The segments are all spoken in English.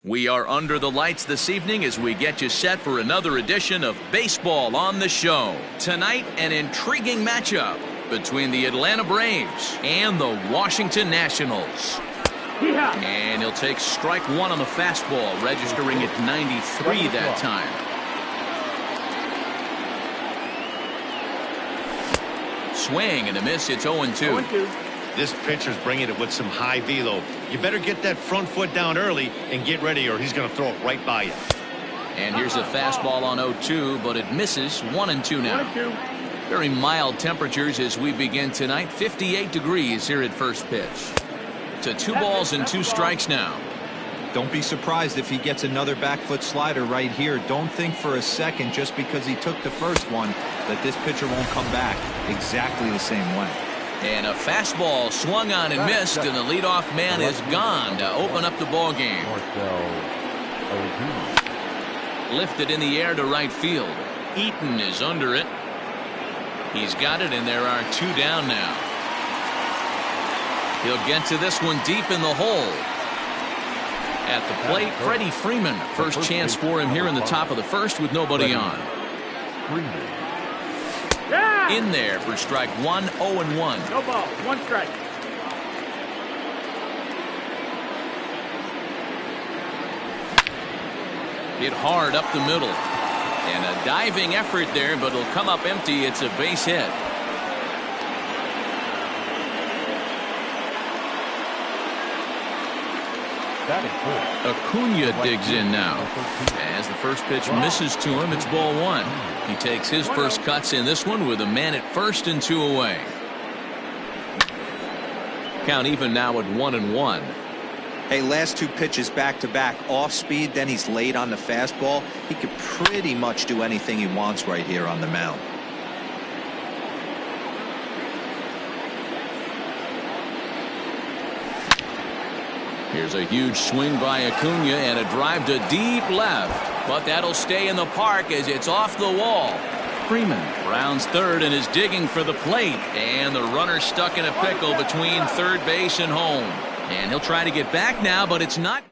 We are under the lights this evening as we get you set for another edition of Baseball on the Show. Tonight, an intriguing matchup between the Atlanta Braves and the Washington Nationals. And he'll take strike one on the fastball, registering at 93 that time. Swing and a miss. It's 0-2. This pitcher's bringing it with some high velo. You better get that front foot down early and get ready, or he's going to throw it right by you. And here's a fastball on 0-2, but it misses. 1-2 now. Very mild temperatures as we begin tonight. 58 degrees here at first pitch. To 2 balls and 2 strikes now. Don't be surprised if he gets another back foot slider right here. Don't think for a second, just because he took the first one, that this pitcher won't come back exactly the same way. And a fastball swung on and missed, and the leadoff man is gone to open up the ball game. Lifted in the air to right field. Eaton is under it. He's got it, and there are 2 down now. He'll get to this one deep in the hole. At the plate, Freddie Freeman. First chance for him here in the top of the first with nobody on. In there for strike 1, 0-1. No ball, 1 strike. Hit hard up the middle. And a diving effort there, but it'll come up empty. It's a base hit. Acuna digs in now. As the first pitch misses to him, it's ball 1. He takes his first cuts in this one with a man at first and 2 away. Count even now at 1-1. Hey, last 2 pitches back to back, off speed, then he's late on the fastball. He could pretty much do anything he wants right here on the mound. Here's a huge swing by Acuna and a drive to deep left, but that'll stay in the park as it's off the wall. Freeman rounds third and is digging for the plate, and the runner stuck in a pickle between third base and home. And he'll try to get back now, but it's not.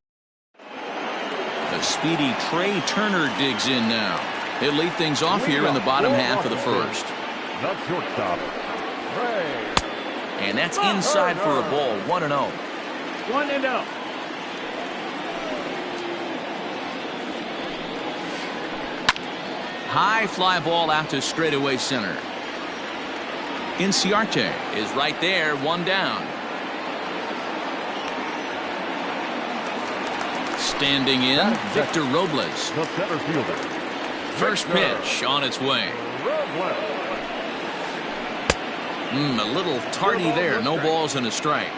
The speedy Trey Turner digs in now. He'll lead things off here in the bottom half of the first. And that's inside for a ball. 1-0. 1-0. High fly ball out to straightaway center. Inciarte is right there, 1 down. Standing in, Victor Robles. The center fielder. First pitch on its way. A little tardy there. No balls and a strike.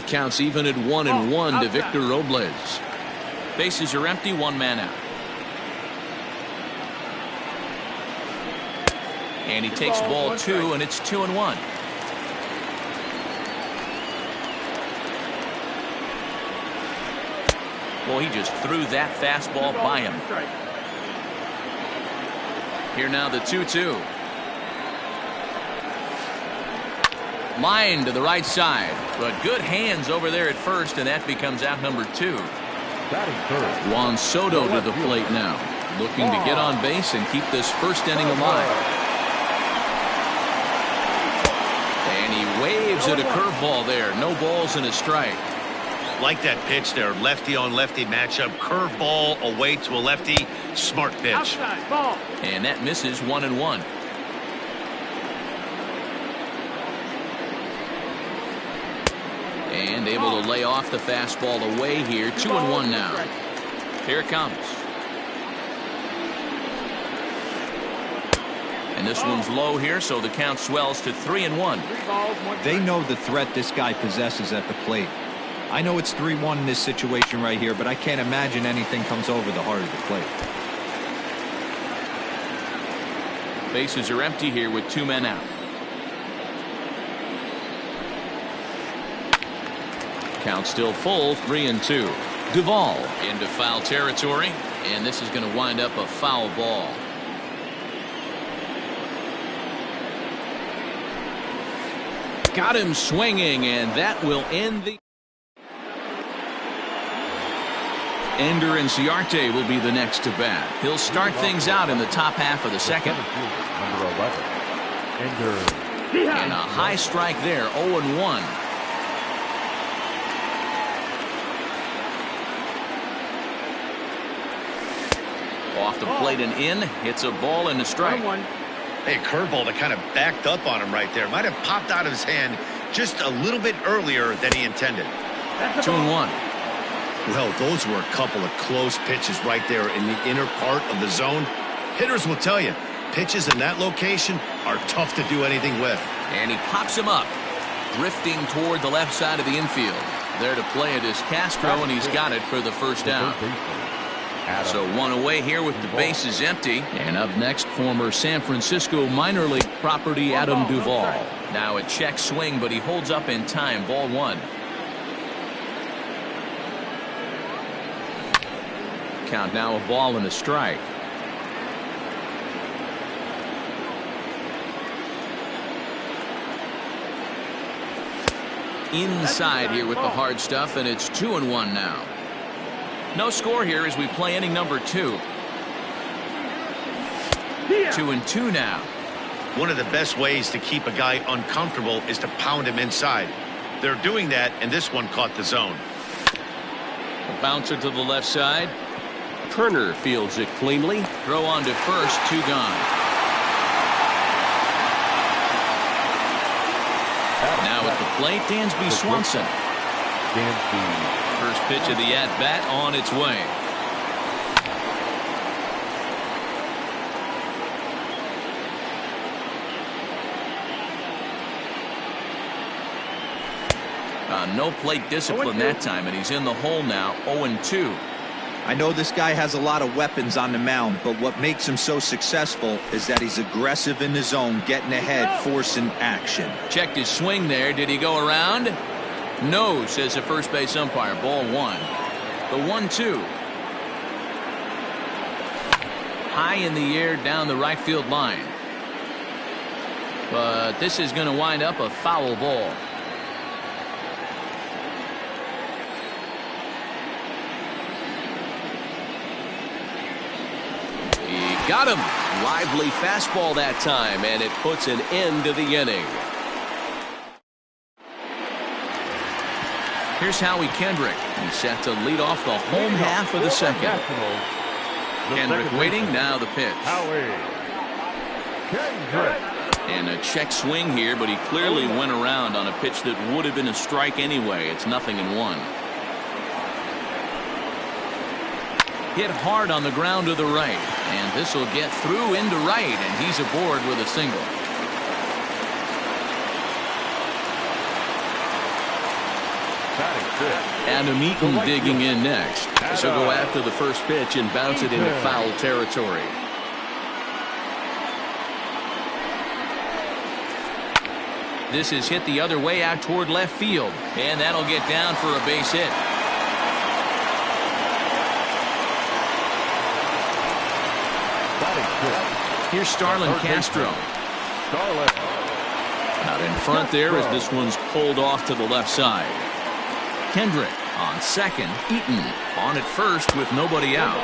Counts even at 1-1 to Victor Robles. Bases are empty, 1 man out. And he takes ball 2, and it's 2-1. Well, he just threw that fastball by him. Here now the 2-2. Line to the right side, but good hands over there at first, and that becomes out number 2. Juan Soto to the plate now, looking to get on base and keep this first inning alive. And he waves at a curveball there. No balls and a strike. Like that pitch there, lefty on lefty matchup, curveball away to a lefty, smart pitch. Outside, ball. And that misses. 1-1. And able to lay off the fastball away here. 2-1 now. Here it comes. And this one's low here, so the count swells to 3-1. They know the threat this guy possesses at the plate. I know it's 3-1 in this situation right here, but I can't imagine anything comes over the heart of the plate. Bases are empty here with 2 men out. Count still full, 3-2. Duvall into foul territory, and this is going to wind up a foul ball. Got him swinging, and that will end the... Ender Inciarte will be the next to bat. He'll start things out in the top half of the second. Number 11. Ender. And a high strike there, 0-1. Off the plate and in, hits a ball and a strike. 1-1. Hey, curveball that kind of backed up on him right there. Might have popped out of his hand just a little bit earlier than he intended. 2-1. Well, those were a couple of close pitches right there in the inner part of the zone. Hitters will tell you, pitches in that location are tough to do anything with. And he pops him up, drifting toward the left side of the infield. There to play it is Castro, and he's got it for the first out. So one away here with the bases empty. And up next, former San Francisco minor league property Adam Duvall. Now a check swing, but he holds up in time. Ball 1. Count now a ball and a strike. Inside here with the hard stuff, and it's 2-1 now. No score here as we play inning number 2. 2-2 now. One of the best ways to keep a guy uncomfortable is to pound him inside. They're doing that, and this one caught the zone. A bouncer to the left side. Turner fields it cleanly. Throw on to first, 2 gone. Now at the plate, Dansby Swanson. Dansby. First pitch of the at-bat on its way. No plate discipline that time, and he's in the hole now, 0-2. I know this guy has a lot of weapons on the mound, but what makes him so successful is that he's aggressive in the zone, getting ahead, forcing action. Checked his swing there. Did he go around? No, says the first base umpire. Ball 1. The 1-2. High in the air down the right field line. But this is going to wind up a foul ball. He got him. Lively fastball that time, and it puts an end to the inning. Here's Howie Kendrick. He's set to lead off the home half of the second. Kendrick waiting, now the pitch. Howie Kendrick. And a check swing here, but he clearly went around on a pitch that would have been a strike anyway. It's 0-1. Hit hard on the ground to the right, and this will get through into right, and he's aboard with a single. Adam Eaton digging in next. This will go after the first pitch and bounce it into foul territory. This is hit the other way out toward left field, and that'll get down for a base hit. Here's Starlin Castro. Out in front there as this one's pulled off to the left side. Kendrick on second. Eaton on at first with nobody out.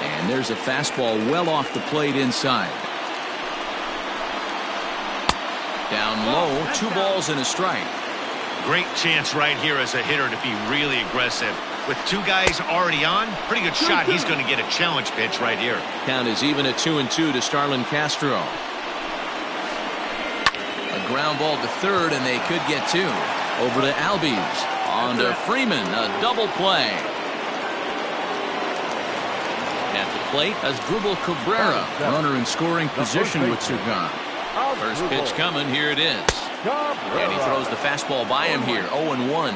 And there's a fastball well off the plate inside. Down low, 2 balls and a strike. Great chance right here as a hitter to be really aggressive. With 2 guys already on, pretty good shot. He's going to get a challenge pitch right here. Count is even at 2-2 to Starlin Castro. A ground ball to third, and they could get 2. Over to Albies. On to Freeman, a double play. At the plate, Asdrubal Cabrera, runner in scoring position with 2 gone. First pitch coming, here it is. And he throws the fastball by him here, 0-1.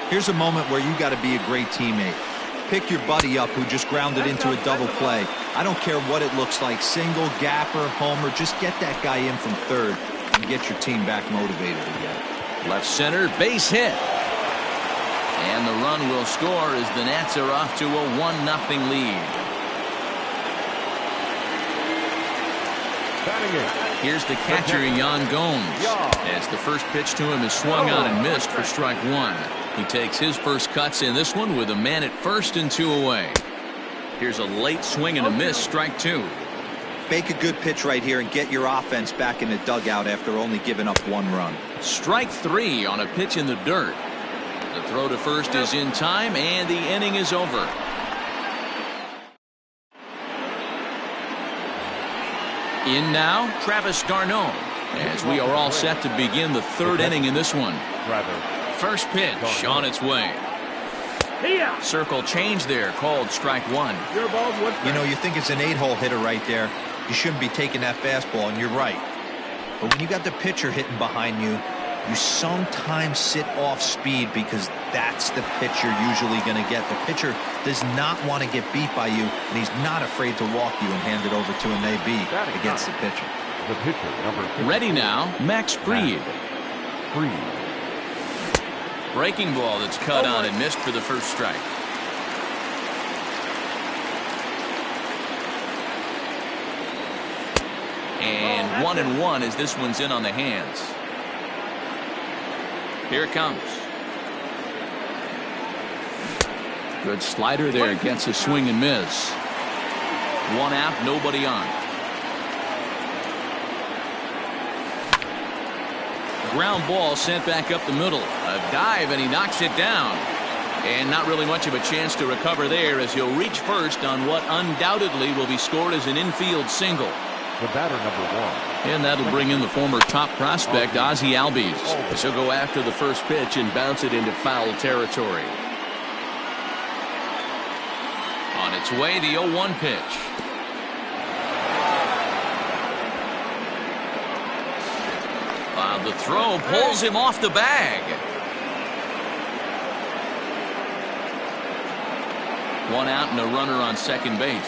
Here's a moment where you got to be a great teammate. Pick your buddy up who just grounded into a double play. I don't care what it looks like, single, gapper, homer, just get that guy in from third and get your team back motivated again. Left center, base hit. And the run will score as the Nats are off to a 1-0 lead. Batting it. Here's the catcher, Yan Gomes, as the first pitch to him is swung on and missed for strike one. He takes his first cuts in this one with a man at first and 2 away. Here's a late swing and a miss, strike two. Make a good pitch right here and get your offense back in the dugout after only giving up 1 run. Strike three on a pitch in the dirt. The throw to first is in time, and the inning is over. In now, Travis d'Arnaud, as we are all set to begin the third inning in this one. First pitch on its way. Circle change there, called strike one. You know, you think it's an 8-hole hitter right there. You shouldn't be taking that fastball, and you're right. But when you got the pitcher hitting behind you, you sometimes sit off speed because that's the pitch you're usually going to get. The pitcher does not want to get beat by you, and he's not afraid to walk you and hand it over to an AB against the pitcher. The pitcher, number 15. Ready now, Max Fried. Breaking ball that's cut on and missed for the first strike. And 1-1 as this one's in on the hands. Here it comes. Good slider there, gets a swing and miss. 1 out, nobody on. Ground ball sent back up the middle. A dive, and he knocks it down. And not really much of a chance to recover there, as he'll reach first on what undoubtedly will be scored as an infield single. The batter, number 1. And that'll bring in the former top prospect, Ozzie Albies. She'll go after the first pitch and bounce it into foul territory. On its way, the 0-1 pitch. The throw pulls him off the bag. 1 out and a runner on second base.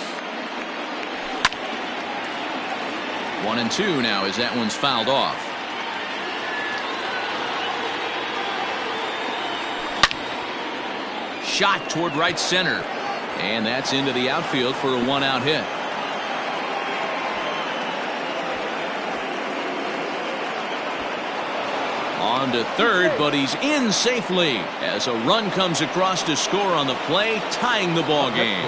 1-2 now as that one's fouled off. Shot toward right center. And that's into the outfield for a 1-out hit. On to third, but he's in safely as a run comes across to score on the play, tying the ball game.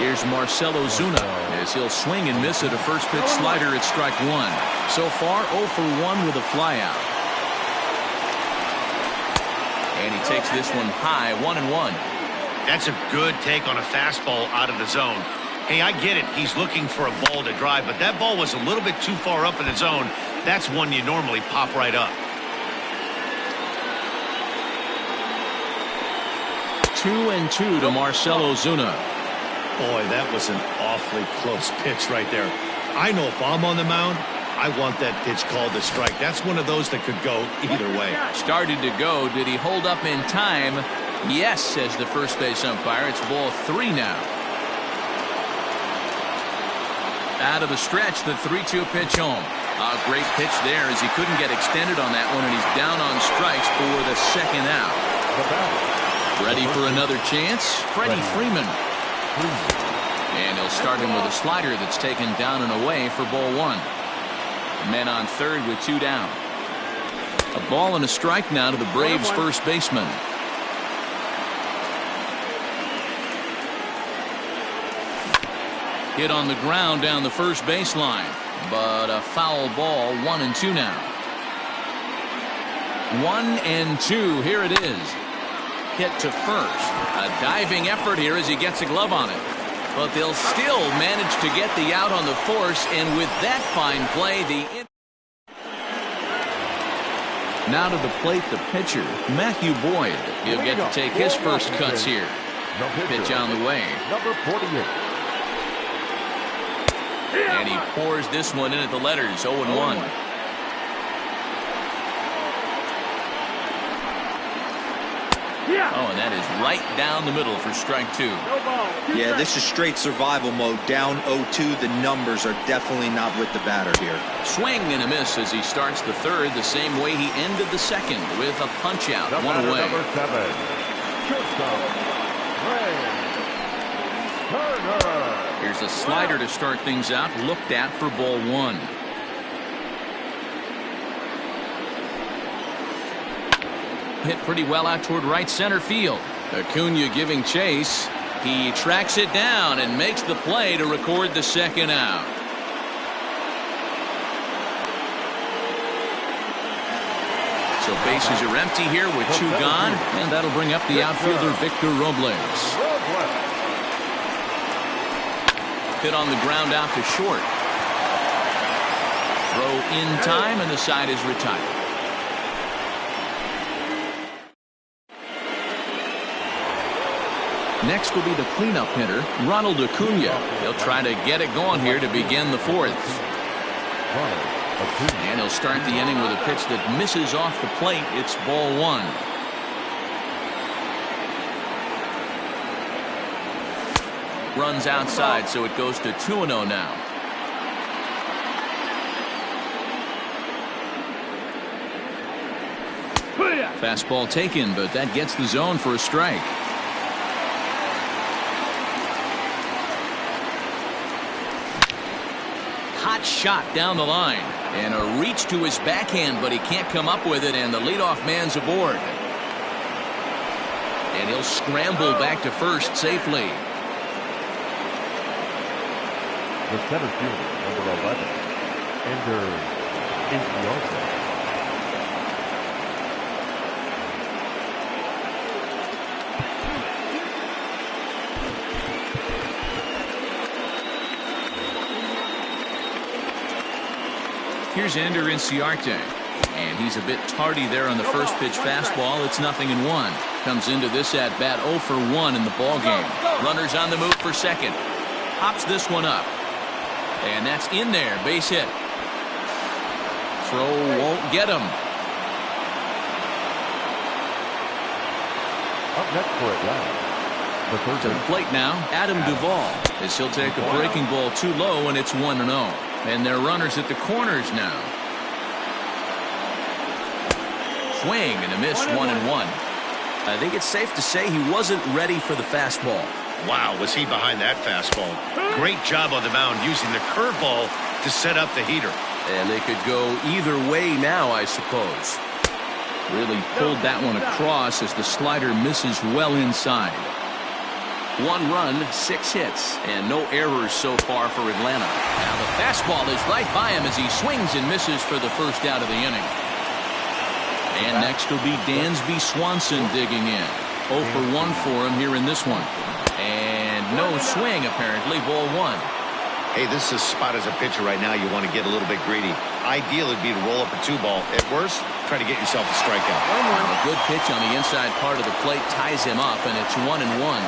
Here's Marcell Ozuna as he'll swing and miss at a first pitch slider at strike one. So far 0 for 1 with a flyout. And he takes this one high, 1-1. That's a good take on a fastball out of the zone. Hey, I get it. He's looking for a ball to drive, but that ball was a little bit too far up in the zone. That's one you normally pop right up. 2-2 to Marcell Ozuna. Boy, that was an awfully close pitch right there. I know if I'm on the mound, I want that pitch called a strike. That's one of those that could go either way. Started to go. Did he hold up in time? Yes, says the first base umpire. It's ball 3 now. Out of the stretch, the 3-2 pitch home. A great pitch there as he couldn't get extended on that one, and he's down on strikes for the second out. Ready for another chance? Freddie Freeman. And he'll start him with a slider that's taken down and away for ball 1. Men on third with 2 down. A ball and a strike now to the Braves' first baseman. Hit on the ground down the first baseline, but a foul ball. 1-2 now. 1-2. Here it is. Hit to first. A diving effort here as he gets a glove on it. But they'll still manage to get the out on the force, and with that fine play, now to the plate, the pitcher, Matthew Boyd. He'll get to take his first cuts here. Pitch on the way. Number 48. And he pours this one in at the letters, 0-1. Oh, and that is right down the middle for strike 2. Yeah, this is straight survival mode. Down 0-2. The numbers are definitely not with the batter here. Swing and a miss as he starts the third the same way he ended the second, with a punch out, 1 away. Number 7. Shortstop, Turner. Here's a slider to start things out, looked at for ball one. Hit pretty well out toward right center field. Acuna giving chase. He tracks it down and makes the play to record the second out. So bases are empty here with two gone, and that'll bring up the outfielder Victor Robles. Hit on the ground out to short. Throw in time, and the side is retired. Next will be the cleanup hitter, Ronald Acuna. He'll try to get it going here to begin the fourth. And he'll start the inning with a pitch that misses off the plate. It's ball one. Runs outside, so it goes to 2-0 now. Fastball taken, but that gets the zone for a strike. Hot shot down the line, and a reach to his backhand, but he can't come up with it, and the leadoff man's aboard. And he'll scramble back to first safely. The center fielder, number 11, Ender Inciarte. Here's Ender Inciarte, and he's a bit tardy there on the first pitch fastball. It's 0-1. Comes into this at bat 0 for 1 in the ball game. Runners on the move for second. Hops this one up, and that's in there. Base hit. Throw won't get him. Up next for Atlanta, the third To the plate now, Adam Duvall, as he'll take a breaking ball too low, and it's 1-0. And they're runners at the corners now. Swing and a miss, 1-1. I think it's safe to say he wasn't ready for the fastball. Wow, was he behind that fastball. Great job on the mound using the curveball to set up the heater. And they could go either way now, I suppose. Really pulled that one across as the slider misses well inside. 1 run, 6 hits, and no errors so far for Atlanta. Now the fastball is right by him as he swings and misses for the first out of the inning. And next will be Dansby Swanson digging in. 0 for 1 for him here in this one. And no swing apparently, ball one. Hey, this is a spot as a pitcher right now. You want to get a little bit greedy. Ideal would be to roll up a 2-ball. At worst, try to get yourself a strikeout. A good pitch on the inside part of the plate ties him up, and it's 1-1.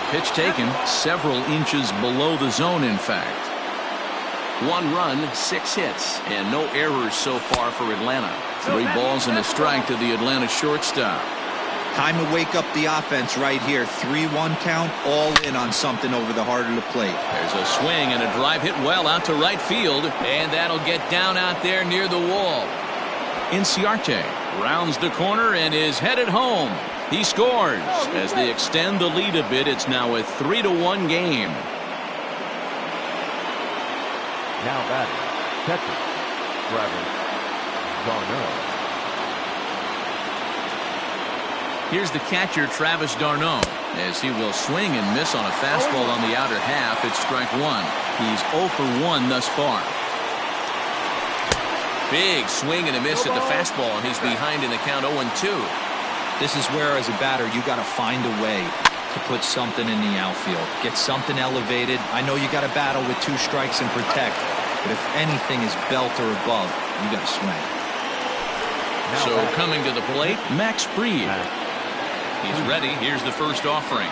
Pitch taken several inches below the zone, in fact. 1 run, 6 hits, and no errors so far for Atlanta. 3 balls and a strike to the Atlanta shortstop. Time to wake up the offense right here. 3-1 count, all in on something over the heart of the plate. There's a swing and a drive hit well out to right field, and that'll get down out there near the wall. Inciarte rounds the corner and is headed home. He scores as they extend the lead a bit. It's now a 3-1 game. now batting, catcher, Travis d'Arnaud. Here's the catcher, Travis d'Arnaud, as he will swing and miss on a fastball on the outer half. It's strike one. He's 0 for 1 thus far. Big swing and a miss at the fastball, and he's behind in the count 0-2. This is where, as a batter, you got to find a way to put something in the outfield. Get something elevated. I know you got to battle with 2 strikes and protect, but if anything is belt or above, you got to swing. So coming to the plate, Max Fried. He's ready. Here's the first offering.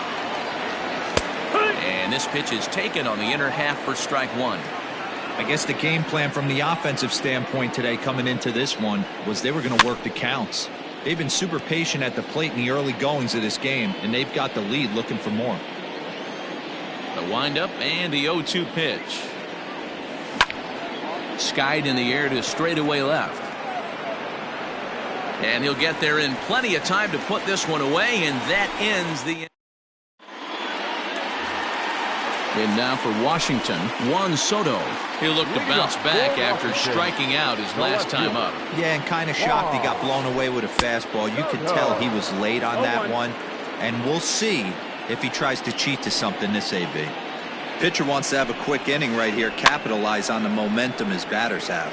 And this pitch is taken on the inner half for strike one. I guess the game plan from the offensive standpoint today coming into this one was they were going to work the counts. They've been super patient at the plate in the early goings of this game, and they've got the lead looking for more. The windup and the 0-2 pitch. Skied in the air to straightaway left. And he'll get there in plenty of time to put this one away, and that ends the And now for Washington, Juan Soto. He'll look to bounce back after striking out his last time up. Yeah, and kind of shocked he got blown away with a fastball. You could tell he was late on that one. And we'll see if he tries to cheat to something this AB. Pitcher wants to have a quick inning right here, capitalize on the momentum his batters have.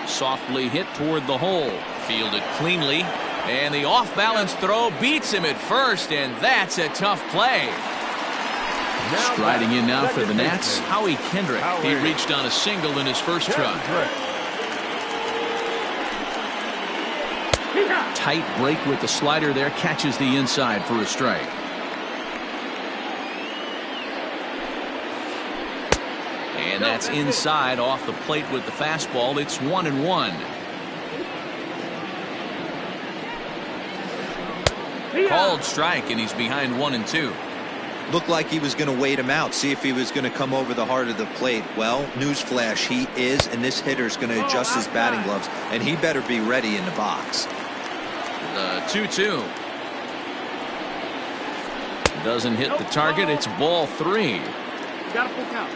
Softly hit toward the hole. Fielded cleanly. And the off-balance throw beats him at first, and that's a tough play. Striding in now for the Nats, Howie Kendrick. He reached on a single in his first try. Tight break with the slider there, catches the inside for a strike. And that's inside off the plate with the fastball. It's 1-1. Called strike, and he's behind 1-2. Looked like he was going to wait him out, see if he was going to come over the heart of the plate. Well, newsflash, he is, and this hitter's going to adjust his batting gloves, and he better be ready in the box. The 2-2. Doesn't hit the target. It's ball 3.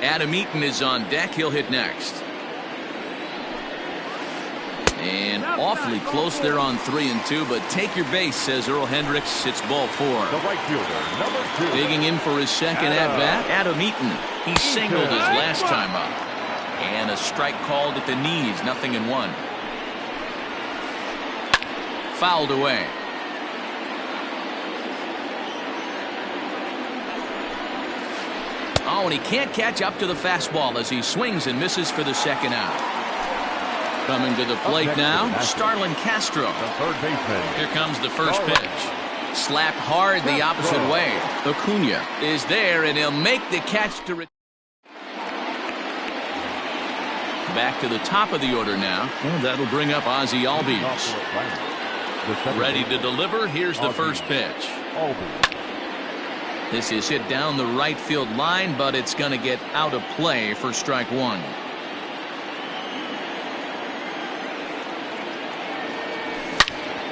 Adam Eaton is on deck. He'll hit next. And awfully close there on 3-2, but take your base, says Earl Hendricks. It's ball 4. The right fielder, number 2. Digging in for his second at-bat, Adam Eaton. He singled his last time up. And a strike called at the knees, 0-1. Fouled away. Oh, and he can't catch up to the fastball as he swings and misses for the second out. Coming to the plate now, Starlin Castro. The third baseman. Here comes the first pitch. Slapped hard the opposite way. Acuna is there, and he'll make the catch to back to the top of the order now. And that'll bring up Ozzie Albies. Ready to deliver. Here's the first pitch. This is hit down the right field line, but it's going to get out of play for strike 1.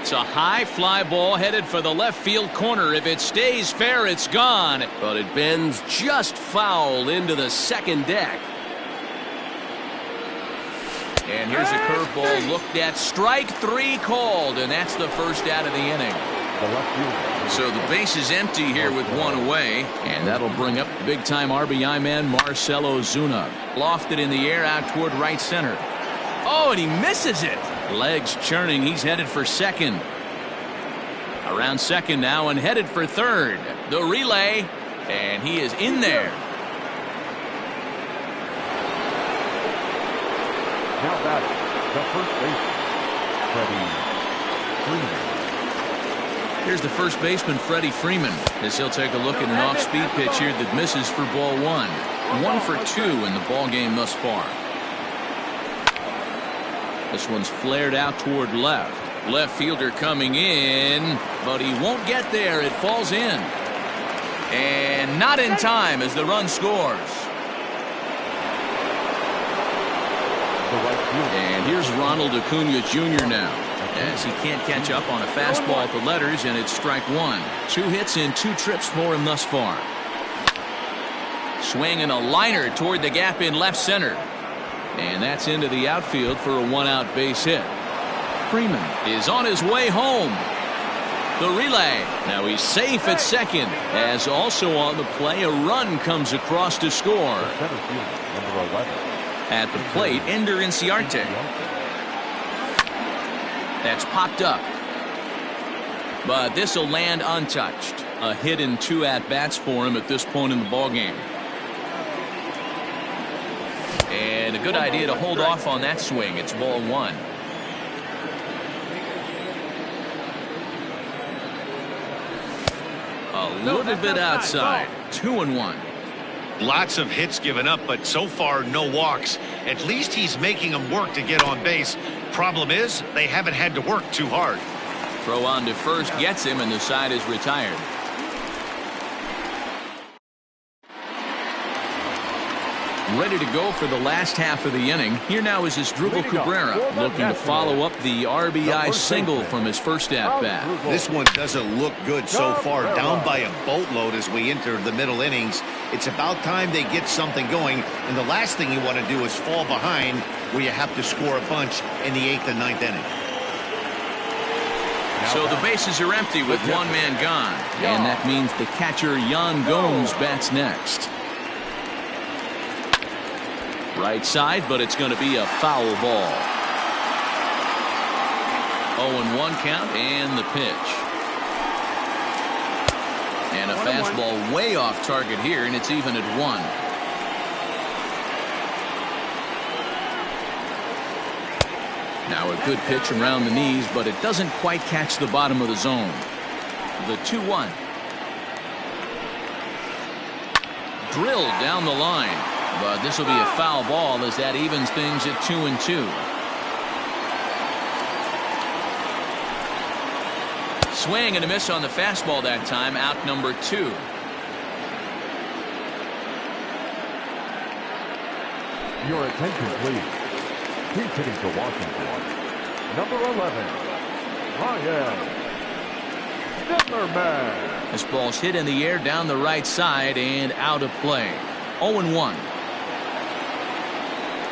It's a high fly ball headed for the left field corner. If it stays fair, it's gone, but it bends just foul into the second deck. And here's a curveball looked at. Strike 3 called, and that's the first out of the inning. So the base is empty here with one away, and that'll bring up big-time RBI man Marcell Ozuna. Lofted in the air out toward right center. Oh, and he misses it. Legs churning. He's headed for second. Around second now and headed for third. The relay, and he is in there. Now batting, the first baseman, Freddie Freeman. Here's the first baseman, Freddie Freeman, as he'll take a look at an off-speed pitch here that misses for ball 1. 1 for 2 in the ball game thus far. This one's flared out toward left. Left fielder coming in, but he won't get there. It falls in. And not in time as the run scores. And here's Ronald Acuna Jr. now, as he can't catch up on a fastball at the letters, and it's strike 1. 2 hits and 2 trips for him thus far. Swinging a liner toward the gap in left center. And that's into the outfield for a 1-out base hit. Freeman is on his way home. The relay. Now he's safe at second, as also on the play a run comes across to score. At the plate, Ender Inciarte. That's popped up. But this will land untouched. A hit in 2 at-bats for him at this point in the ballgame. And a good idea to hold off on that swing. It's ball 1. A little bit outside. 2-1. Lots of hits given up, but so far no walks. At least he's making them work to get on base. Problem is, they haven't had to work too hard. Throw on to first gets him, and the side is ready to go for the last half of the inning. Here now is his Drupal Cabrera, looking to follow up the RBI single from his first at-bat. This one doesn't look good so far. Down by a boatload as we enter the middle innings. It's about time they get something going, and the last thing you want to do is fall behind where you have to score a bunch in the 8th and 9th inning. So the bases are empty with one man gone, and that means the catcher Yan Gomes bats next. Right side, but it's going to be a foul ball. 0-1 count and the pitch. And a fastball way off target here, and it's even at 1. Now a good pitch around the knees, but it doesn't quite catch the bottom of the zone. The 2-1. Drilled down the line, but this will be a foul ball as that evens things at 2-2. Swing and a miss on the fastball that time, out number 2. Your attention, please. He's hitting for Washington. Number 11, Ryan Zimmerman. This ball's hit in the air down the right side and out of play. 0-1.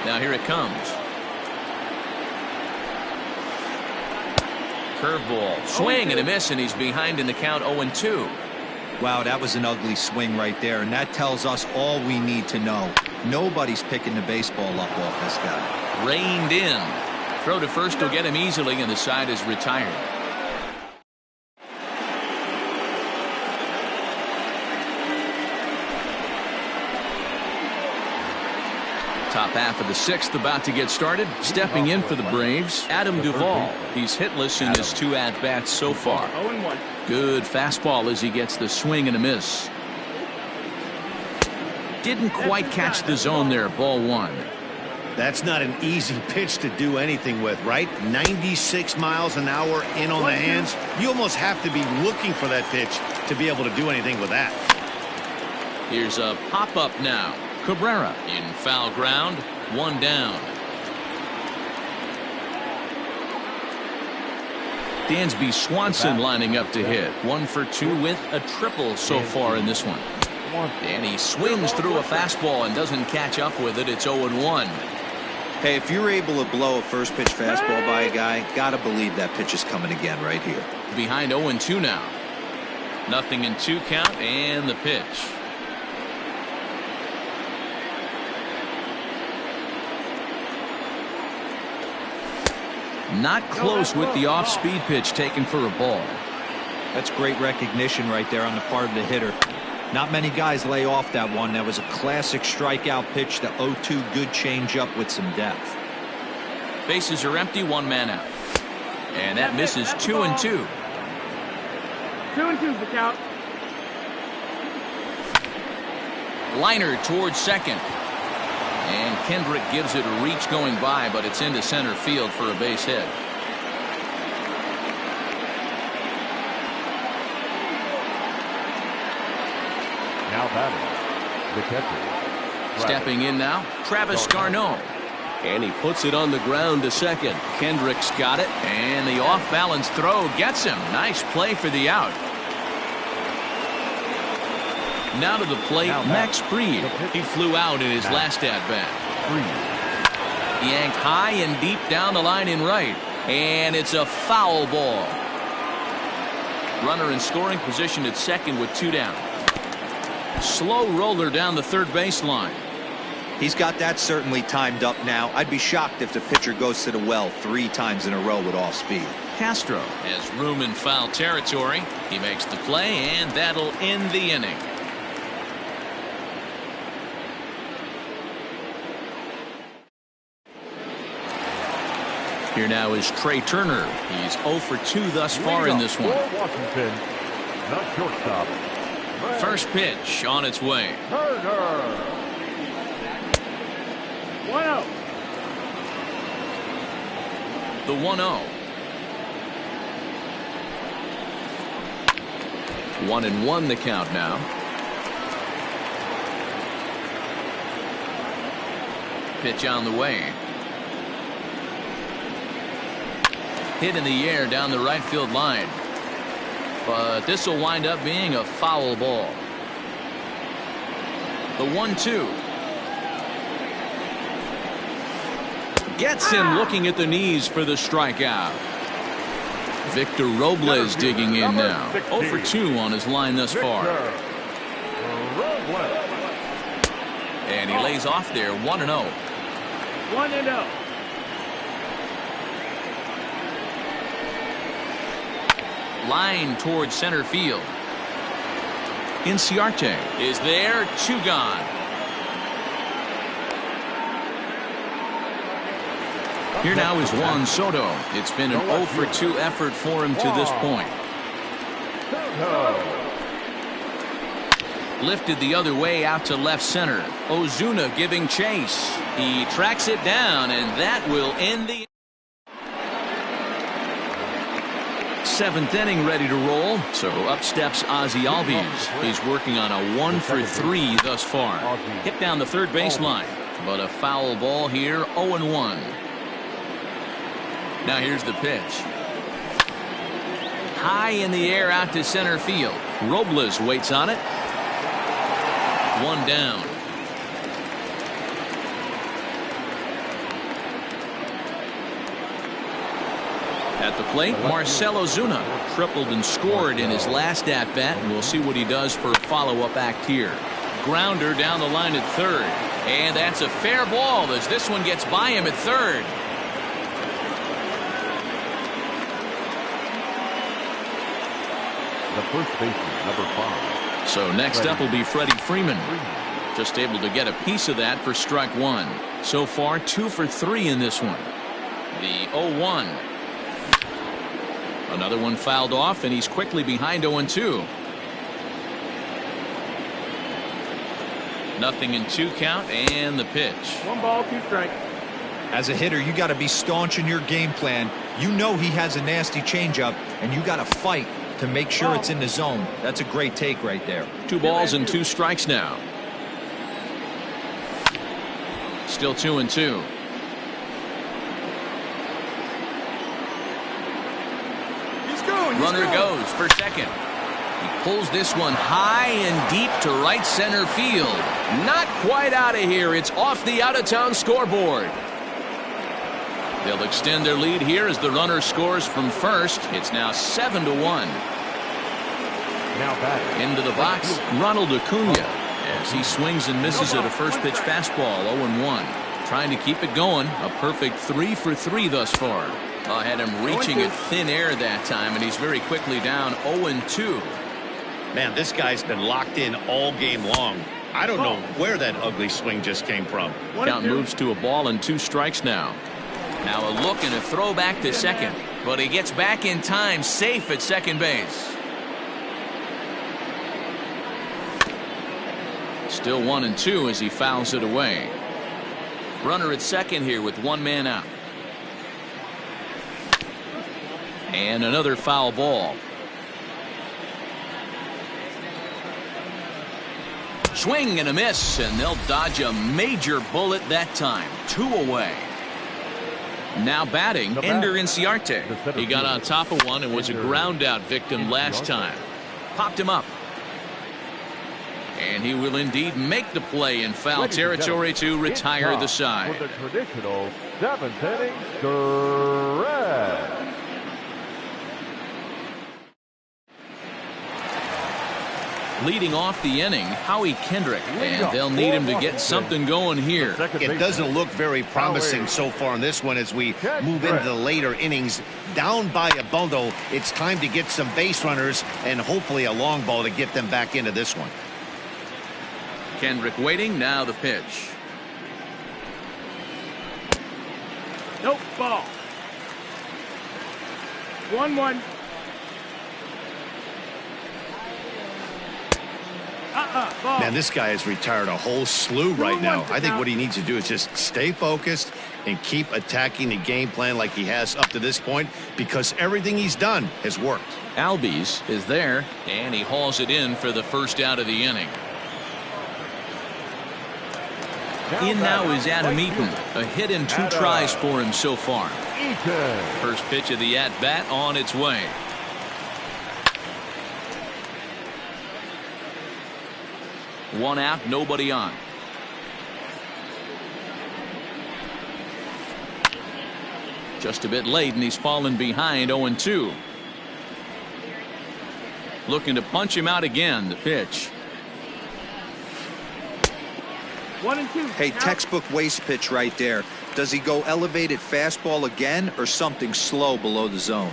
Now here it comes. Curveball, swing and a miss, and he's behind in the count. 0-2. Wow, that was an ugly swing right there, and that tells us all we need to know. Nobody's picking the baseball up off this guy. Reined in. Throw to first will get him easily, and the side is retired. Top half of the 6th about to get started. Stepping in for the Braves, Adam Duvall. He's hitless in his 2 at-bats so far. 0-1. Good fastball as he gets the swing and a miss. Didn't quite catch the zone there. Ball 1. That's not an easy pitch to do anything with, right? 96 miles an hour in on the hands. You almost have to be looking for that pitch to be able to do anything with that. Here's a pop-up now. Cabrera in foul ground. 1 down. Dansby Swanson lining up to hit. 1 for 2 with a triple so far in this one. And he swings through a fastball and doesn't catch up with it. It's 0-1. Hey, if you're able to blow a first pitch fastball by a guy, gotta believe that pitch is coming again right here. Behind 0-2 now. Nothing in 2 count and the pitch. Not close with the off-speed pitch taken for a ball. That's great recognition right there on the part of the hitter. Not many guys lay off that one. That was a classic strikeout pitch. The 0-2 good changeup with some depth. Bases are empty, 1 man out. And that misses. 2-2. 2-2 the count. Liner towards second. And Kendrick gives it a reach going by, but it's into center field for a base hit. Now batting, the catcher. Stepping in now, Travis Garneau. And he puts it on the ground to second. Kendrick's got it, and the off-balance throw gets him. Nice play for the out. Now to the plate, Max Fried. He flew out in his last at-bat. Yanked high and deep down the line in right. And it's a foul ball. Runner in scoring position at second with 2 down. Slow roller down the third baseline. He's got that certainly timed up now. I'd be shocked if the pitcher goes to the well 3 times in a row with off speed. Castro has room in foul territory. He makes the play, and that'll end the inning. Here now is Trey Turner. He's 0 for 2 thus far in this one. Washington, the shortstop. First pitch on its way. Turner. 1-0. The 1-0. 1-1 the count now. Pitch on the way. Hit in the air down the right field line. But this will wind up being a foul ball. The 1-2. Gets him looking at the knees for the strikeout. Victor Robles digging in now. 0 for 2 on his line thus far. And he lays off there, 1-0. 1-0. Line towards center field. Inciarte is there, 2 gone. Here now is Juan Soto. It's been an 0 for 2 effort for him to this point. Lifted the other way out to left center. Ozuna giving chase. He tracks it down, and that will end the 7th inning, ready to roll. So up steps Ozzy Albies. He's working on a 1 for 3 thus far. Hit down the third baseline, but a foul ball here. 0-1. Now here's the pitch. High in the air out to center field. Robles waits on it. 1 down. At the plate, Marcell Ozuna tripled and scored in his last at-bat, and we'll see what he does for a follow-up act here. Grounder down the line at third, and that's a fair ball as this one gets by him at third. The first baseman, number 5. So next up will be Freddie Freeman. Just able to get a piece of that for strike 1. So far 2 for 3 in this one. The 0-1. Another one fouled off, and he's quickly behind 0-2. Nothing in 2 count, and the pitch. 1 ball, 2 strikes. As a hitter, you got to be staunch in your game plan. You know he has a nasty changeup, and you got to fight to make sure it's in the zone. That's a great take right there. 2 balls and 2 strikes now. Still 2-2. Runner goes for second. He pulls this one high and deep to right center field. Not quite out of here. It's off the out-of-town scoreboard. They'll extend their lead here as the runner scores from first. It's now 7-1. Now back. Into the box, Ronald Acuna, as he swings and misses at a first pitch fastball. 0-1. Trying to keep it going. A perfect 3 for 3 thus far. Had him reaching at thin air that time, and he's very quickly down 0-2. Man, this guy's been locked in all game long. I don't know where that ugly swing just came from. Count moves to a ball and 2 strikes now. Now a look and a throw back to second, but he gets back in time, safe at second base. Still 1-2 as he fouls it away. Runner at second here with 1 man out. And another foul ball. Swing and a miss, and they'll dodge a major bullet that time. 2 away. Now batting, Ender Inciarte. He got on top of one and was a ground out victim last time. Popped him up. And he will indeed make the play in foul territory to retire the side. For the traditional 7th inning stretch. Leading off the inning, Howie Kendrick, and they'll need him to get something going here. It doesn't look very promising so far in this one as we move into the later innings. Down by a bundle, it's time to get some base runners and hopefully a long ball to get them back into this one. Kendrick waiting, now the pitch. Nope, ball. 1-1. Ball. Man, this guy has retired a whole slew right now. I think what he needs to do is just stay focused and keep attacking the game plan like he has up to this point, because everything he's done has worked. Albies is there, and he hauls it in for the first out of the inning. In now is Adam Eaton. A hit in 2 tries for him so far. Eaton. First pitch of the at-bat on its way. One out, nobody on. Just a bit late, and he's fallen behind 0-2. Looking to punch him out again. The pitch. 1-2. Hey, textbook waste pitch right there. Does he go elevated fastball again or something slow below the zone?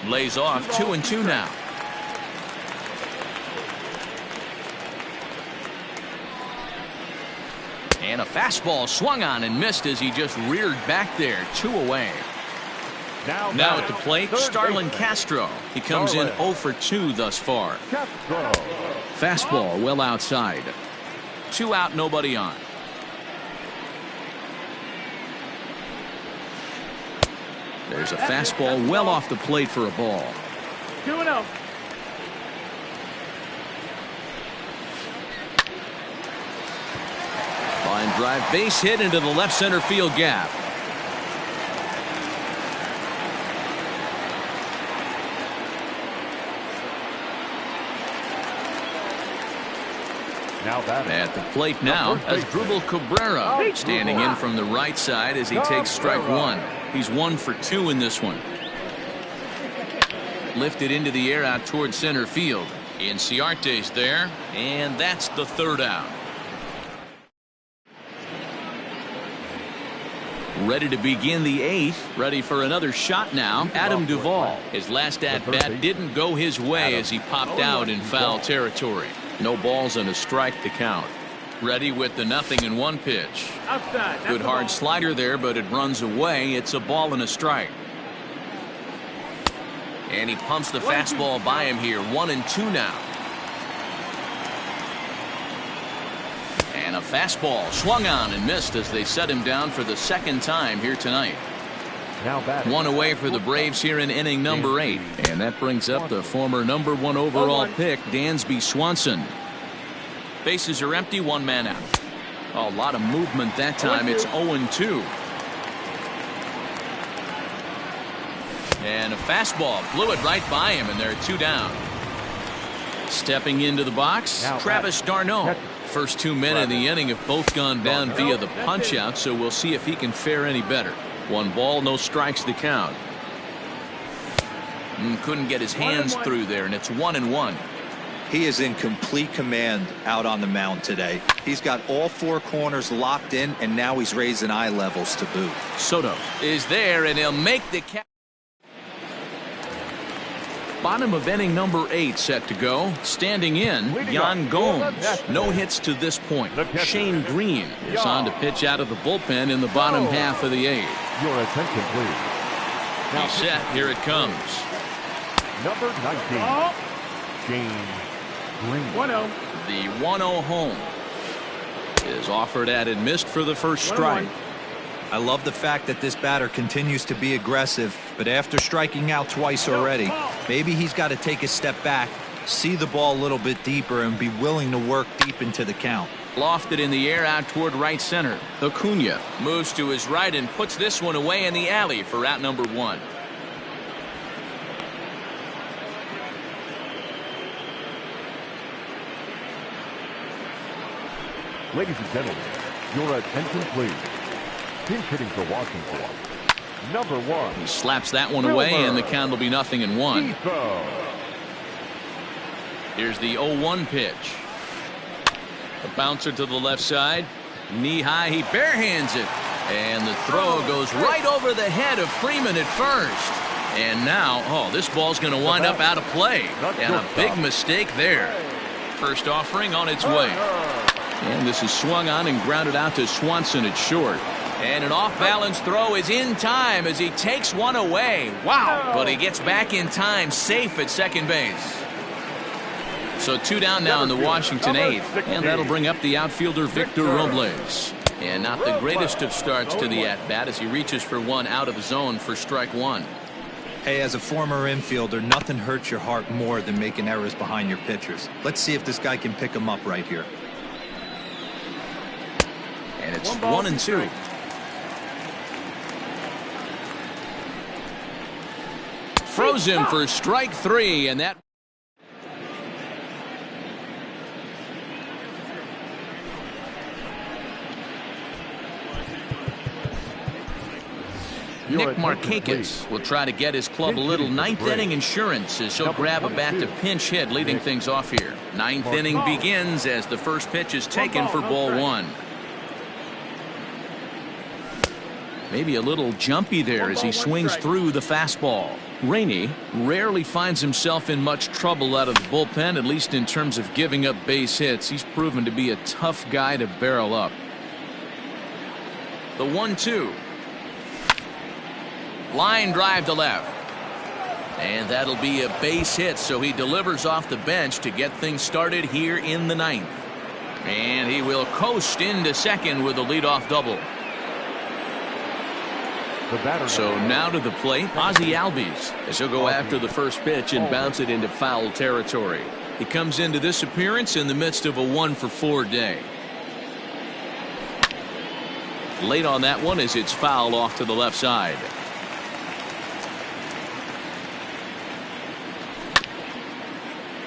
Lays off 2-2 now. And a fastball swung on and missed as he just reared back there. 2 away. Now at the plate, Starlin Castro. He comes in 0 for 2 thus far. Castro. Fastball well outside. 2 out, nobody on. There's a fastball well off the plate for a ball. 2-0. Line drive, base hit into the left center field gap. Now batting. At the plate now, Asdrubal Cabrera standing in from the right side as he takes strike 1. He's 1 for 2 in this one. Lifted into the air out toward center field. Inciarte's there, and that's the 3rd out. Ready to begin the 8th. Ready for another shot now. Adam Duvall. His last at-bat didn't go his way as he popped out in foul territory. No balls and a strike to count. Ready with the 0-1 pitch. Outside. Good hard slider there, but it runs away. It's a ball and a strike. And he pumps the fastball by him here. 1-2 now. And a fastball swung on and missed as they set him down for the 2nd time here tonight. Now batting. 1 away for the Braves here in inning number 8. And that brings up the former number 1 overall pick, Dansby Swanson. Bases are empty, 1 man out. A lot of movement that time. It's 0-2. And a fastball blew it right by him, and there are 2 down. Stepping into the box, Travis d'Arnaud. First 2 men in the inning have both gone down via the punch out, so we'll see if he can fare any better. 1 ball, no strikes to count. Couldn't get his hands through there, and it's 1-1. He is in complete command out on the mound today. He's got all 4 corners locked in, and now he's raising eye levels to boot. Soto is there, and he'll make the catch. Bottom of inning number 8 set to go. Standing in, Yan Gomes. No hits to this point. Shane Green is on to pitch out of the bullpen in the bottom half of the 8th. Your attention, please. He's set. Here it comes. Number 19. Shane Green. 1-0. The 1-0 home is offered at and missed for the first strike. I love the fact that this batter continues to be aggressive, but after striking out twice already, maybe he's got to take a step back, see the ball a little bit deeper, and be willing to work deep into the count. Lofted in the air out toward right center. Acuna moves to his right and puts this one away in the alley for out number 1. Ladies and gentlemen, your attention, please. Pinch hitting for Washington. Number 1. He slaps that one away, and the count will be 0-1. Here's the 0-1 pitch. A bouncer to the left side. Knee high, he barehands it. And the throw goes right over the head of Freeman at first. And now, this ball's going to wind up out of play. And a big mistake there. First offering on its way. And this is swung on and grounded out to Swanson at short. And an off-balance throw is in time as he takes one away. Wow. But he gets back in time, safe at second base. So 2 down now in the Washington 8th. And that'll bring up the outfielder Victor Robles. And not the greatest of starts to the at-bat as he reaches for one out of the zone for strike 1. Hey, as a former infielder, nothing hurts your heart more than making errors behind your pitchers. Let's see if this guy can pick them up right here. It's 1-2. Throws him for strike 3, and that. Nick Markakis will try to get his club a little ninth-inning insurance as he'll grab a bat to pinch hit, leading things off here. Ninth inning begins as the first pitch is taken for ball 1. Maybe a little jumpy there as he swings through the fastball. Rainey rarely finds himself in much trouble out of the bullpen, at least in terms of giving up base hits. He's proven to be a tough guy to barrel up. The 1-2. Line drive to left. And that'll be a base hit, so he delivers off the bench to get things started here in the ninth. And he will coast into second with a leadoff double. So now to the plate, Ozzie Albies, as he'll go after the first pitch and bounce it into foul territory. He comes into this appearance in the midst of a 1-for-4 day. Late on that one as it's fouled off to the left side.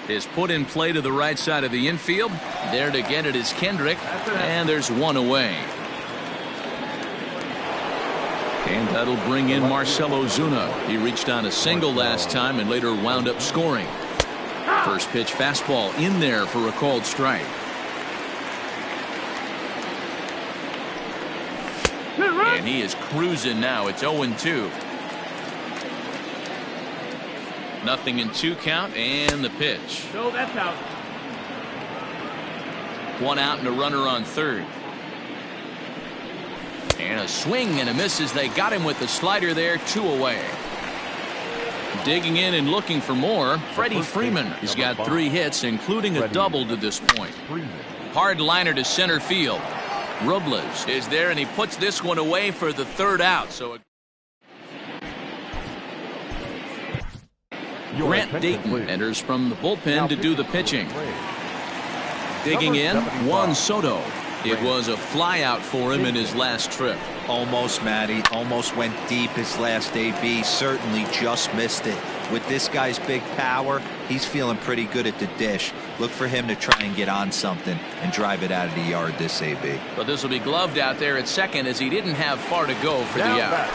Is put in play to the right side of the infield. There to get it is Kendrick, and there's one away. And that'll bring in Marcell Ozuna. He reached on a single last time and later wound up scoring. First pitch fastball in there for a called strike. And he is cruising now. It's 0-2. Nothing in 2 count, and the pitch. So that's out. 1 out and a runner on third. And a swing and a miss as they got him with the slider there. 2 away. Digging in and looking for more, Freddie Freeman. He's got 3 hits, including a double to this point. Hard liner to center field. Robles is there, and he puts this one away for the 3rd out. So Grant Dayton enters from the bullpen to do the pitching. Digging in, Juan Soto. It was a flyout for him in his last trip. Almost, Matty. Almost went deep his last AB. Certainly just missed it. With this guy's big power, he's feeling pretty good at the dish. Look for him to try and get on something and drive it out of the yard this AB. But this will be gloved out there at second as he didn't have far to go for the out.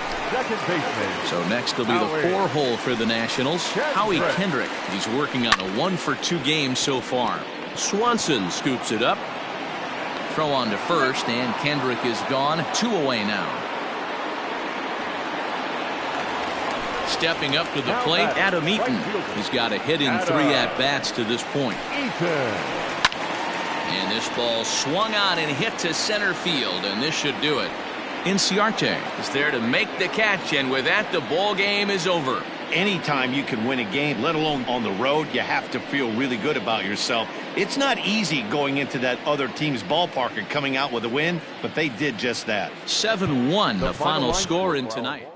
So next will be the 4-hole for the Nationals. Howie Kendrick. He's working on a 1-for-2 game so far. Swanson scoops it up. Throw on to first, and Kendrick is gone. 2 away now. Stepping up to the plate, Adam Eaton. He's got a hit in 3 at-bats to this point. And this ball swung on and hit to center field, and this should do it. Inciarte is there to make the catch, and with that, the ball game is over. Anytime you can win a game, let alone on the road, you have to feel really good about yourself. It's not easy going into that other team's ballpark and coming out with a win, but they did just that. 7-1, the final score in tonight.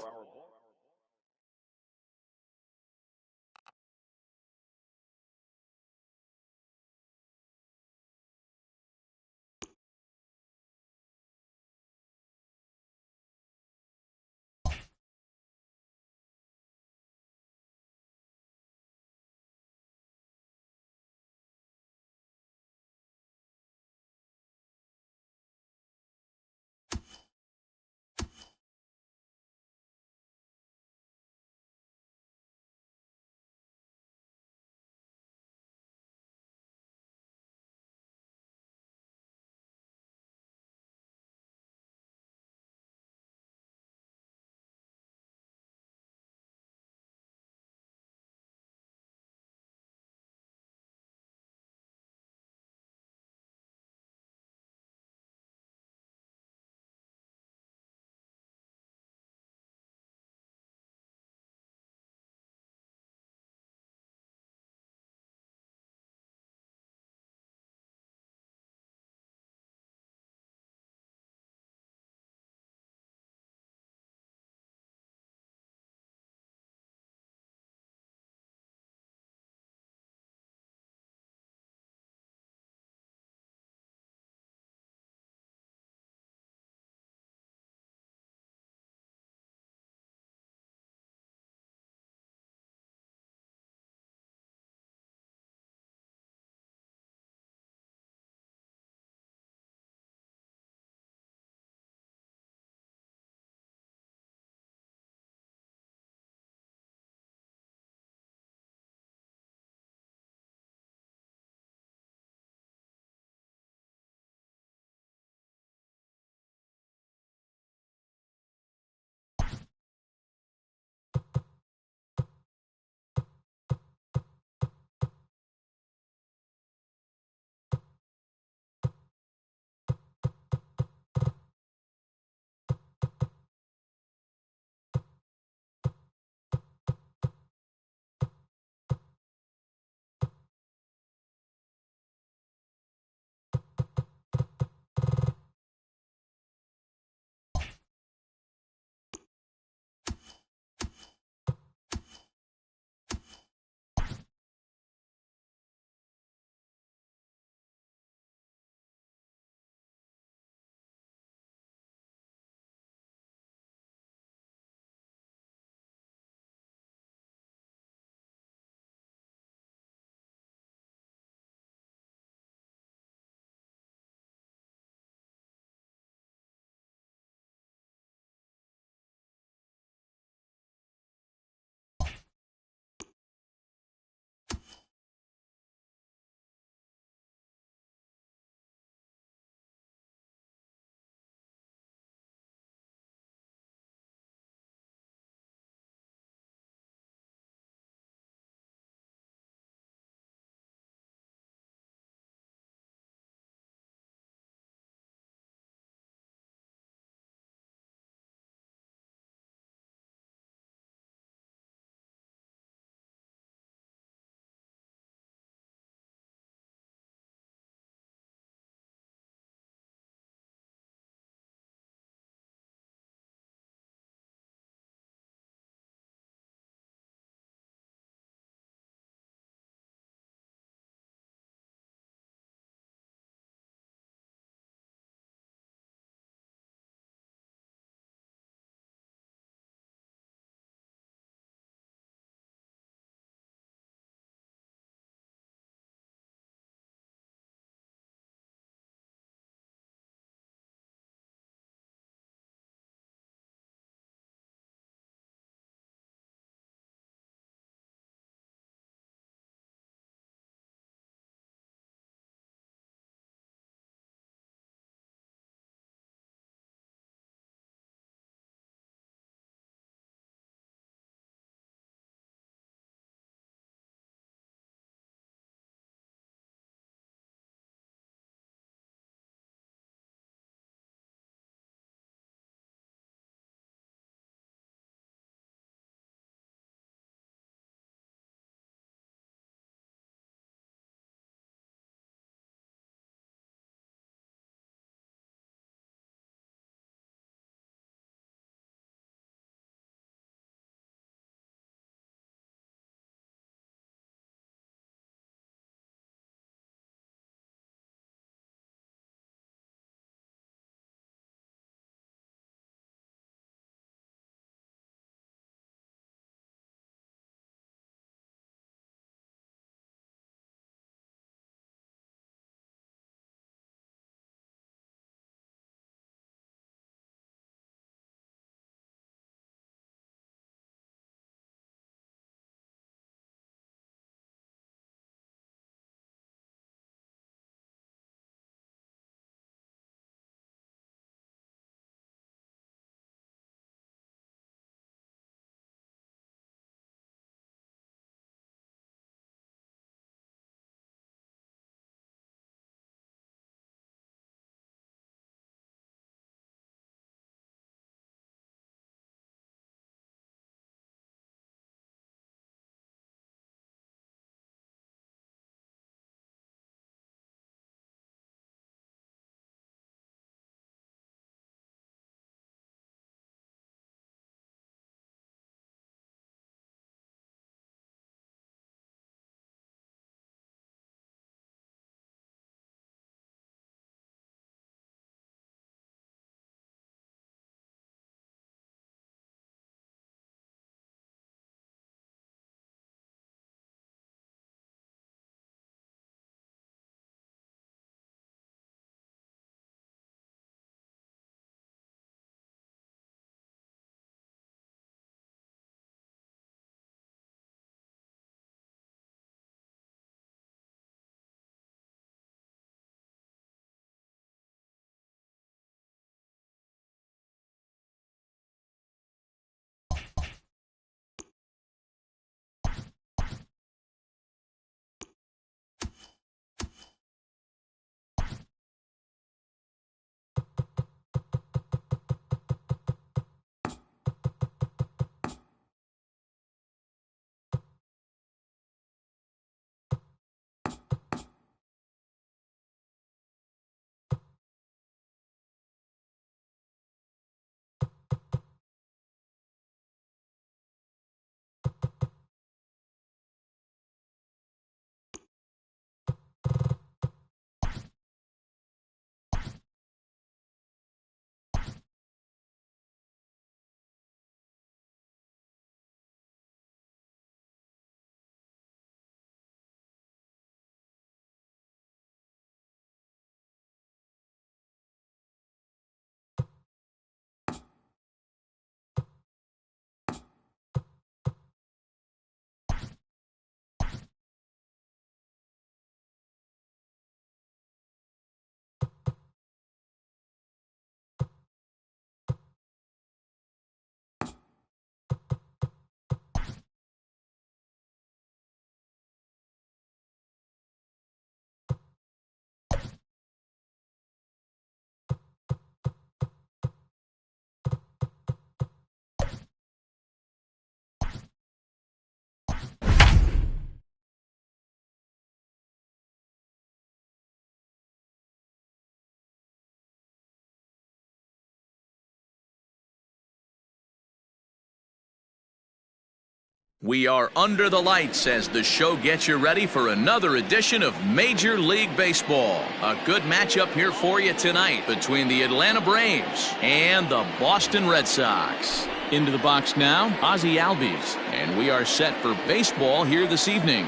We are under the lights as the show gets you ready for another edition of Major League Baseball. A good matchup here for you tonight between the Atlanta Braves and the Boston Red Sox. Into the box now, Ozzie Albies, and we are set for baseball here this evening.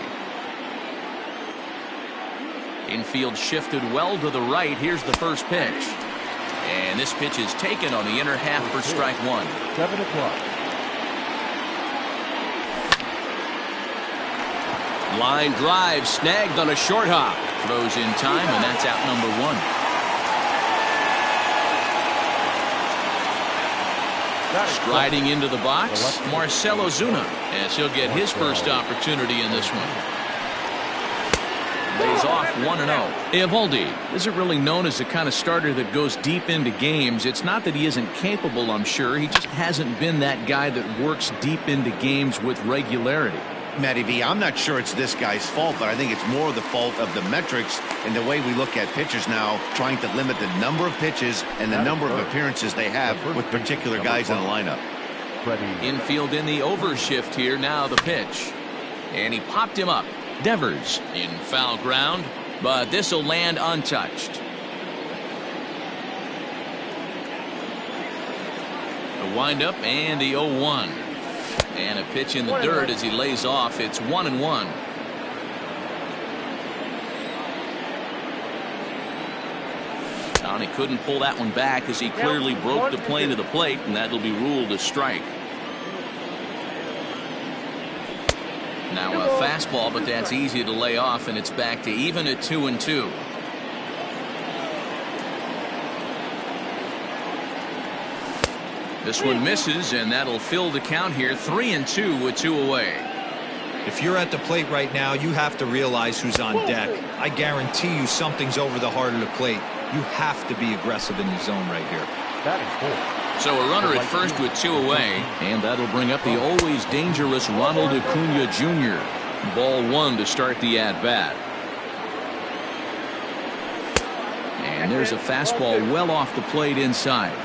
Infield shifted well to the right. Here's the first pitch. And this pitch is taken on the inner half for strike one. 7 o'clock. Line drive snagged on a short hop. Throws in time, and that's out number one. Striding into the box, Marcell Ozuna, as he'll get his first opportunity in this one. Lays off 1-0. Eovaldi isn't really known as the kind of starter that goes deep into games. It's not that he isn't capable, I'm sure. He just hasn't been that guy that works deep into games with regularity. Matty V, I'm not sure it's this guy's fault, but I think it's more the fault of the metrics and the way we look at pitchers now, trying to limit the number of pitches and the number of appearances they have with particular guys in the lineup. Infield in the overshift here. Now the pitch. And he popped him up. Devers in foul ground, but this will land untouched. The windup and the 0-1. And a pitch in the dirt as he lays off. It's 1-1. He couldn't pull that one back as he clearly broke the plane to the plate, and that'll be ruled a strike. Now a fastball, but that's easy to lay off, and it's back to even at 2-2. This one misses, and that'll fill the count here. 3-2 with 2 away. If you're at the plate right now, you have to realize who's on deck. I guarantee you something's over the heart of the plate. You have to be aggressive in the zone right here. That is 4. So a runner at first with 2 away, and that'll bring up the always dangerous Ronald Acuna Jr. Ball 1 to start the at-bat. And there's a fastball well off the plate inside.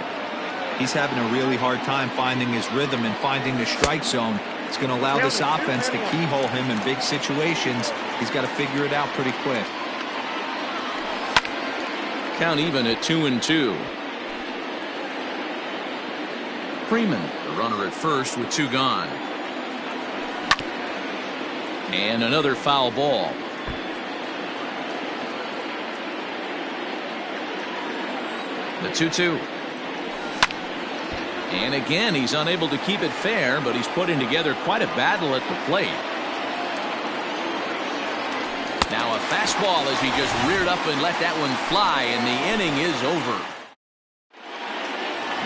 He's having a really hard time finding his rhythm and finding the strike zone. It's going to allow this offense to keyhole him in big situations. He's got to figure it out pretty quick. Count even at 2-2. Freeman, the runner at first with 2 gone. And another foul ball. The 2-2. And again, he's unable to keep it fair, but he's putting together quite a battle at the plate. Now a fastball as he just reared up and let that one fly, and the inning is over.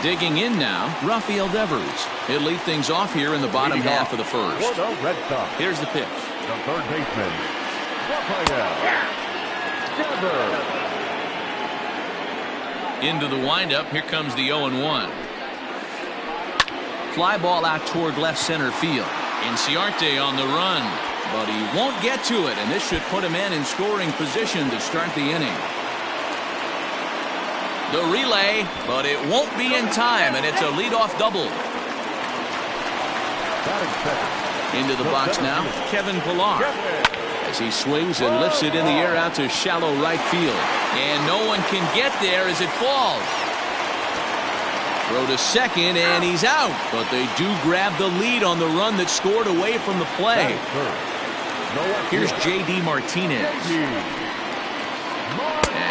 Digging in now, Rafael Devers. He'll lead things off here in the bottom half of the first. For the Red Sox, Here's the pitch. the third baseman, Rafael Devers. Into the windup. Here comes the 0-1. Fly ball out toward left center field. Inciarte on the run, but he won't get to it, and this should put him in scoring position to start the inning. The relay, but it won't be in time, and it's a leadoff double. Into the box now, Kevin Pillar, as he swings and lifts it in the air out to shallow right field, and no one can get there as it falls. Throw to second, and he's out, but they do grab the lead on the run that scored away from the play. Here's J.D. Martinez.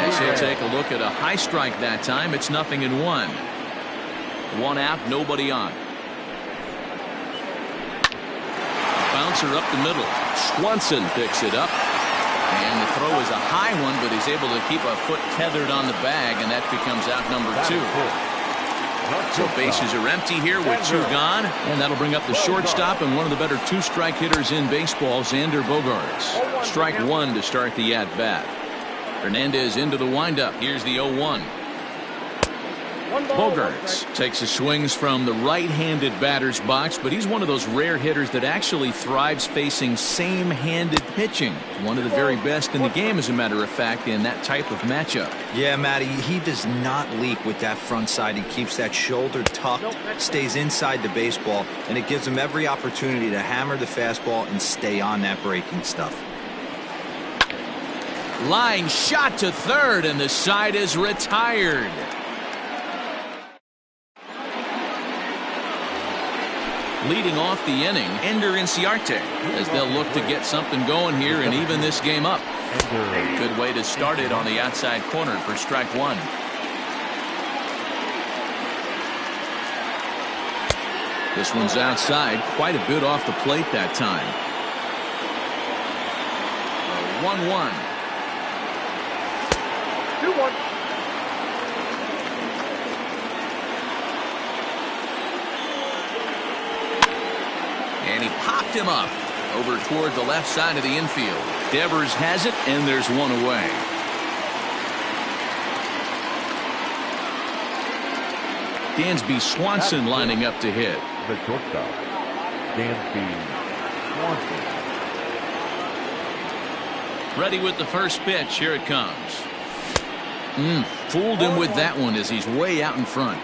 As he'll take a look at a high strike that time. It's 0-1. 1 out, nobody on. Bouncer up the middle. Swanson picks it up. And the throw is a high one, but he's able to keep a foot tethered on the bag, and that becomes out number 2. So bases are empty here with 2 gone, and that'll bring up the shortstop and one of the better 2-strike hitters in baseball, Xander Bogaerts. Strike 1 to start the at-bat. Hernandez into the windup. Here's the 0-1. Bogarts takes his swings from the right-handed batter's box, but he's one of those rare hitters that actually thrives facing same-handed pitching. One of the very best in the game, as a matter of fact, in that type of matchup. Yeah, Matty, he does not leak with that front side. He keeps that shoulder tucked, stays inside the baseball, and it gives him every opportunity to hammer the fastball and stay on that breaking stuff. Line shot to third, and the side is retired. Leading off the inning, Ender Inciarte, as they'll look to get something going here and even this game up. Good way to start it on the outside corner for strike one. This one's outside, quite a bit off the plate that time. 1-1. 2-1. And he popped him up over toward the left side of the infield. Devers has it, and there's one away. Dansby Swanson lining up to hit. The shortstop, Dansby Swanson. Ready with the first pitch. Here it comes. Fooled him with that one as he's way out in front.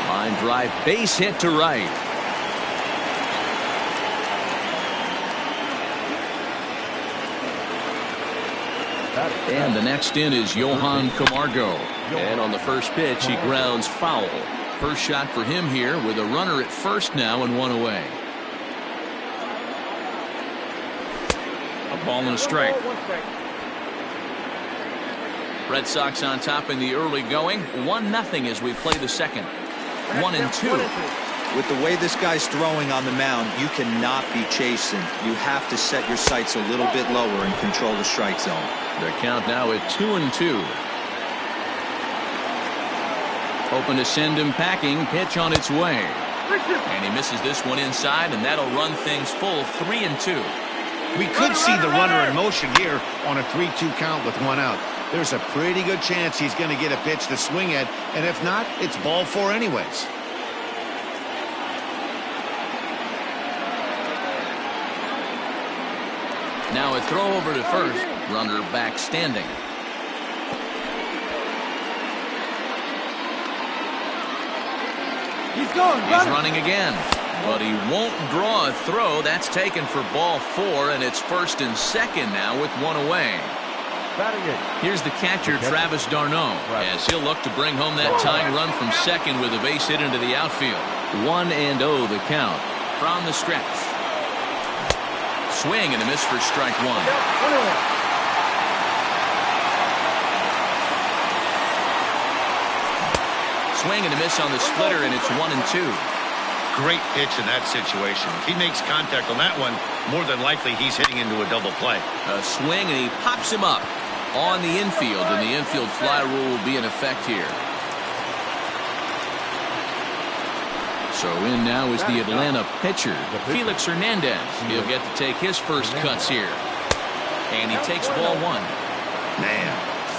Line drive, base hit to right. And the next in is Johan Camargo. And on the first pitch, he grounds foul. First shot for him here with a runner at first now and one away. A ball and a strike. Red Sox on top in the early going. 1-0 as we play the second. 1-2. With the way this guy's throwing on the mound, you cannot be chasing. You have to set your sights a little bit lower and control the strike zone. The count now at 2-2. Hoping to send him packing. Pitch on its way. And he misses this one inside, and that'll run things full 3-2. We could see the runner in motion here on a 3-2 count with one out. There's a pretty good chance he's going to get a pitch to swing at, and if not, it's ball four anyways. Now a throw over to first. Runner back standing. He's running again, but he won't draw a throw. That's taken for ball four, and it's first and second now with one away. Here's the catcher, Travis d'Arnaud, as he'll look to bring home that tying run from second with a base hit into the outfield. 1-0 the count from the stretch. Swing and a miss for strike one. Swing and a miss on the splitter, and it's 1-2. Great pitch in that situation. If he makes contact on that one, more than likely he's hitting into a double play. A swing, and he pops him up on the infield, and the infield fly rule will be in effect here. So in now is the Atlanta pitcher, Felix Hernandez. He'll get to take his first cuts here. And he takes ball one. Man,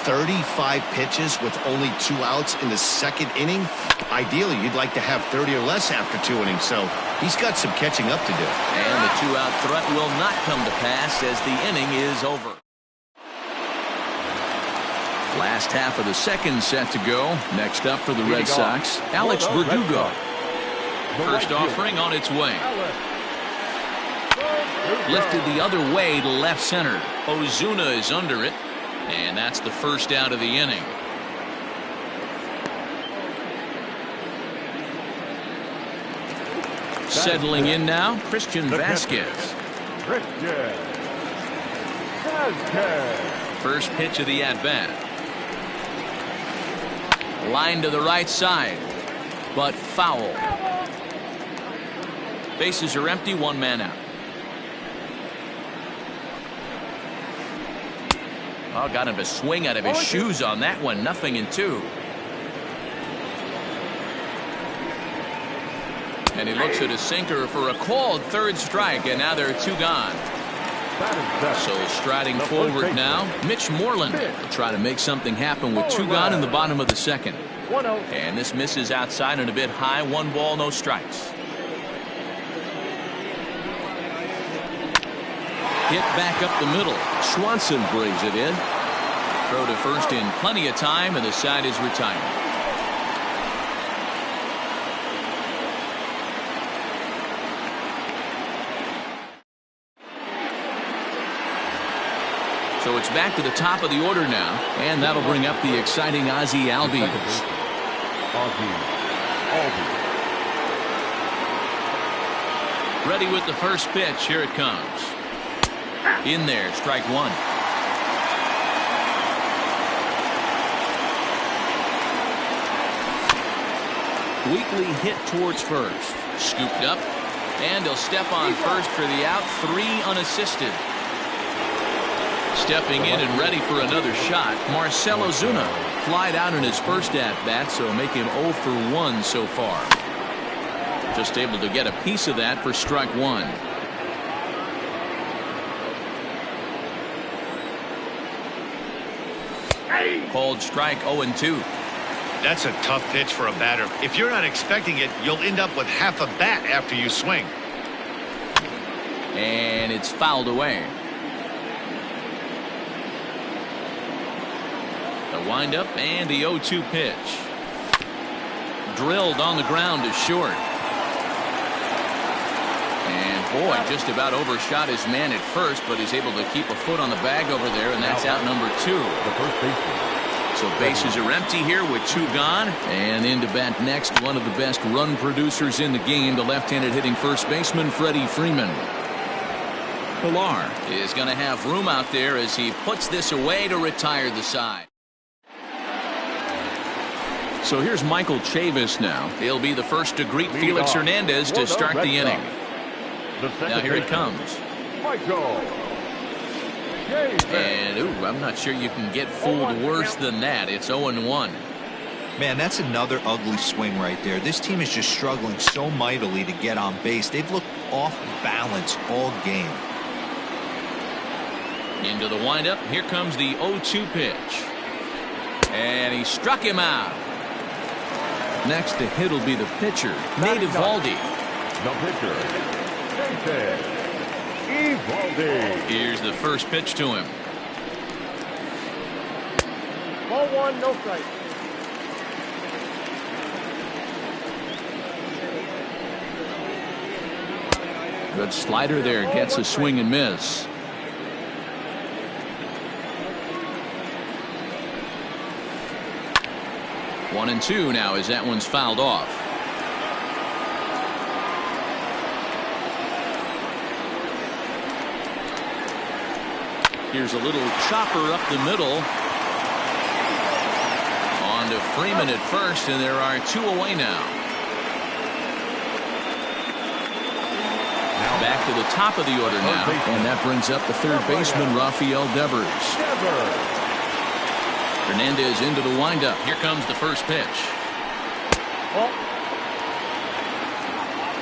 35 pitches with only 2 outs in the second inning. Ideally, you'd like to have 30 or less after 2 innings, so he's got some catching up to do. And the 2-out threat will not come to pass as the inning is over. Last half of the second set to go. Next up for the Red Sox, Alex Verdugo. First offering on its way. Lifted the other way to left center. Ozuna is under it. And that's the first out of the inning. Settling in now, Christian Vasquez. First pitch of the at-bat. Line to the right side, but foul. Bases are empty, 1 man out. Oh, got him to swing out of his shoes on that one. 0-2. And he looks at a sinker for a called third strike, and now there are 2 gone. So striding forward now, Mitch Moreland will try to make something happen with 2 gone in the bottom of the second. And this misses outside and a bit high. 1 ball, no strikes. Hit back up the middle. Swanson brings it in. Throw to first in plenty of time, and the side is retired. So it's back to the top of the order now, and that'll bring up the exciting Ozzie Albies. Ready with the first pitch. Here it comes. In there, strike 1. Weakly hit towards first. Scooped up, and he'll step on first for the out. 3 unassisted. Stepping in and ready for another shot, Marcell Ozuna. Flied out in his first at-bat, so make him 0 for 1 so far. Just able to get a piece of that for strike 1. Called strike 0-2. That's a tough pitch for a batter. If you're not expecting it, you'll end up with half a bat after you swing. And it's fouled away. The windup and the 0-2 pitch. Drilled on the ground to short. And boy, just about overshot his man at first, but he's able to keep a foot on the bag over there, and that's out number 2. The first baseman. So bases are empty here with 2 gone. And in to bat next, one of the best run producers in the game, the left-handed hitting first baseman, Freddie Freeman. Pilar is going to have room out there as he puts this away to retire the side. So here's Michael Chavis now. He'll be the first to greet Felix Hernandez to start the inning. Now here it comes. Michael. And I'm not sure you can get fooled worse than that. It's 0-1. Man, that's another ugly swing right there. This team is just struggling so mightily to get on base. They've looked off balance all game. Into the windup. Here comes the 0-2 pitch. And he struck him out. Next to hit will be the pitcher, Nate Eovaldi. The pitcher, Nate Eovaldi. Here's the first pitch to him. Ball 1, no strike. Good slider there, gets a swing and miss. One and 2 now as that one's fouled off. Here's a little chopper up the middle. On to Freeman at first, and there are 2 away now. Back to the top of the order now, and that brings up the third baseman, Rafael Devers. Hernandez into the windup. Here comes the first pitch.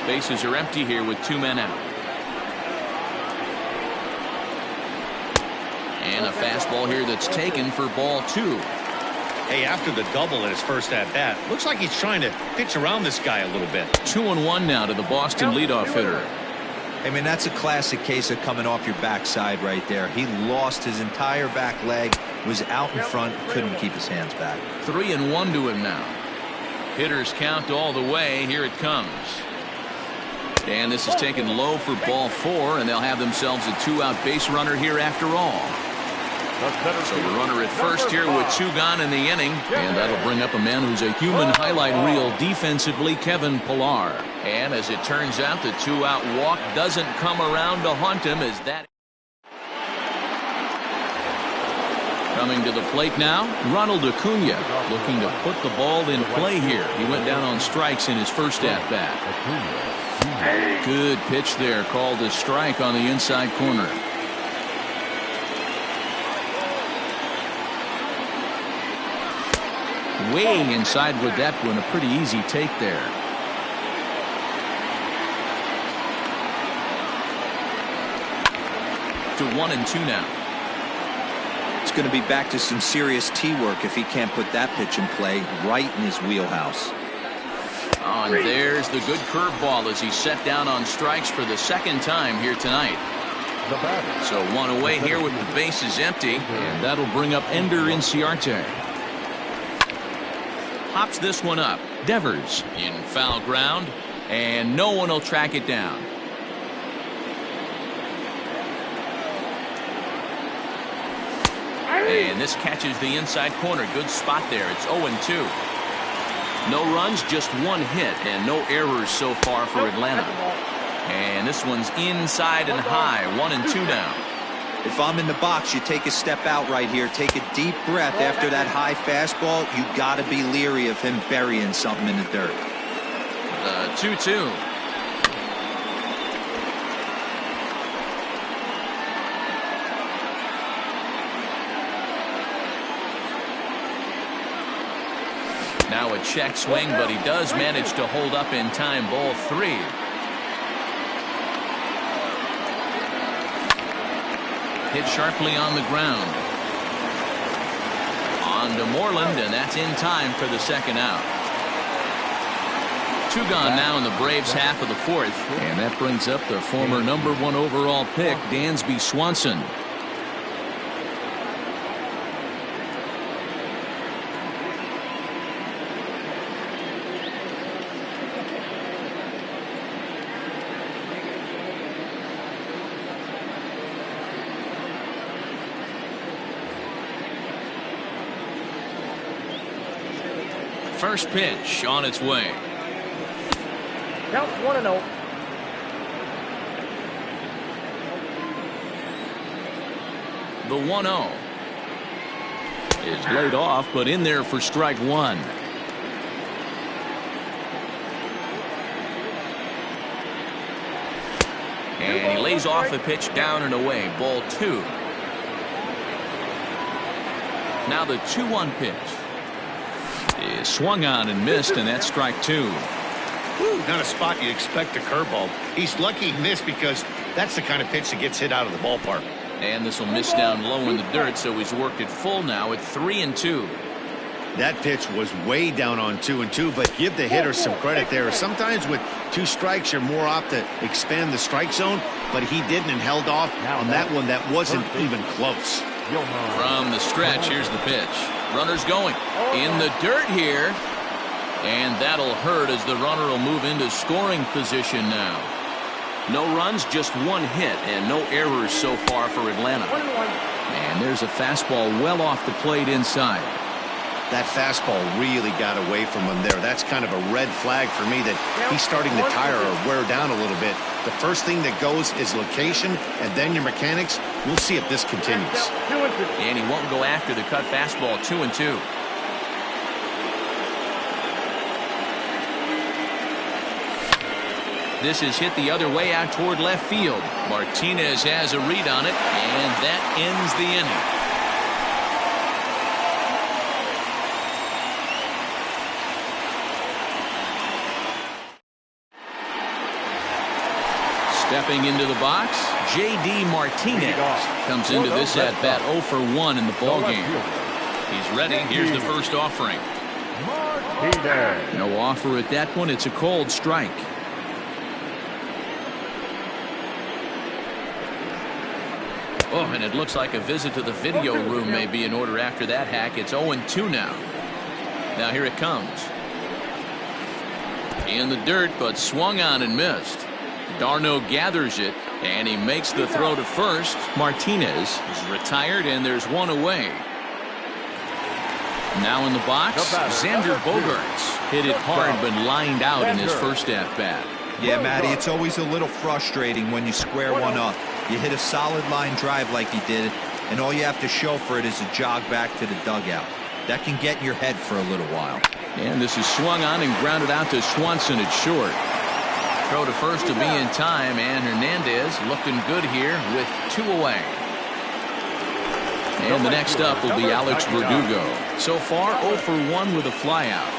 Bases are empty here with 2 men out. And a fastball here that's taken for ball 2. Hey, after the double in his first at-bat, looks like he's trying to pitch around this guy a little bit. 2-1 now to the Boston leadoff hitter. I mean, that's a classic case of coming off your backside right there. He lost his entire back leg, was out in front, couldn't keep his hands back. 3-1 to him now. Hitters count all the way. Here it comes. And this is taken low for ball 4, and they'll have themselves a 2-out base runner here after all. So the runner at first here with 2 gone in the inning, and that'll bring up a man who's a human highlight reel defensively, Kevin Pilar. And as it turns out, the 2-out walk doesn't come around to haunt him as that. Coming to the plate now, Ronald Acuna looking to put the ball in play here. He went down on strikes in his first at-bat. Good pitch there, called a strike on the inside corner. Way inside with that one, a pretty easy take there. up to 1-2 now. It's going to be back to some serious tee work if he can't put that pitch in play right in his wheelhouse. And there's the good curveball as he's set down on strikes for the second time here tonight. So one away here with the bases empty, and that'll bring up Ender Inciarte. Pops this one up. Devers in foul ground, and no one will track it down. And this catches the inside corner. Good spot there. It's 0-2. No runs, just one hit, and no errors so far for Atlanta. And this one's inside and high. 1-2 now. If I'm in the box, you take a step out right here. Take a deep breath after that high fastball. You got to be leery of him burying something in the dirt. 2-2. Now a check swing, but he does manage to hold up in time. Ball 3. Hit sharply on the ground. On to Moreland, and that's in time for the second out. 2 gone now in the Braves' half of the 4th, and that brings up the former #1 overall pick, Dansby Swanson. First pitch on its way. Count 1-0. The 1-0 is laid off, but in there for strike 1. And he lays off the pitch down and away. Ball 2. Now the 2-1 pitch is swung on and missed, and that's strike 2. Not a spot you'd expect a curveball. He's lucky he missed because that's the kind of pitch that gets hit out of the ballpark. And this will miss down low in the dirt, so he's worked it full now at 3-2. That pitch was way down on 2-2, but give the hitter some credit there. Sometimes with 2 strikes, you're more apt to expand the strike zone, but he didn't and held off on that one that wasn't even close. From the stretch, here's the pitch. Runner's going in the dirt here, and that'll hurt as the runner will move into scoring position now. No runs, just 1 hit, and no errors so far for Atlanta. And there's a fastball well off the plate inside. That fastball really got away from him there. That's kind of a red flag for me that he's starting to tire or wear down a little bit. The first thing that goes is location and then your mechanics. We'll see if this continues. And he won't go after the cut fastball. 2-2. This is hit the other way out toward left field. Martinez has a read on it, and that ends the inning. Stepping into the box, J.D. Martinez comes into this at-bat 0 for 1 in the ballgame. He's ready. Here's the first offering. No offer at that one. It's a cold strike. Oh, and it looks like a visit to the video room may be in order after that hack. It's 0-2 now. Now here it comes. In the dirt, but swung on and missed. Darno gathers it, and he makes the throw to first. Martinez is retired, and there's 1 away. Now in the box, Xander Bogaerts hit it hard, but lined out in his first at-bat. Yeah, Matty, it's always a little frustrating when you square one up. You hit a solid line drive like he did, and all you have to show for it is a jog back to the dugout. That can get in your head for a little while. And this is swung on and grounded out to Swanson at short. Throw to first to be in time, and Hernandez looking good here with 2 away. And the next up will be Alex Verdugo. So far 0 for 1 with a flyout.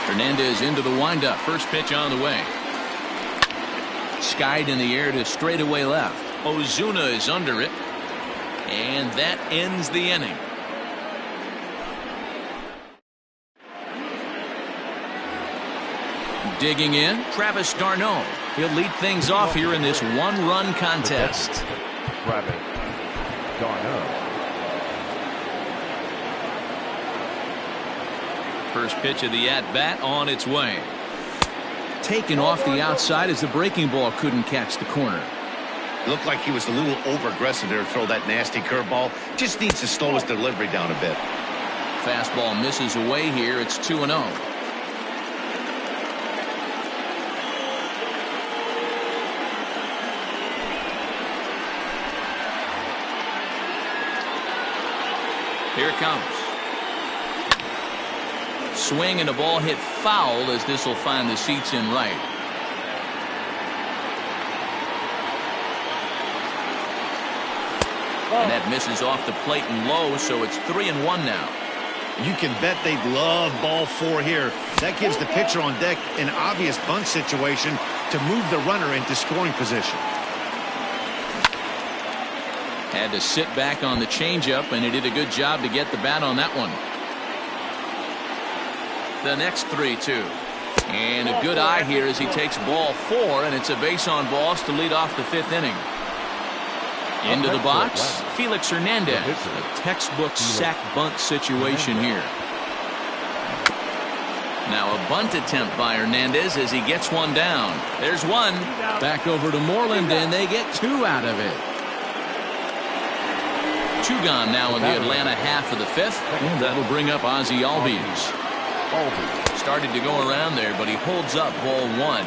Hernandez into the windup. First pitch on the way. Skied in the air to straightaway left. Ozuna is under it. And that ends the inning. Digging in, Travis d'Arnaud. He'll lead things off here in this one-run contest. Travis d'Arnaud. First pitch of the at-bat on its way. Taken off the outside as the breaking ball couldn't catch the corner. Looked like he was a little over-aggressive there to throw that nasty curveball. Just needs to slow his delivery down a bit. Fastball misses away here. It's 2-0. Here it comes. Swing and a ball hit foul as this will find the seats in right. And that misses off the plate and low, so it's 3-1 now. You can bet they'd love ball 4 here. That gives the pitcher on deck an obvious bunt situation to move the runner into scoring position. Had to sit back on the changeup, and he did a good job to get the bat on that one. The next 3-2. And a good eye here as he takes ball 4, and it's a base on balls to lead off the 5th inning. Into the box, Felix Hernandez. A textbook sack bunt situation here. Now a bunt attempt by Hernandez as he gets one down. There's one. Back over to Moreland, and they get 2 out of it. 2 gone now in the Atlanta half of the 5th, and that'll bring up Ozzie Albies. Started to go around there, but he holds up ball 1.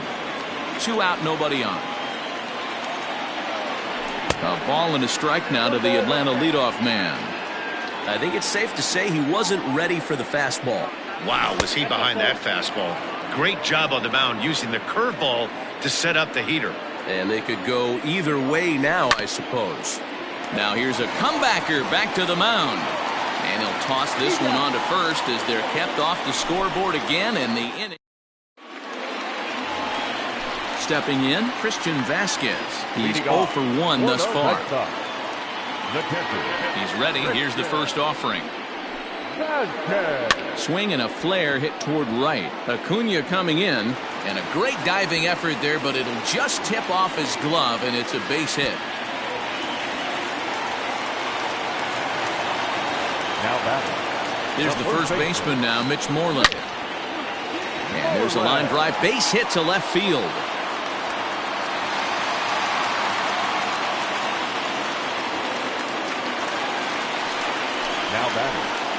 2 out, nobody on. A ball and a strike now to the Atlanta leadoff man. I think it's safe to say he wasn't ready for the fastball. Wow, was he behind that fastball. Great job on the mound using the curveball to set up the heater. And they could go either way now, I suppose. Now here's a comebacker back to the mound. And he'll toss this one on to first as they're kept off the scoreboard again in the inning. Stepping in, Christian Vasquez. He's 0 for 1 thus far. He's ready. Here's the first offering. Swing and a flare hit toward right. Acuna coming in, and a great diving effort there, but it'll just tip off his glove, and it's a base hit. Here's the first baseman now, Mitch Moreland. And there's a line drive base hit to left field.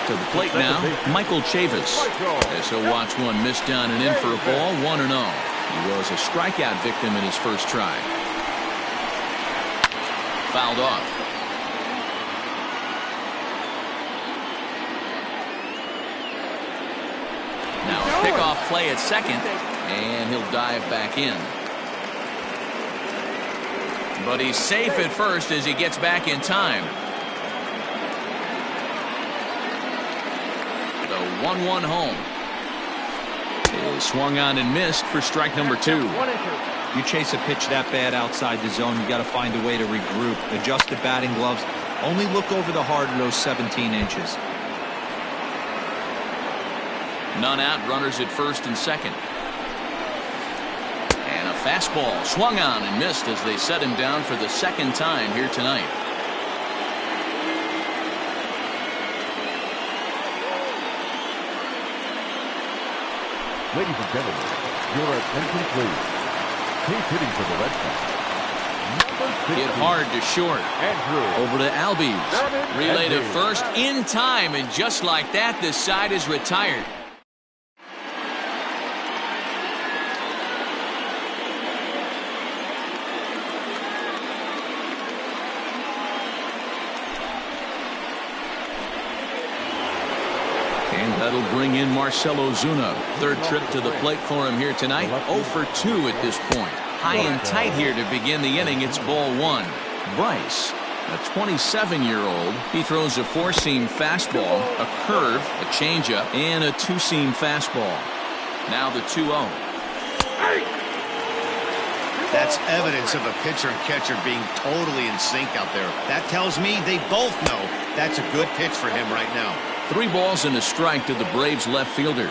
To the plate now, Michael Chavis. As he'll watch one miss down and in for a ball, 1-0. He was a strikeout victim in his first try. Fouled off. Now a pickoff play at second, and he'll dive back in. But he's safe at first as he gets back in time. The 1-1 home is swung on and missed for strike number 2. You chase a pitch that bad outside the zone, you got to find a way to regroup, adjust the batting gloves, only look over the heart of those 17 inches. None out, runners at first and second. And a fastball swung on and missed as they set him down for the second time here tonight. Ladies and gentlemen, your attention please. He's hitting for the Red Sox. Hit hard to short. Over to Albies. Relay to first in time, and just like that, this side is retired. That'll bring in Marcell Ozuna. Third trip to the plate for him here tonight. 0 for 2 at this point. High and tight here to begin the inning. It's ball 1. Bryce, a 27-year-old. He throws a 4-seam fastball, a curve, a changeup, and a 2-seam fastball. Now the 2-0. That's evidence of a pitcher and catcher being totally in sync out there. That tells me they both know that's a good pitch for him right now. 3 balls and a strike to the Braves left fielder.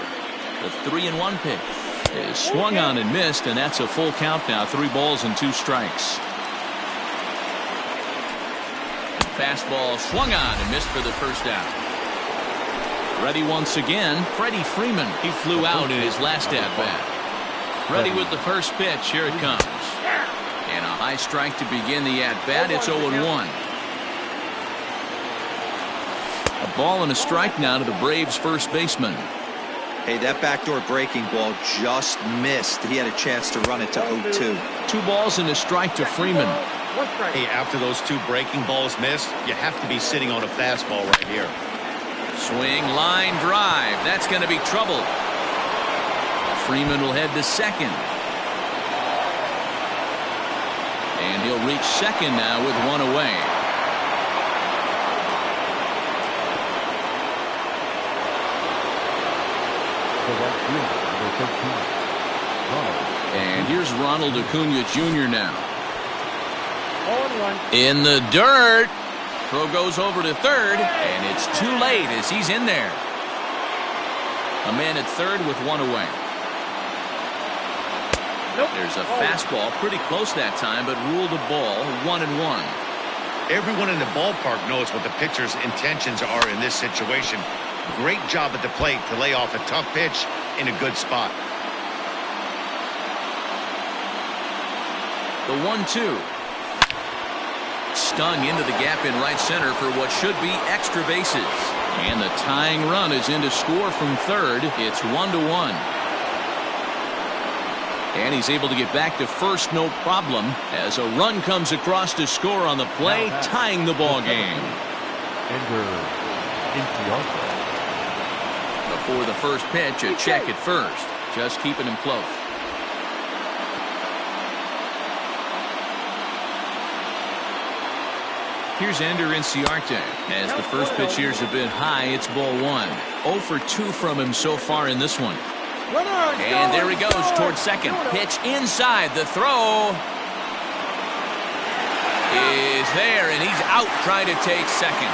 The 3-1 pitch is swung on and missed, and that's a full count now. 3 balls and 2 strikes. Fastball swung on and missed for the first out. Ready once again, Freddie Freeman. He flew out in his last at-bat. Ready with the first pitch. Here it comes. And a high strike to begin the at-bat. It's 0-1. A ball and a strike now to the Braves first baseman. Hey, that backdoor breaking ball just missed. He had a chance to run it to 0-2. 2 balls and a strike to Freeman. Hey, after those 2 breaking balls missed, you have to be sitting on a fastball right here. Swing, line drive. That's going to be trouble. Freeman will head to second. And he'll reach second now with 1 away. And here's Ronald Acuna Jr. now. In the dirt. Throw goes over to third, and it's too late as he's in there. A man at third with 1 away. There's a fastball pretty close that time, but ruled a ball. 1-1. Everyone in the ballpark knows what the pitcher's intentions are in this situation. Great job at the plate to lay off a tough pitch in a good spot. The 1-2. Stung into the gap in right center for what should be extra bases. And the tying run is in to score from third. It's 1-1. And he's able to get back to first, no problem, as a run comes across to score on the play, tying the ball game. Before the first pitch, a check at first, just keeping him close. Here's Ender Inciarte. As the first pitch here's a bit high, it's ball 1. 0 for 2 from him so far in this one. And there he goes towards second. Pitch inside. The throw is there, and he's out trying to take second.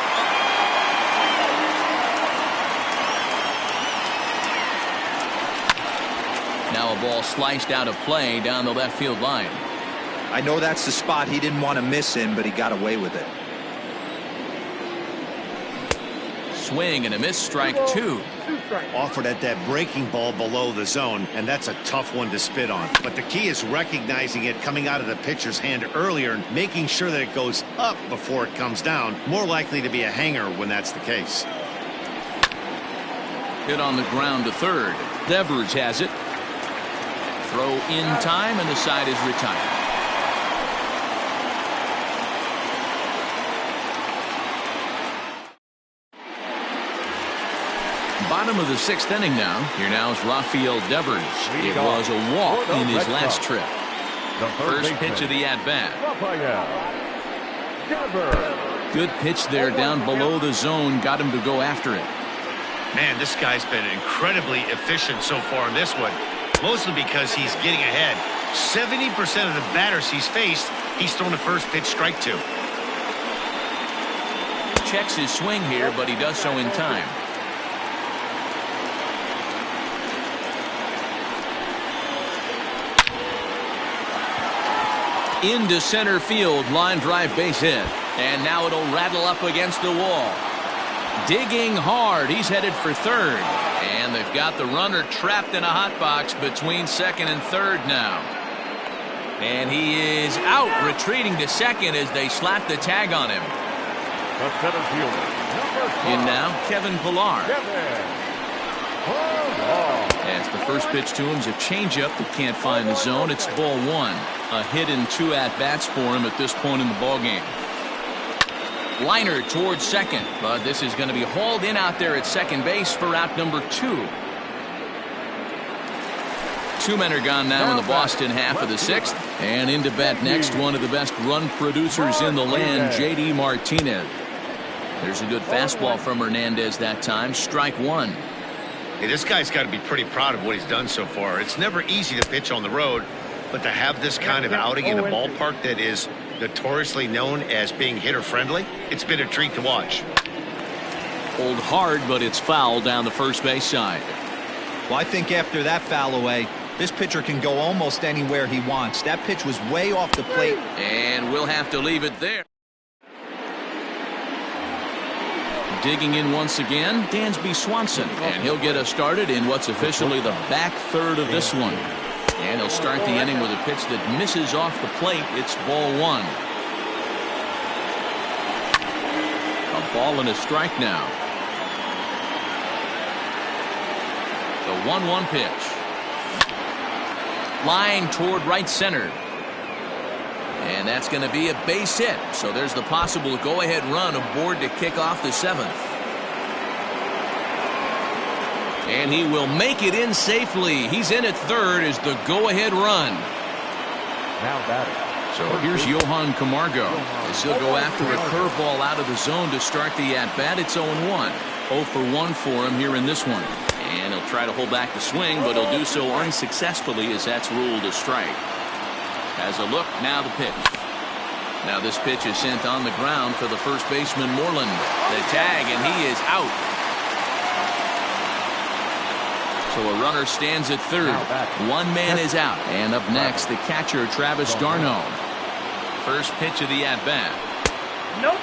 Now a ball sliced out of play down the left field line. I know that's the spot he didn't want to miss in, but he got away with it. Swing and a miss, strike 2. Offered at that breaking ball below the zone, and that's a tough one to spit on. But the key is recognizing it coming out of the pitcher's hand earlier and making sure that it goes up before it comes down. More likely to be a hanger when that's the case. Hit on the ground to third. Devers has it. Throw in time, and the side is retired. Bottom of the 6th inning now. Here now is Rafael Devers. It was a walk in his last trip. First pitch of the at-bat. Good pitch there down below the zone. Got him to go after it. Man, this guy's been incredibly efficient so far in this one. Mostly because he's getting ahead. 70% of the batters he's faced, he's thrown the first pitch strike to. Checks his swing here, but he does so in time. Into center field, line drive base hit. And now it'll rattle up against the wall. Digging hard, he's headed for third. And they've got the runner trapped in a hot box between second and third now. And he is out, retreating to second as they slap the tag on him. The center fielder. In now, Kevin Pillar. As the first pitch to him is a changeup that can't find the zone. It's ball 1. A hit in 2 at-bats for him at this point in the ballgame. Liner towards second, but this is going to be hauled in out there at second base for out number 2. 2 men are gone now in the Boston half of the 6th. And into bat next, one of the best run producers in the land, J.D. Martinez. There's a good fastball from Hernandez that time. Strike 1. Hey, this guy's got to be pretty proud of what he's done so far. It's never easy to pitch on the road, But to have this kind of outing in a ballpark that is notoriously known as being hitter-friendly, it's been a treat to watch. Pulled hard, but it's foul down the first base side. Well, I think after that foul away, this pitcher can go almost anywhere he wants. That pitch was way off the plate. And we'll have to leave it there. Digging in once again, Dansby Swanson, and he'll get us started in what's officially the back third of this one. And he'll start the inning with a pitch that misses off the plate. It's ball one. A ball and a strike now. The 1-1 pitch. Line toward right center. And that's going to be a base hit. So there's the possible go-ahead run aboard to kick off the seventh. And he will make it in safely. He's in at third as the go-ahead run. Now batting. So here's Johan Camargo as he'll go after a curveball out of the zone to start the at-bat. It's 0-1. 0 for 1 for him here in this one. And he'll try to hold back the swing, but he'll do so unsuccessfully as that's ruled a strike. Has a look, now the pitch. Now this pitch is sent on the ground for the first baseman Moreland. The tag, and he is out. So a runner stands at third. One man is out. And up next, the catcher, Travis d'Arnaud. First pitch of the at-bat. Nope.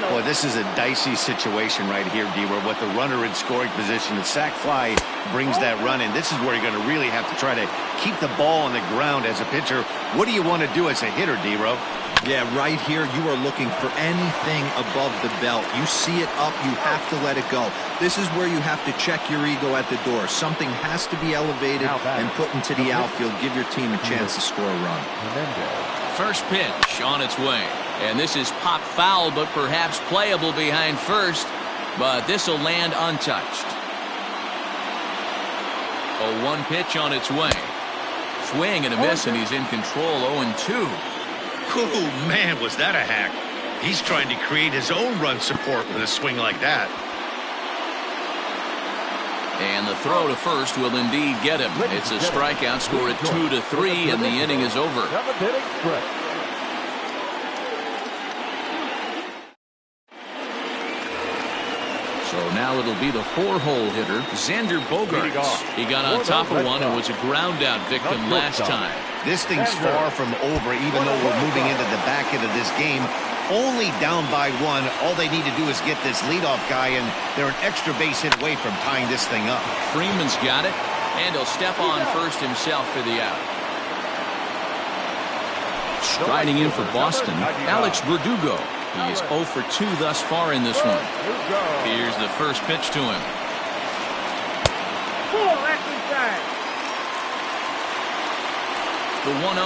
Boy, this is a dicey situation right here, D-Roy. What the runner in scoring position, the sac fly brings that run in. This is where you're going to really have to try to keep the ball on the ground as a pitcher. What do you want to do as a hitter, D-Roy? Yeah, right here, you are looking for anything above the belt. You see it up, you have to let it go. This is where you have to check your ego at the door. Something has to be elevated and put into the outfield. Give your team a chance to score a run. First pitch on its way. And this is pop foul, but perhaps playable behind first. But this will land untouched. A 1 pitch on its way. Swing and a miss, and he's in control. 0-2. Oh, man, was that a hack. He's trying to create his own run support with a swing like that. And the throw to first will indeed get him. It's a strikeout, score at 2-3, and the inning is over. So now it'll be the 4-hole hitter, Xander Bogaerts. He got on top of one and was a ground-out victim last time. This thing's far from over, even though we're moving into the back end of this game. Only down by 1. All they need to do is get this leadoff guy, and they're an extra base hit away from tying this thing up. Freeman's got it, and he'll step on first himself for the out. Striding in for Boston, Alex Verdugo. He is 0 for 2 thus far in this one. Here's the first pitch to him. The 1-0.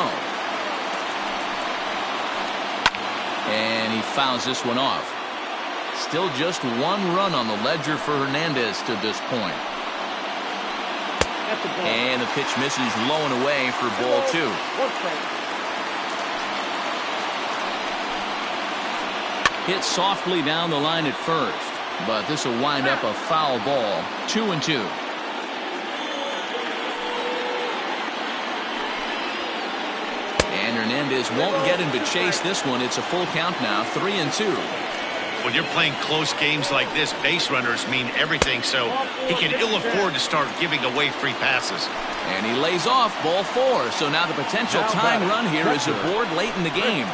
And he fouls this one off. Still just 1 run on the ledger for Hernandez to this point. And the pitch misses low and away for ball 2. Hit softly down the line at first, but this will wind up a foul ball. 2-2. And Hernandez won't get him to chase this one. It's a full count now, 3-2. When you're playing close games like this, base runners mean everything, so he can ill afford to start giving away free passes. And he lays off ball 4, so now the potential tying run here is aboard late in the game.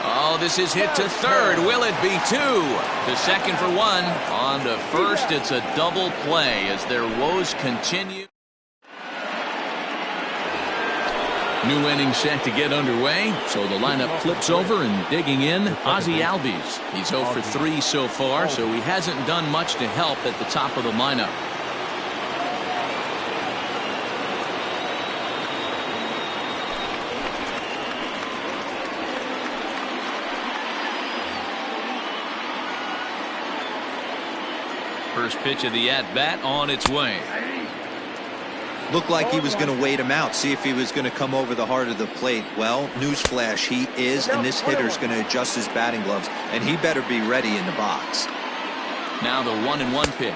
Oh, this is hit to third. Will it be 2? To second for 1. On to first, it's a double play as their woes continue. New inning set to get underway, so the lineup flips over, and digging in, Ozzie Albies. He's 0 for 3 so far, so he hasn't done much to help at the top of the lineup. First pitch of the at-bat on its way. Looked like he was going to wait him out, see if he was going to come over the heart of the plate. Well, newsflash, he is, and this hitter's going to adjust his batting gloves, and he better be ready in the box. Now the 1-1 pitch.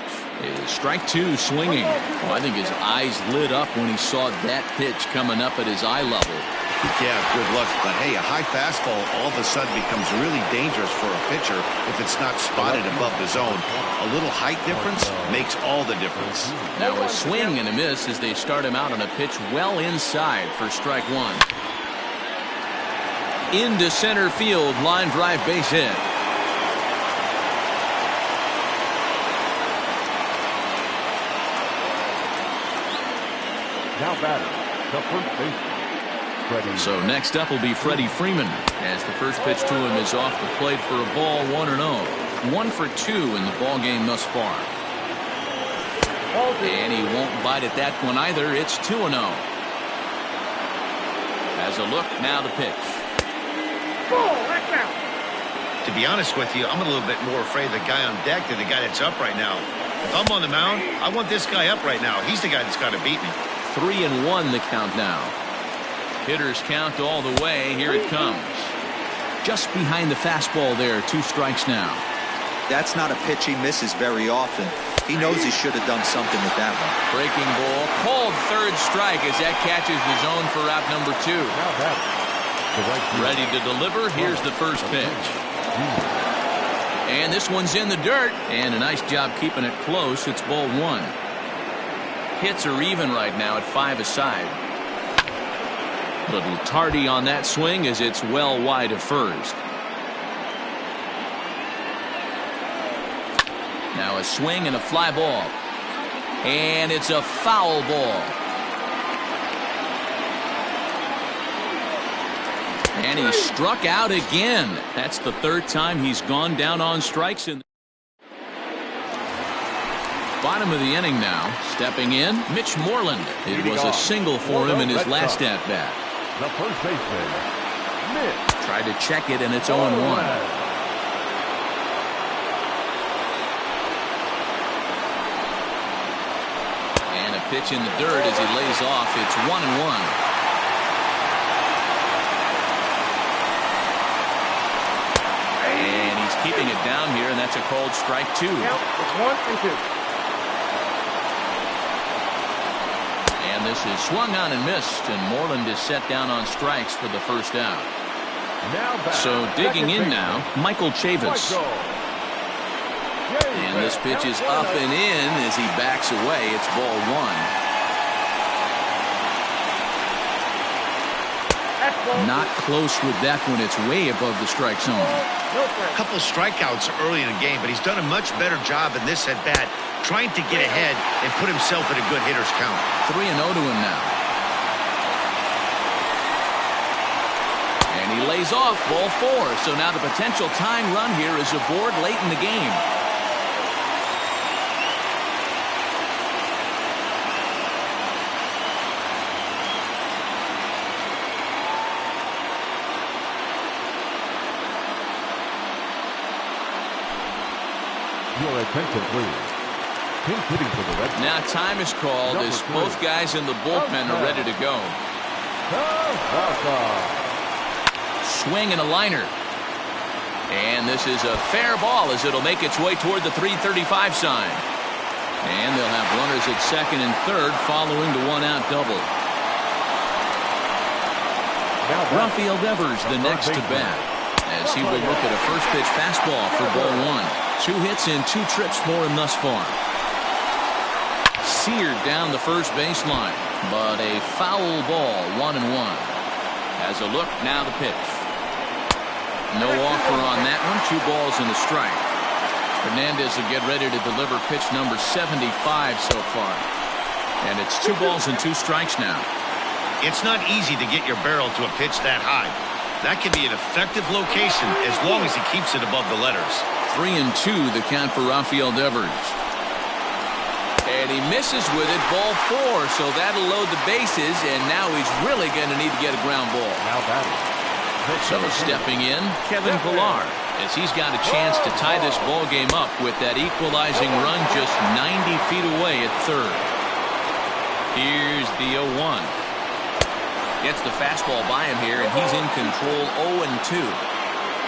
Strike two swinging. Well, I think his eyes lit up when he saw that pitch coming up at his eye level. Yeah, good luck. But hey, a high fastball all of a sudden becomes really dangerous for a pitcher if it's not spotted above the zone. A little height difference makes all the difference. Now a swing and a miss as they start him out on a pitch well inside for strike one. Into center field, line drive, base hit. Now batter, the first baseman, Freddie. So next up will be Freddie Freeman as the first pitch to him is off the plate for a ball, 1-0. 1 for 2 in the ball game thus far. And he won't bite at that one either. It's 2-0. As a look, now the pitch. To be honest with you, I'm a little bit more afraid of the guy on deck than the guy that's up right now. If I'm on the mound, I want this guy up right now. He's the guy that's got to beat me. 3-1 the count now. Hitters count all the way. Here it comes. Just behind the fastball there. 2 strikes now. That's not a pitch he misses very often. He knows he should have done something with that one. Breaking ball. Called third strike as that catches the zone for out number 2. Now batter, the right fielder. Ready to deliver. Here's the first pitch. And this one's in the dirt. And a nice job keeping it close. It's ball 1. Hits are even right now at 5 aside. Little tardy on that swing as it's well wide of first. Now a swing and a fly ball. And it's a foul ball. And he struck out again. That's the 3rd time he's gone down on strikes in the bottom of the inning now. Stepping in, Mitch Moreland. It was a single for him in his last at-bat. The first baseman, Mitch. Tried to check it, and it's 0-1. And a pitch in the dirt as he lays off. It's 1-1. And he's keeping it down here, and that's a called strike 2. Count is 1-2. And this is swung on and missed, and Moreland is set down on strikes for the first out. Now batter, So digging in second now, baseman, Michael Chavis. And this pitch is up and in as he backs away. It's ball 1. Not close with that one. It's way above the strike zone. A couple strikeouts early in the game, but he's done a much better job in this at-bat trying to get ahead and put himself in a good hitter's count. 3-0 to him now. And he lays off ball 4. So now the potential tying run here is aboard late in the game. Your attention, please. Pink hitting for the Red Sox. Now time is called as both guys in the bullpen are ready to go. Swing and a liner. And this is a fair ball as it'll make its way toward the 335 sign. And they'll have runners at second and third following the 1-out double. Rafael Devers the next to bat as he will look at a first pitch fastball for ball 1. 2 hits and 2 trips for him thus far. Seared down the first baseline, but a foul ball, 1-1. As a look, now the pitch. No offer on that one. 2 balls and a strike. Hernandez will get ready to deliver pitch number 75 so far. And it's 2 balls and 2 strikes now. It's not easy to get your barrel to a pitch that high. That can be an effective location as long as he keeps it above the letters. 3-2 the count for Rafael Devers. And he misses with it, ball 4, so that'll load the bases, and now he's really going to need to get a ground ball. Now batting. So stepping in, Kevin Pillar, as he's got a chance to tie this ball game up with that equalizing run just 90 feet away at third. Here's the 0-1. Gets the fastball by him here, and he's in control 0-2.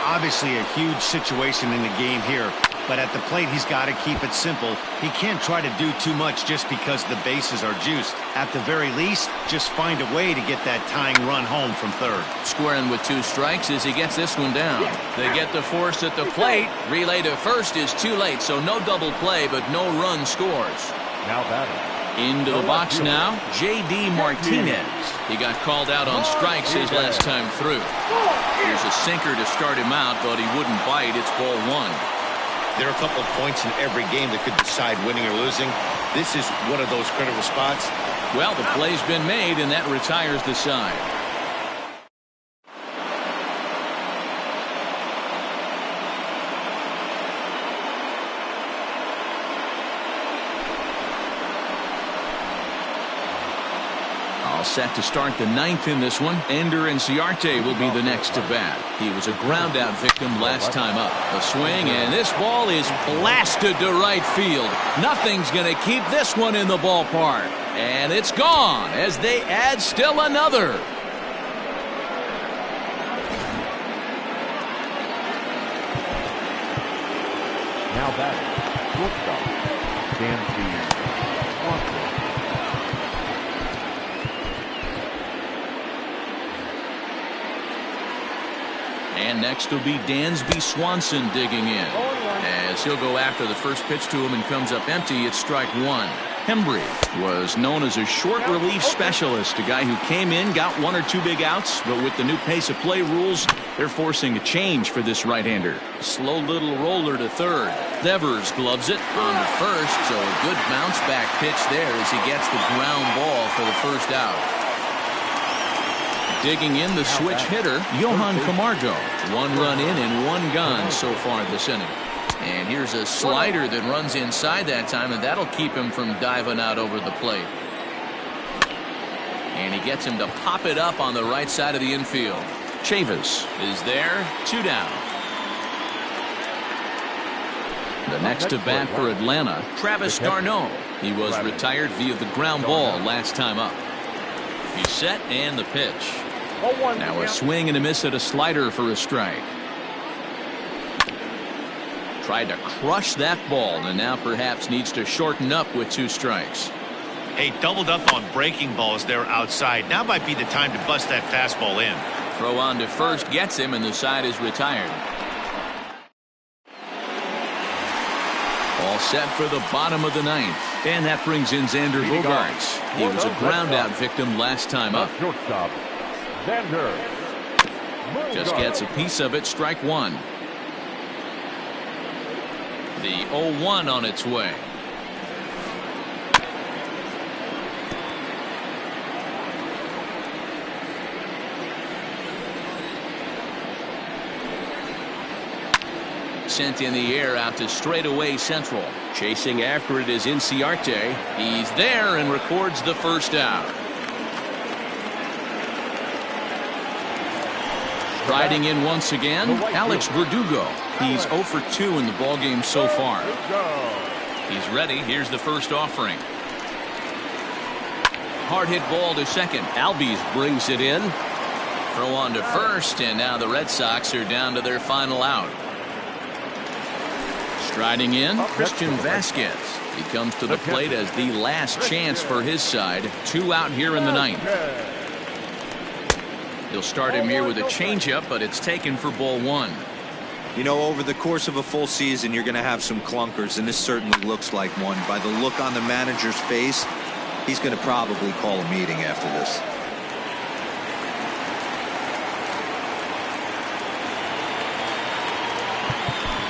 Obviously a huge situation in the game here. but at the plate, he's got to keep it simple. He can't try to do too much just because the bases are juiced. At the very least, just find a way to get that tying run home from third. Squaring with 2 strikes as he gets this one down. They get the force at the plate. Relay to first is too late, so no double play, but no run scores. Now batting. Into the box now, J.D. Martinez. He got called out on strikes his last time through. Here's a sinker to start him out, but he wouldn't bite. It's ball 1. There are a couple of points in every game that could decide winning or losing. This is one of those critical spots. Well, the play's been made, and that retires the side. All set to start the 9th in this one. Ender Inciarte will be the next to bat. He was a ground out victim last time up. A swing, and this ball is blasted to right field. Nothing's going to keep this one in the ballpark. And it's gone as they add still another. Now batting. Shortstop. Dan Swanson. And next will be Dansby Swanson digging in. As he'll go after the first pitch to him and comes up empty, it's strike 1. Hembry was known as a short relief specialist, a guy who came in, got 1 or 2 big outs, but with the new pace of play rules, they're forcing a change for this right-hander. Slow little roller to third. Devers gloves it on to first, so a good bounce back pitch there as he gets the ground ball for the first out. Digging in the switch hitter, Johan Camargo. 1 run in and 1 gone so far this inning. And here's a slider that runs inside that time, and that'll keep him from diving out over the plate. And he gets him to pop it up on the right side of the infield. Chavis is there, 2 down. The next to bat for Atlanta, Travis d'Arnaud. He was retired via the ground ball last time up. He's set and the pitch. Now a swing and a miss at a slider for a strike. Tried to crush that ball and now perhaps needs to shorten up with 2 strikes. Hey, doubled up on breaking balls there outside. Now might be the time to bust that fastball in. Throw on to first gets him and the side is retired. All set for the bottom of the 9th. And that brings in Xander Bogaerts. He was a ground out victim last time up. Shortstop. Xander. Just gets a piece of it, strike 1. The 0-1 on its way. Sent in the air out to straightaway central. Chasing after it is Inciarte. He's there and records the first out. Riding in once again, Alex Verdugo. He's 0 for 2 in the ballgame so far. He's ready. Here's the first offering. Hard hit ball to second. Albies brings it in. Throw on to first, and now the Red Sox are down to their final out. Striding in, Christian Vasquez. He comes to the plate as the last chance for his side. 2 out here in the 9th. He'll start him here with a changeup, but it's taken for ball 1. You know, over the course of a full season, you're going to have some clunkers, and this certainly looks like one. By the look on the manager's face, he's going to probably call a meeting after this.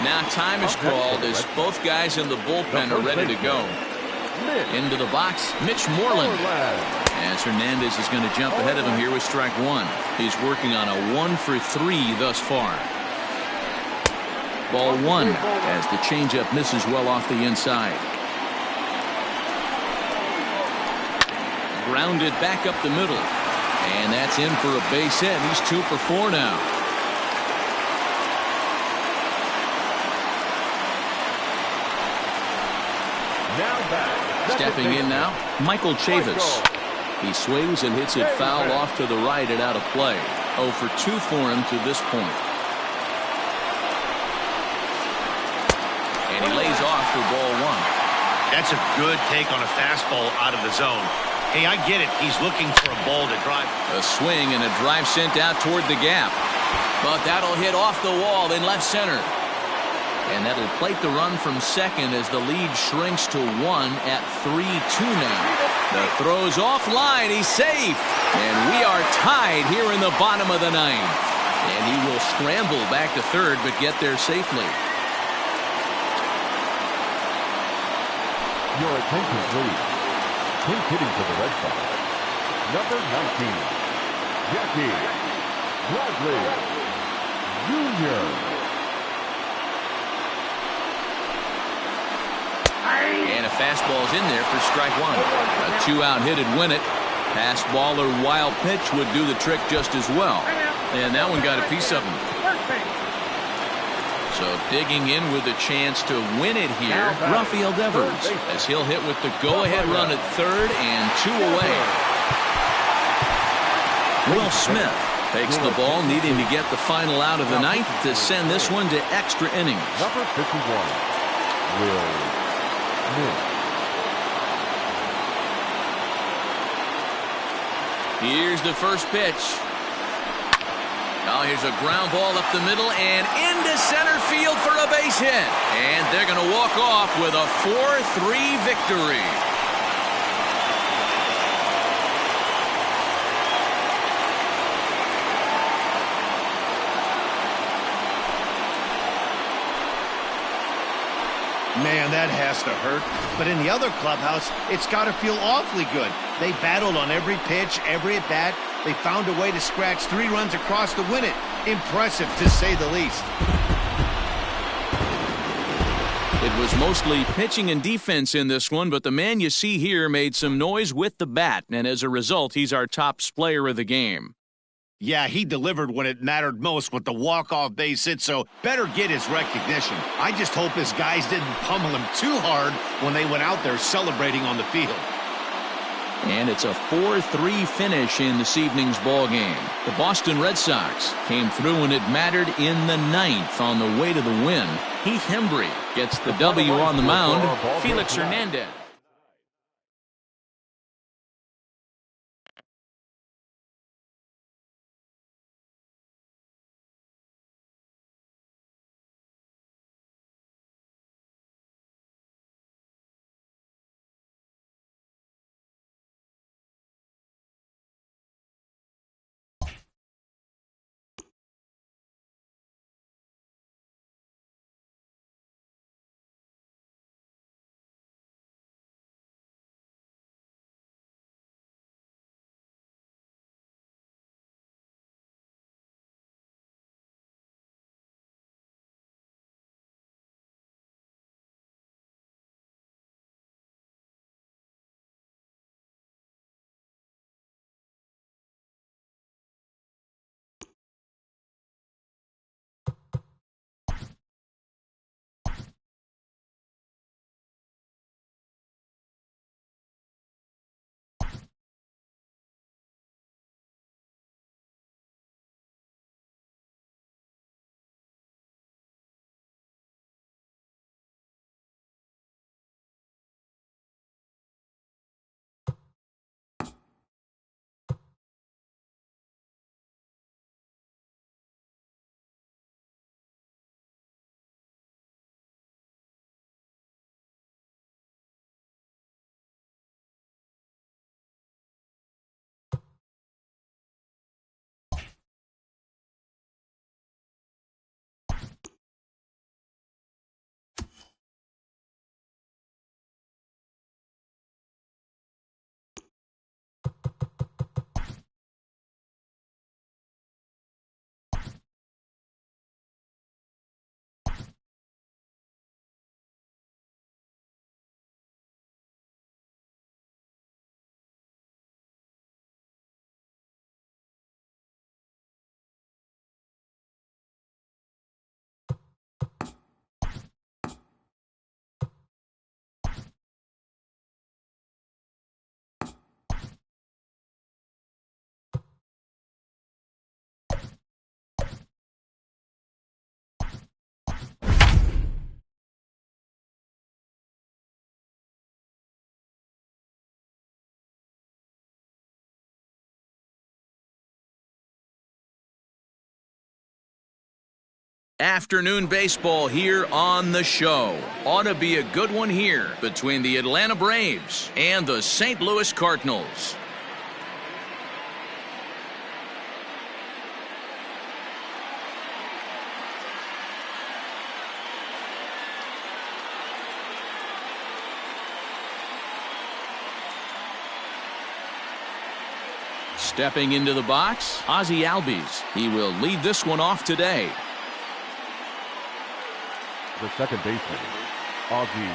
Now time is called as both guys in the bullpen are ready to go. Into the box, Mitch Moreland. As Hernandez is going to jump ahead of him here with strike 1. He's working on a 1 for 3 thus far. Ball 1 as the changeup misses well off the inside. Grounded back up the middle. And that's in for a base hit. He's 2 for 4 now. Stepping in now, Michael Chavis. He swings and hits it foul off to the right and out of play. 0 for 2 for him to this point. And he lays off for ball one. That's a good take on a fastball out of the zone. Hey, I get it. He's looking for a ball to drive. A swing and a drive sent out toward the gap. But that'll hit off the wall in left center. And that'll plate the run from second as the lead shrinks to 1 at 3-2 now. The throw's offline. He's safe. And we are tied here in the bottom of the ninth. And he will scramble back to third but get there safely. Your attention, please. Pink hitting for the Red Sox. Number 19, Jackie Bradley Jr. And a fastball's in there for strike one. A 2-out hit would win it. Fastball or wild pitch would do the trick just as well. And that one got a piece of him. So digging in with a chance to win it here, Rafael Devers, as he'll hit with the go-ahead run at third and 2 away. Will Smith takes the ball, needing to get the final out of the ninth to send this one to extra innings. Number 51, Will Smith. Here's the first pitch. Now here's a ground ball up the middle and into center field for a base hit. And they're going to walk off with a 4-3 victory. Man, that has to hurt. But in the other clubhouse, it's got to feel awfully good. They battled on every pitch, every at-bat. They found a way to scratch 3 runs across to win it. Impressive, to say the least. It was mostly pitching and defense in this one, but the man you see here made some noise with the bat, and as a result, he's our top player of the game. Yeah, he delivered when it mattered most with the walk-off base hit, so better get his recognition. I just hope his guys didn't pummel him too hard when they went out there celebrating on the field. And it's a 4-3 finish in this evening's ball game. The Boston Red Sox came through when it mattered in the ninth on the way to the win. Heath Hembree gets the W on the mound. Felix Hernandez Afternoon baseball here on the show. Ought to be a good one here between the Atlanta Braves and the St. Louis Cardinals. Stepping into the box, Ozzie Albies. He will lead this one off today. The second baseman, Ozzie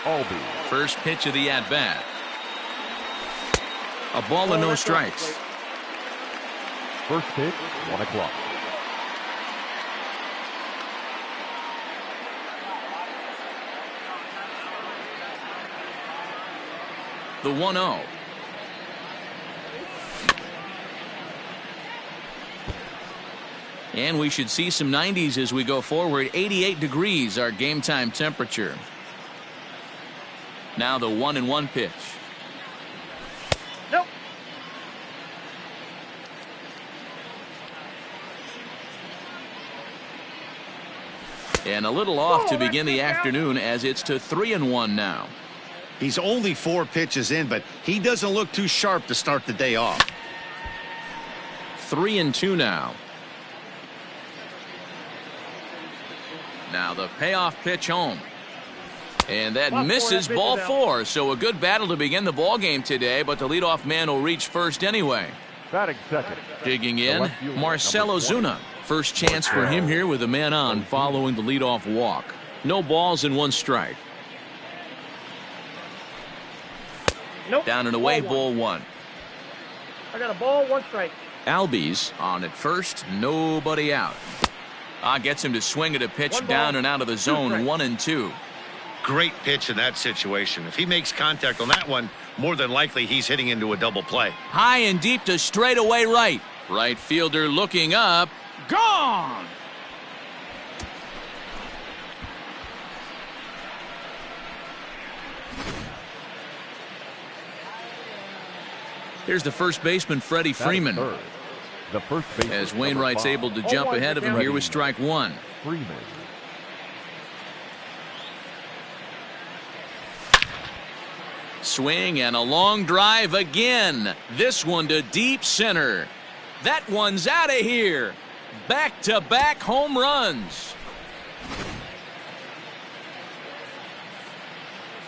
Albies. First pitch of the at-bat. A ball and no strikes. First pitch, 1 o'clock. The 1-0. And we should see some 90s as we go forward. 88 degrees our game time temperature. Now the 1-1 pitch. Nope. And a little off to begin the afternoon as it's to 3-1 now. He's only 4 pitches in, but he doesn't look too sharp to start the day off. 3-2 now. Now the payoff pitch home. And that misses ball 4. So a good battle to begin the ball game today, but the leadoff man will reach first anyway. Batting second. Digging in, Marcelo Zuna. First chance for him here with a man on following the leadoff walk. No balls and 1 strike. Nope. Down and away, ball 1. I got a ball, 1 strike. Albies on at first, nobody out. Gets him to swing at a pitch down and out of the zone, 1-2. Great pitch in that situation. If he makes contact on that one, more than likely he's hitting into a double play. High and deep to straightaway right. Right fielder looking up. Gone! Here's the first baseman, Freddie Freeman. The first baseman, as Wainwright's able to jump ahead of him here with strike 1. Freeman. Swing and a long drive again. This one to deep center. That one's out of here. Back-to-back home runs.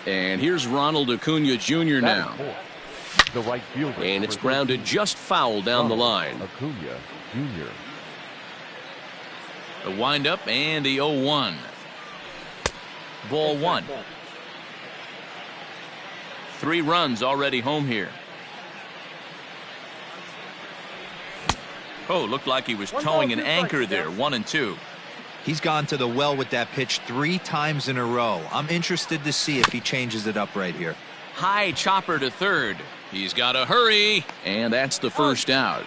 And here's Ronald Acuna Jr. now. The right fielder. And it's grounded just foul down the line. Acuna Jr. The windup and the 0-1. Ball 1. 3 runs already home here. Oh, looked like he was towing an anchor there. 1-2. He's gone to the well with that pitch 3 times in a row. I'm interested to see if he changes it up right here. High chopper to third. He's got to hurry, and that's the first out.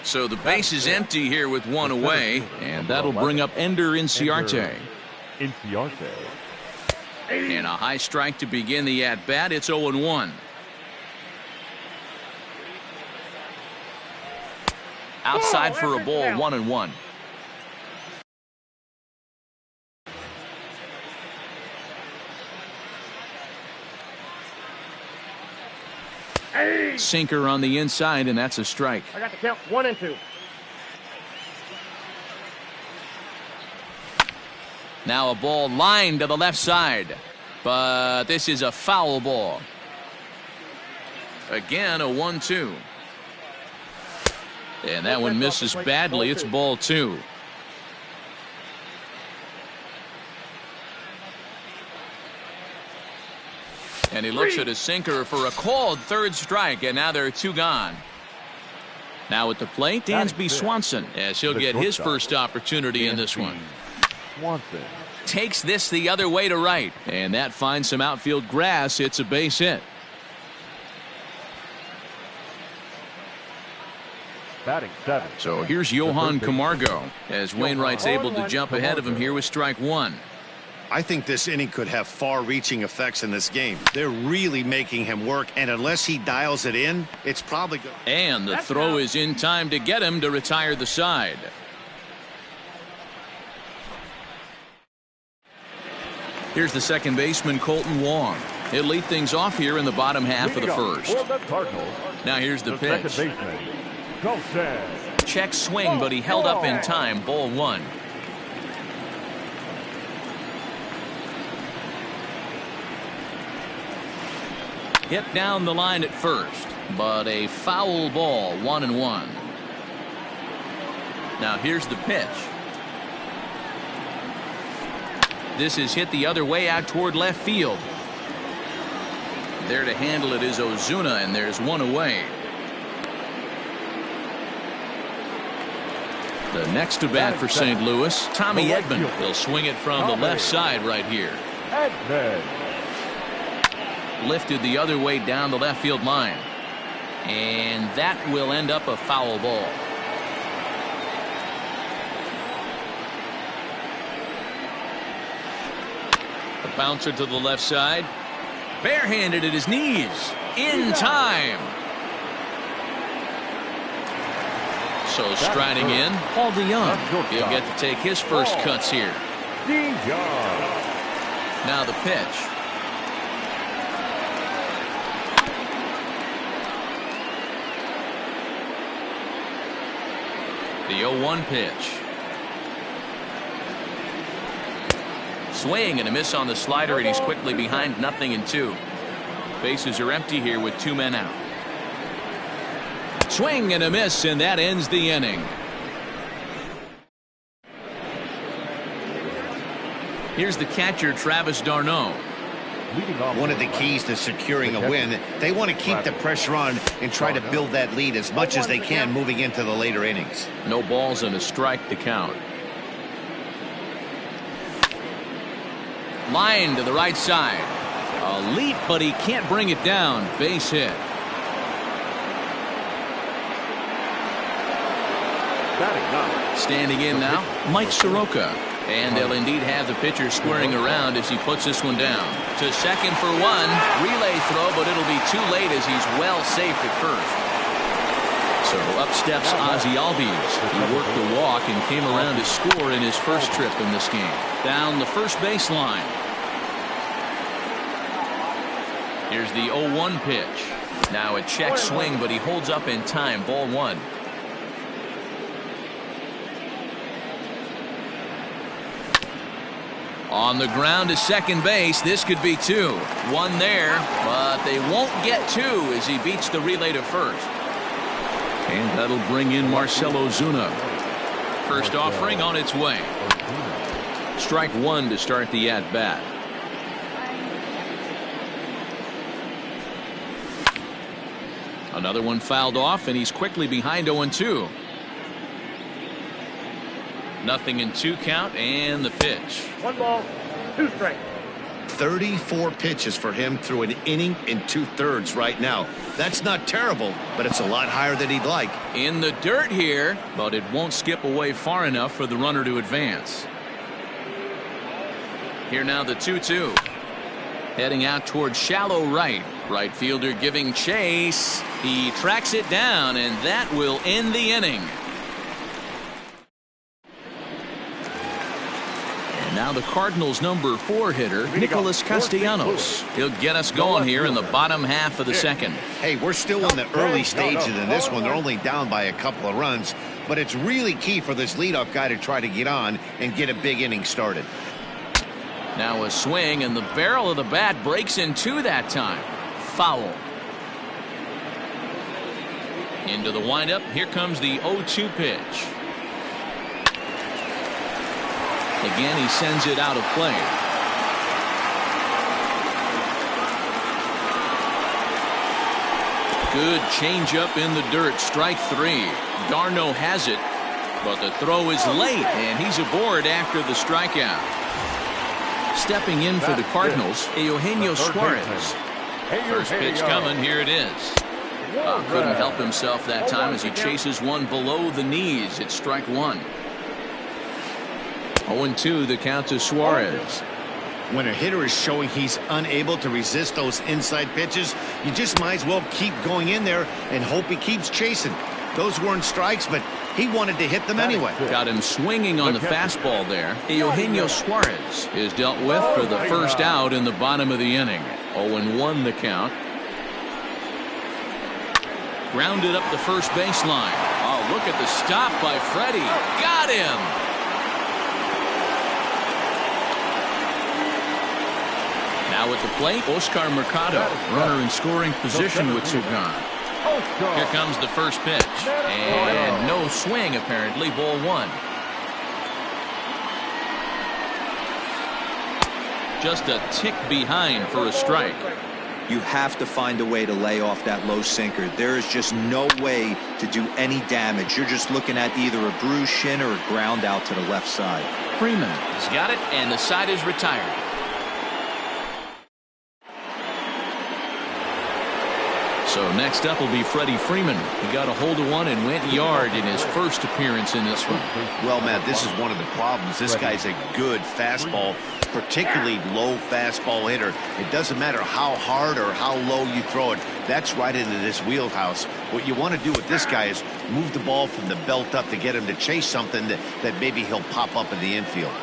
So the base is empty here with 1 away, and that'll bring up Ender Inciarte. And a high strike to begin the at-bat. It's 0-1. Outside for a ball, 1-1. Sinker on the inside, and that's a strike. I got the count, 1-2. Now a ball lined to the left side, but this is a foul ball. Again, a 1-2. And that one misses badly. It's ball 2. And he looks at a sinker for a called third strike, and now there are 2 gone. Now at the plate, Dansby Swanson, as he'll get his first opportunity in this one. Swanson takes this the other way to right, and that finds some outfield grass. It's a base hit. Batting 7. So here's Johan Camargo as Wainwright's able to jump ahead of him here with strike 1. I think this inning could have far-reaching effects in this game. They're really making him work, and unless he dials it in, it's probably good. And the throw is in time to get him to retire the side. Here's the second baseman, Colton Wong. He'll lead things off here in the bottom half of the first. Now here's the pitch. Check swing, but he held up in time. Ball one. Hit down the line at first, but a foul ball, 1-1. Now here's the pitch. This is hit the other way out toward left field. There to handle it is Ozuna, and there's one away. The next to bat for St. Louis, Tommy Edman. He'll swing it from the left side right here. Lifted the other way down the left field line. And that will end up a foul ball. A bouncer to the left side. Barehanded at his knees. In time. So striding in, Paul DeYoung. He'll get to take his first cuts here. Now the pitch. The 0-1 pitch. Swing and a miss on the slider, and he's quickly behind 0-2. Bases are empty here with 2 men out. Swing and a miss, and that ends the inning. Here's the catcher, Travis d'Arnaud. One of the keys to securing a win, they want to keep the pressure on and try to build that lead as much as they can moving into the later innings. No balls and a strike to count. Line to the right side. A leap, but he can't bring it down. Base hit. Standing in now, Mike Soroka. And they'll indeed have the pitcher squaring around as he puts this one down. To second for one. Relay throw, but it'll be too late as he's well safe at first. So up steps Ozzie Albies. He worked the walk and came around to score in his first trip in this game. Down the first baseline. Here's the 0-1 pitch. Now a check swing, but he holds up in time. Ball one. On the ground to second base. This could be 2. 1 there, but they won't get 2 as he beats the relay to first. And that'll bring in Marcell Ozuna. First offering on its way. Strike 1 to start the at-bat. Another one fouled off, and he's quickly behind 0-2. 0-2 count, and the pitch. 1 ball, 2 strikes. 34 pitches for him through an inning and 2/3 right now. That's not terrible, but it's a lot higher than he'd like. In the dirt here, but it won't skip away far enough for the runner to advance. Here now the 2-2. Heading out towards shallow right. Right fielder giving chase. He tracks it down, and that will end the inning. Now the Cardinals' number 4 hitter, Nicholas Castellanos. He'll get us going here in the bottom half of the second. Hey, we're still in the early stages in this one. They're only down by a couple of runs, but it's really key for this leadoff guy to try to get on and get a big inning started. Now a swing, and the barrel of the bat breaks in 2 that time. Foul. Into the windup. Here comes the 0-2 pitch. Again, he sends it out of play. Good changeup in the dirt. Strike 3. d'Arnaud has it, but the throw is late, and he's aboard after the strikeout. Stepping in for the Cardinals, Eugenio Suarez. First pitch coming. Here it is. Couldn't help himself that time as he chases one below the knees. It's strike 1. 0-2 the count to Suarez. When a hitter is showing he's unable to resist those inside pitches, you just might as well keep going in there and hope he keeps chasing. Those weren't strikes, but he wanted to hit them anyway. Got him swinging on the fastball there. Eugenio Suarez is dealt with for the first out in the bottom of the inning. 0-1 the count. Grounded up the first baseline. Oh, look at the stop by Freddie. Got him. Now at the plate, Oscar Mercado. Runner in scoring position with two gone. Here comes the first pitch. And no swing, apparently. Ball one. Just a tick behind for a strike. You have to find a way to lay off that low sinker. There is just no way to do any damage. You're just looking at either a bruised shin or a ground out to the left side. Freeman has got it, and the side is retired. So next up will be Freddie Freeman. He got a hold of one and went yard in his first appearance in this one. Well, Matt, this is one of the problems. This guy's a good fastball, particularly low fastball hitter. It doesn't matter how hard or how low you throw it. That's right into this wheelhouse. What you want to do with this guy is move the ball from the belt up to get him to chase something that maybe he'll pop up in the infield.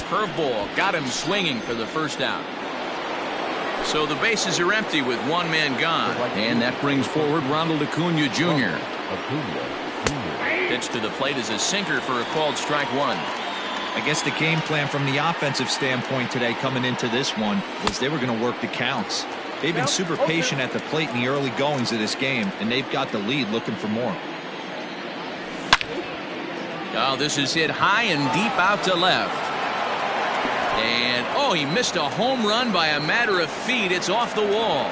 Curveball got him swinging for the first out. So the bases are empty with one man gone. And that brings forward Ronald Acuna Jr. Pitch to the plate is a sinker for a called strike one. I guess the game plan from the offensive standpoint today coming into this one was they were going to work the counts. They've been super patient at the plate in the early goings of this game, and they've got the lead looking for more. Oh, this is hit high and deep out to left. And, oh, he missed a home run by a matter of feet. It's off the wall.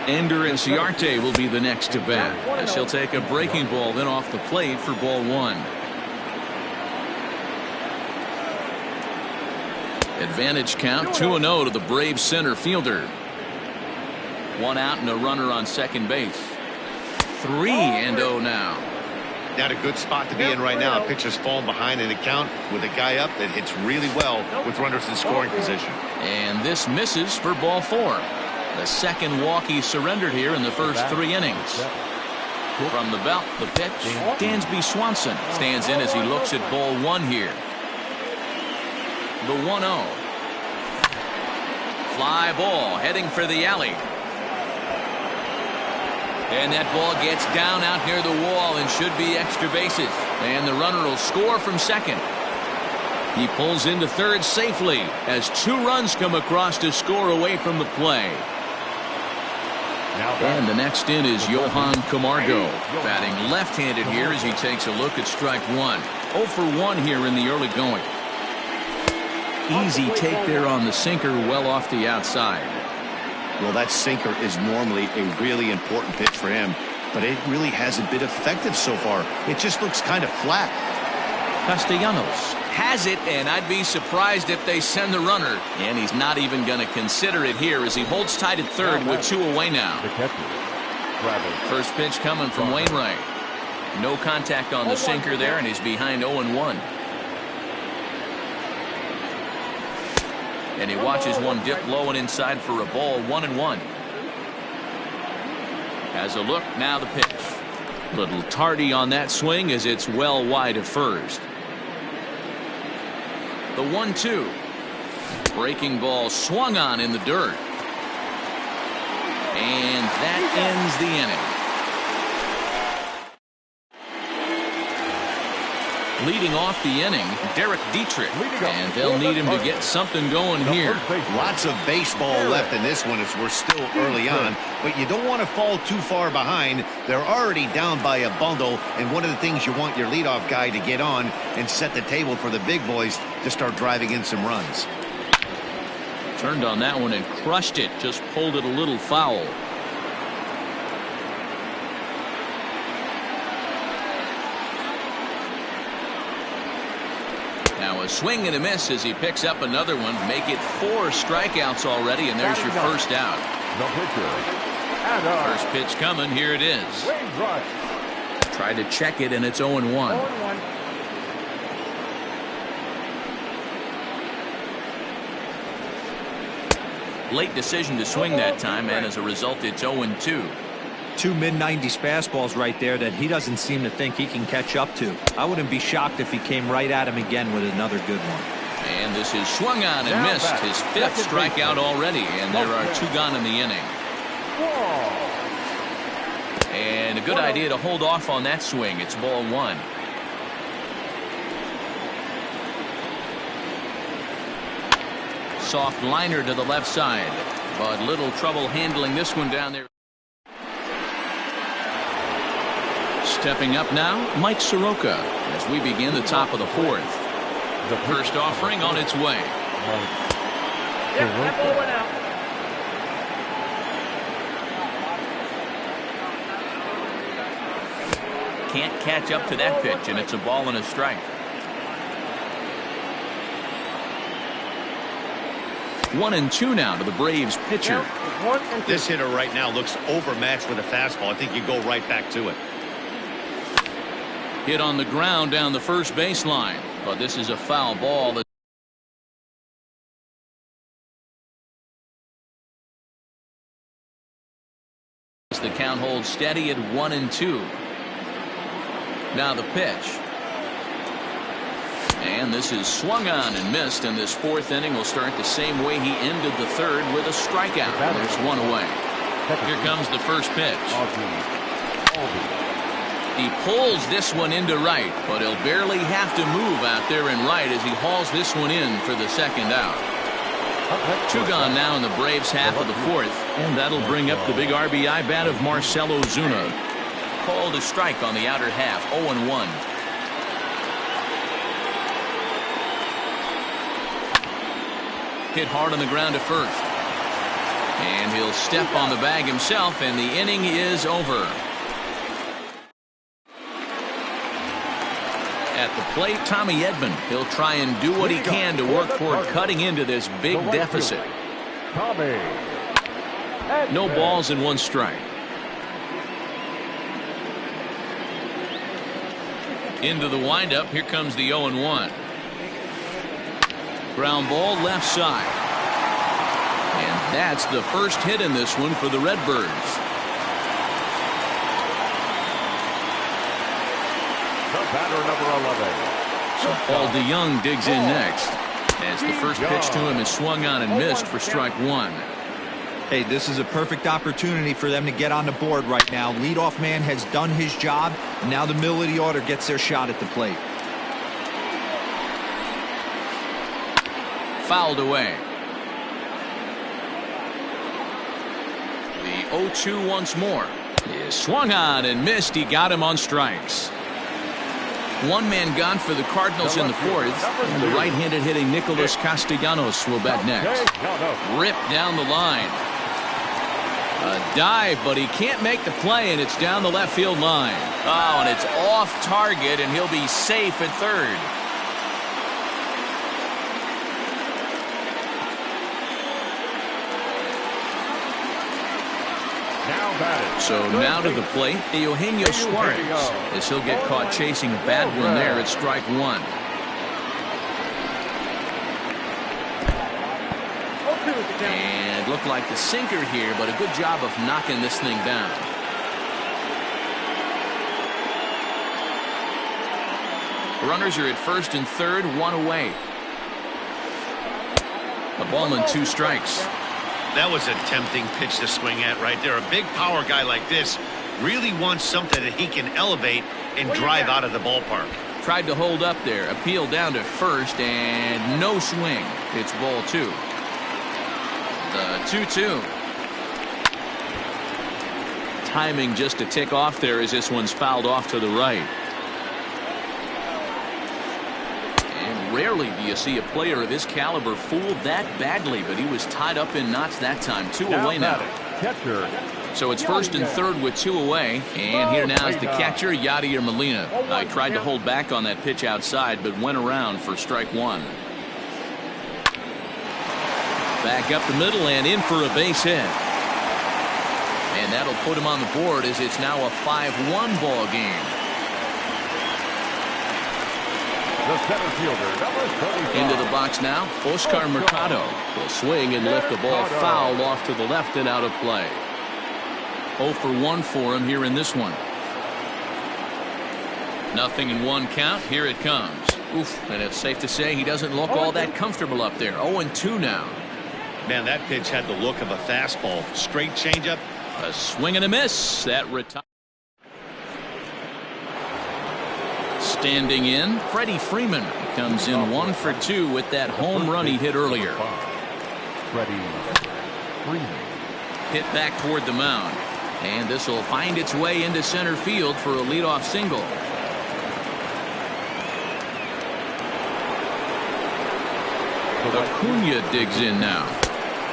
Ender Inciarte will be the next to bat, as he'll take a breaking ball then off the plate for ball one. Advantage count 2-0 to the Braves center fielder. One out and a runner on second base. 3-0 now. Not a good spot to be in right now. Pitcher's falling behind in the count with a guy up that hits really well with runners in scoring position. And this misses for ball four. The second walk he surrendered here in the first 3 innings. From the belt, the pitch. Dansby Swanson stands in as he looks at ball one here. The 1-0. Fly ball heading for the alley. And that ball gets down out near the wall and should be extra bases. And the runner will score from second. He pulls into third safely as 2 runs come across to score away from the play. And the next in is Johan Camargo, batting left-handed here as he takes a look at strike one. 0 for 1 here in the early going. Easy take there on the sinker, well off the outside. Well, that sinker is normally a really important pitch for him, but it really hasn't been effective so far. It just looks kind of flat. Castellanos has it, and I'd be surprised if they send the runner. And he's not even going to consider it here as he holds tight at third with 2 away now. First pitch coming from Wainwright. No contact on the sinker there, and he's behind 0-1. And he watches one dip low and inside for a ball. 1-1. Has a look, now the pitch. Little tardy on that swing as it's well wide of first. The 1-2. Breaking ball swung on in the dirt. And that ends the inning. Leading off the inning, Derek Dietrich, and they'll need him to get something going here. Lots of baseball left in this one as we're still early on, but you don't want to fall too far behind. They're already down by a bundle, and one of the things you want your leadoff guy to get on and set the table for the big boys to start driving in some runs. Turned on that one and crushed it, just pulled it a little foul. Now a swing and a miss as he picks up another one. Make it 4 strikeouts already, and there's your first out. The pitcher. First pitch coming. Here it is. Try to check it, and it's 0-1. Late decision to swing that time, and as a result, it's 0-2. Two mid-90s fastballs right there that he doesn't seem to think he can catch up to. I wouldn't be shocked if he came right at him again with another good one. And this is swung on and missed. His fifth strikeout already, and there are 2 gone in the inning. And a good idea to hold off on that swing. It's ball 1. Soft liner to the left side, but little trouble handling this one down there. Stepping up now, Mike Soroka, as we begin the top of the 4th. The first offering on its way. That ball went out. Can't catch up to that pitch, and it's a ball and a strike. 1-2 now to the Braves pitcher. This hitter right now looks overmatched with a fastball. I think you go right back to it. Hit on the ground down the first baseline, but this is a foul ball. The count holds steady at 1-2. Now the pitch. And this is swung on and missed, and this 4th inning will start the same way he ended the 3rd, with a strikeout. There's 1 away. Here comes the first pitch. He pulls this one into right, but he'll barely have to move out there in right as he hauls this one in for the 2nd out. 2 gone now in the Braves' half of the 4th, and that'll bring up the big RBI bat of Marcell Ozuna. Called a strike on the outer half, 0-1. Hit hard on the ground to first. And he'll step on the bag himself, and the inning is over. At the plate, Tommy Edman. He'll try and do what he can to work toward cutting into this big deficit. No balls and 1 strike. Into the windup. Here comes the 0-1. Ground ball left side. And that's the first hit in this one for the Redbirds. Batter number 11. Paul DeYoung digs in next, as the first pitch to him is swung on and missed for strike 1. Hey, this is a perfect opportunity for them to get on the board right now. Leadoff man has done his job, and now the middle of the order gets their shot at the plate. Fouled away. The 0-2 once more is swung on and missed. He got him on strikes. 1 man gone for the Cardinals in the 4th, and the right-handed hitting Nicholas Castellanos will bat next. Ripped down the line. A dive, but he can't make the play, and it's down the left field line. Oh, and it's off target, and he'll be safe at 3rd. So now to the plate, Eugenio Suarez, as he'll get caught chasing a bad one there at strike 1. And looked like the sinker here, but a good job of knocking this thing down. Runners are at 1st and 3rd, 1 away. A ball and 2 strikes. That was a tempting pitch to swing at right there. A big power guy like this really wants something that he can elevate and drive out of the ballpark. Tried to hold up there. Appeal down to 1st, and no swing. It's ball 2. The 2-2. Timing just a tick off there as this one's fouled off to the right. Rarely do you see a player of his caliber fooled that badly, but he was tied up in knots that time. 2 away now. So it's 1st and 3rd with 2 away, and here now is the catcher, Yadier Molina. I tried to hold back on that pitch outside, but went around for strike 1. Back up the middle and in for a base hit. And that'll put him on the board as it's now a 5-1 ball game. the center fielder, number 35. Into the box now, Oscar Mercado will swing and lift the ball foul off to the left and out of play. 0 for 1 for him here in this one. Nothing in one count. Here it comes. Oof, and it's safe to say he doesn't look all that comfortable up there. 0-2 now. Man, that pitch had the look of a fastball. Straight changeup. A swing and a miss. That retires. Standing in, Freddie Freeman comes in 1 for 2 with that home run he hit earlier. Freddie Freeman. Hit back toward the mound. And this will find its way into center field for a leadoff single. Acuna digs in now.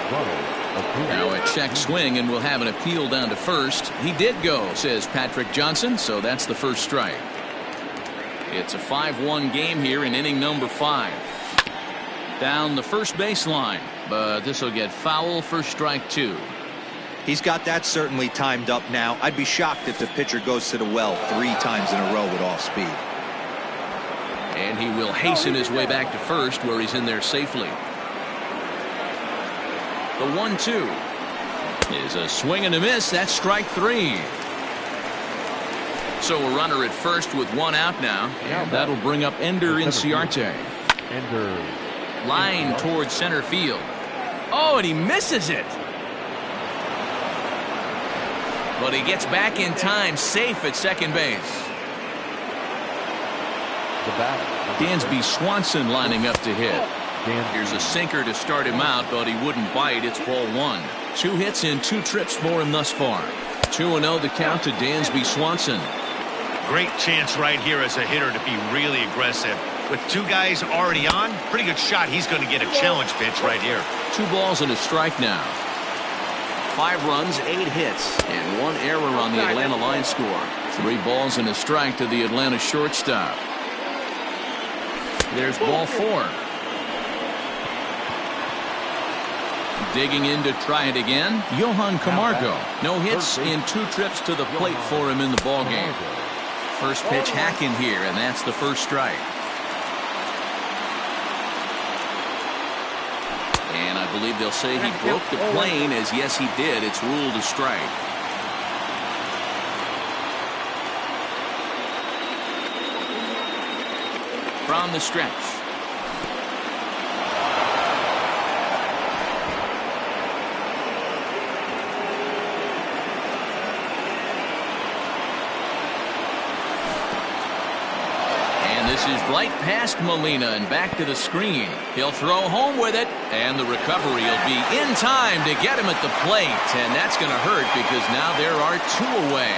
Now a check swing, and we'll have an appeal down to first. He did go, says Patrick Johnson, so that's the first strike. It's a 5-1 game here in inning number 5. Down the first baseline, but this will get foul for strike 2. He's got that certainly timed up now. I'd be shocked if the pitcher goes to the well 3 times in a row with off speed. And he will hasten his way back to first, where he's in there safely. The 1-2 is a swing and a miss. That's strike 3. So a runner at first with 1 out now, and that'll bring up Ender Inciarte. Ender. Line towards center field. Oh, and he misses it. But he gets back in time, safe at second base. Dansby Swanson lining up to hit. Here's a sinker to start him out, but he wouldn't bite. It's ball 1. 2 hits in 2 trips for him thus far. 2-0 the count to Dansby Swanson. Great chance right here as a hitter to be really aggressive. With 2 guys already on, pretty good shot. He's going to get a challenge pitch right here. 2 balls and a strike now. 5 runs, 8 hits, and 1 error on the Atlanta line score. 3 balls and a strike to the Atlanta shortstop. There's ball 4. Digging in to try it again, Johan Camargo. No hits in 2 trips to the plate for him in the ballgame. First pitch hacking here, and that's the first strike. And I believe they'll say he broke the plane, as yes he did. It's ruled a strike. From the stretch. This is right past Molina and back to the screen. He'll throw home with it, and the recovery will be in time to get him at the plate. And that's going to hurt because now there are 2 away.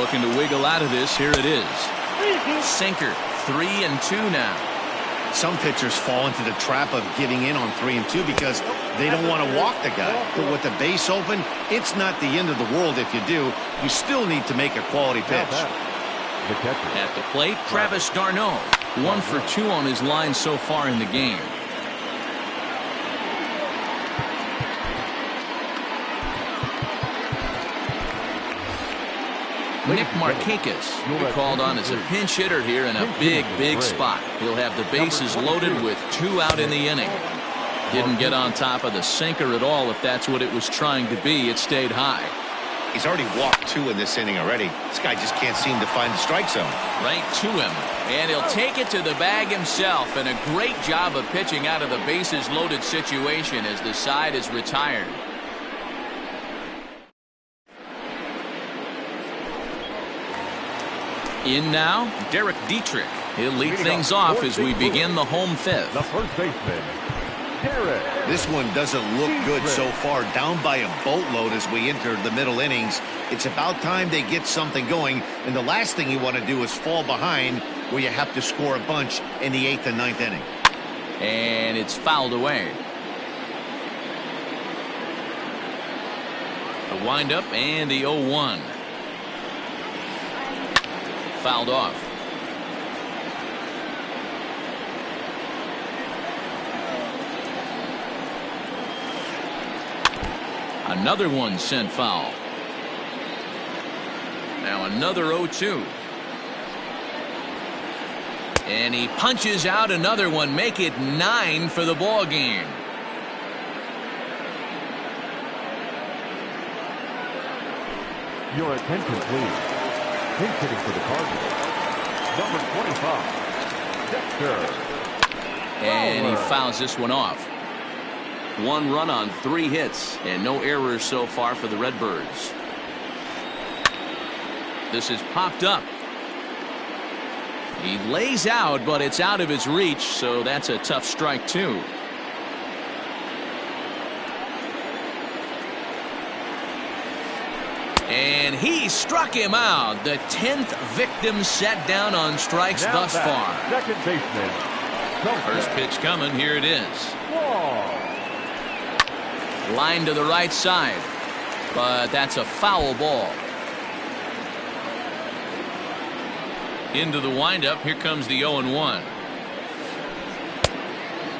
Looking to wiggle out of this. Here it is. Sinker, 3-2 now. Some pitchers fall into the trap of giving in on 3-2 because they don't want to walk the guy. But with the base open, it's not the end of the world if you do. You still need to make a quality pitch. At the plate, Travis d'Arnaud. 1 for 2 on his line so far in the game. Nick Markakis called on as a pinch hitter here in a big spot. He'll have the bases loaded with 2 out in the inning. Didn't get on top of the sinker at all. If that's what it was trying to be, it stayed high. He's already walked 2 in this inning already. This guy just can't seem to find the strike zone. Right to him. And he'll take it to the bag himself. And a great job of pitching out of the bases loaded situation as the side is retired. In now, Derek Dietrich. He'll lead things off as we begin the home 5th. The first baseman, Derek. This one doesn't look good so far. Down by a boatload as we enter the middle innings. It's about time they get something going. And the last thing you want to do is fall behind where you have to score a bunch in the 8th and 9th inning. And it's fouled away. The windup and the 0-1. Fouled off. Another one sent foul. Now another 0-2. And he punches out another one, make it 9 for the ball game. Your attention, please. Pinch hitting for the Cardinals. Number 25, Dexter. And he fouls this one off. 1 run on 3 hits and no errors so far for the Redbirds. This is popped up. He lays out, but it's out of his reach, so that's a tough strike too. And he struck him out. The 10th victim set down on strikes Now thus far. Second baseman. First pitch coming. Here it is. Wall. Line to the right side, but that's a foul ball. Into the windup. Here comes the 0-1.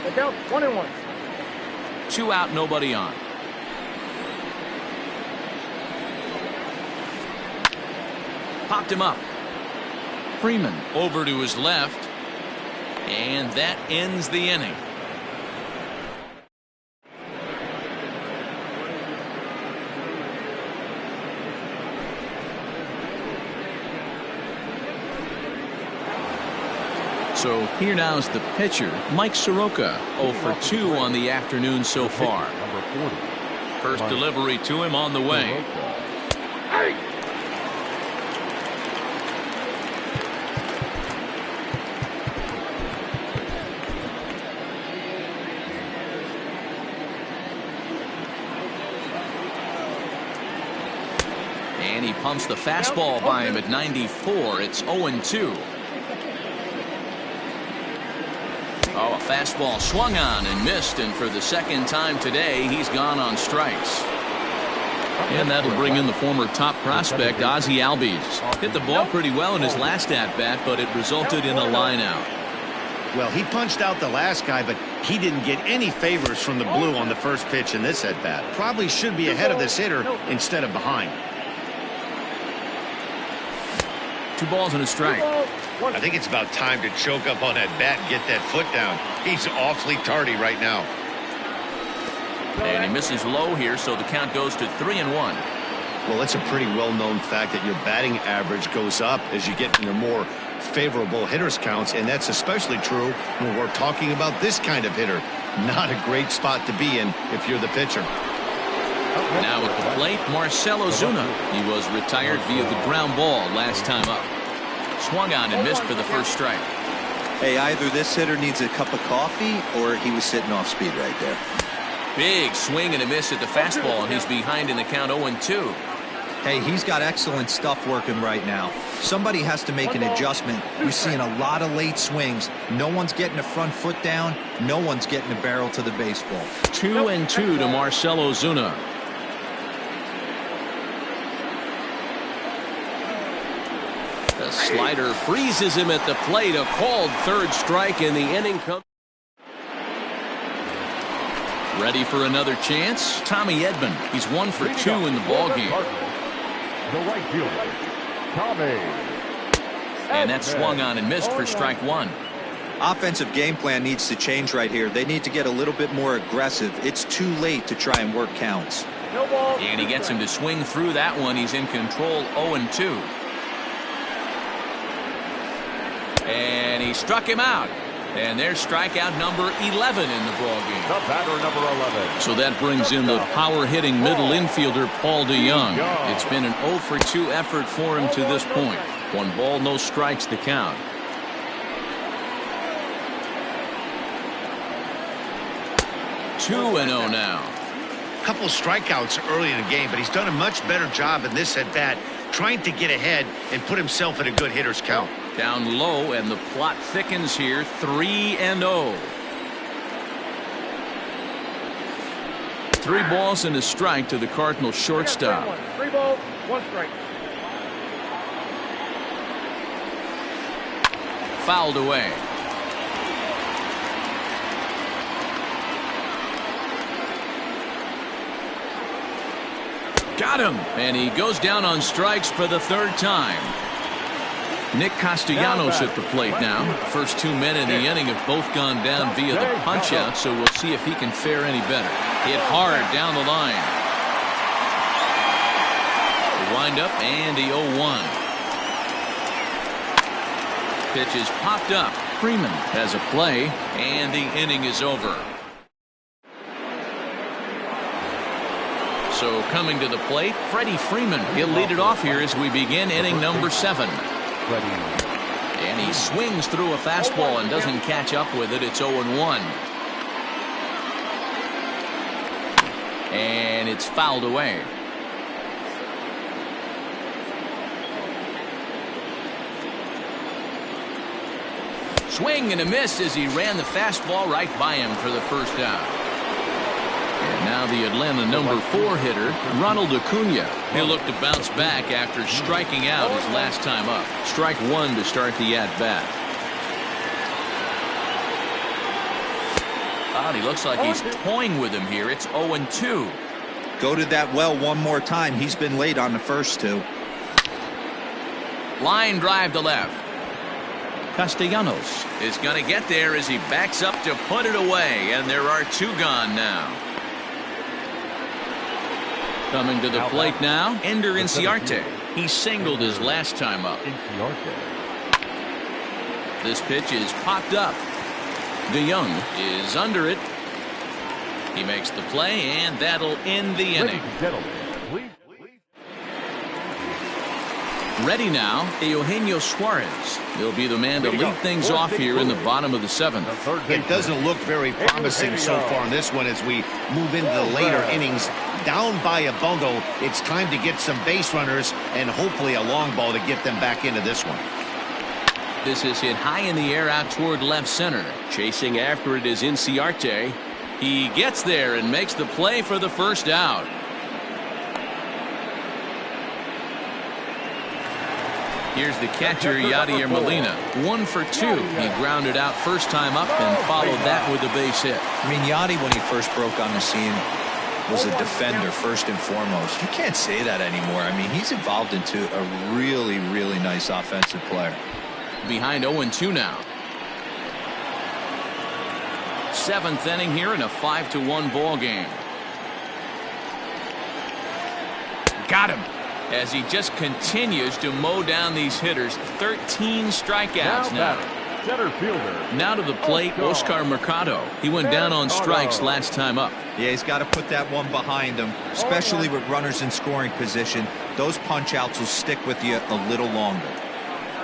The count 1-1. 2 out, nobody on. Popped him up. Freeman over to his left, and that ends the inning. So here now's the pitcher, Mike Soroka, 0 for 2 on the afternoon so far. Number 40. First delivery to him on the way. And he pumps the fastball by him at 94. It's 0-2. Oh, a fastball swung on and missed, and for the second time today, he's gone on strikes. And that'll bring in the former top prospect, Ozzie Albies. Hit the ball pretty well in his last at-bat, but it resulted in a line out. Well, he punched out the last guy, but he didn't get any favors from the blue on the first pitch in this at-bat. Probably should be ahead of this hitter instead of behind. 2 balls and a strike. I think it's about time to choke up on that bat and get that foot down. He's awfully tardy right now. And he misses low here, so the count goes to 3-1. Well, it's a pretty well-known fact that your batting average goes up as you get into more favorable hitters counts, and that's especially true when we're talking about this kind of hitter. Not a great spot to be in if you're the pitcher. Now at the plate, Marcell Ozuna. He was retired via the ground ball last time up. Swung on and missed for the first strike. Hey, either this hitter needs a cup of coffee or he was sitting off speed right there. Big swing and a miss at the fastball, and he's behind in the count 0-2. Hey, he's got excellent stuff working right now. Somebody has to make an adjustment. We're seeing a lot of late swings. No one's getting the front foot down. No one's getting the barrel to the baseball. 2-2 to Marcell Ozuna. The slider freezes him at the plate. A called third strike, and the inning comes. Ready for another chance? Tommy Edman. He's 1 for 2 in the ball game. The right fielder, Tommy. And that swung on and missed for strike 1. Offensive game plan needs to change right here. They need to get a little bit more aggressive. It's too late to try and work counts. And he gets him to swing through that one. He's in control, 0-2. And he struck him out. And there's strikeout number 11 in the ball game. The batter, number 11. So that brings in the power-hitting middle infielder, Paul DeYoung. It's been an 0 for 2 effort for him to this point. 1 ball, no strikes to count. Two and 0 now. Couple strikeouts early in the game, but he's done a much better job in this at-bat, trying to get ahead and put himself in a good hitter's count. Down low, and the plot thickens here. 3-0. 3 balls and a strike to the Cardinals shortstop. 3 balls, 1 strike. Fouled away. Got him, and he goes down on strikes for the 3rd time. Nick Castellanos at the plate now. First 2 men in the inning have both gone down via the punch-out, so we'll see if he can fare any better. Hit hard down the line. The wind-up and the 0-1. Pitch is popped up. Freeman has a play, and the inning is over. So coming to the plate, Freddie Freeman. He'll lead it off here as we begin inning number 7. And he swings through a fastball and doesn't catch up with it. It's 0-1. And it's fouled away. Swing and a miss as he ran the fastball right by him for the first out. And now the Atlanta number 4 hitter, Ronald Acuna. He'll look to bounce back after striking out his last time up. Strike 1 to start the at-bat. Oh, he looks like he's toying with him here. It's 0-2. Go to that well one more time. He's been late on the first 2. Line drive to left. Castellanos is going to get there as he backs up to put it away, and there are 2 gone now. Coming to the plate now, Ender Inciarte. He singled his last time up. This pitch is popped up. DeYoung is under it. He makes the play, and that'll end the inning. Ready now, Eugenio Suarez. He'll be the man to lead things off here in the bottom of the 7th. It doesn't look very promising so far in this one as we move into the later innings. Down by a bundle, it's time to get some base runners and hopefully a long ball to get them back into this one. This is hit high in the air out toward left center. Chasing after it is Inciarte. He gets there and makes the play for the first out. Here's the catcher, Yadier Molina. 1 for 2. He grounded out first time up and followed that with a base hit. I mean, Yadi, when he first broke on the scene, was a defender first and foremost. You can't say that anymore. I mean, he's evolved into a really, really nice offensive player. Behind 0-2 now. 7th inning here in a 5-1 ball game. Got him. As he just continues to mow down these hitters. 13 strikeouts now. Center fielder. Now to the plate, Oscar Mercado. He went down on strikes last time up. Yeah, he's got to put that one behind him, especially with runners in scoring position. Those punch-outs will stick with you a little longer.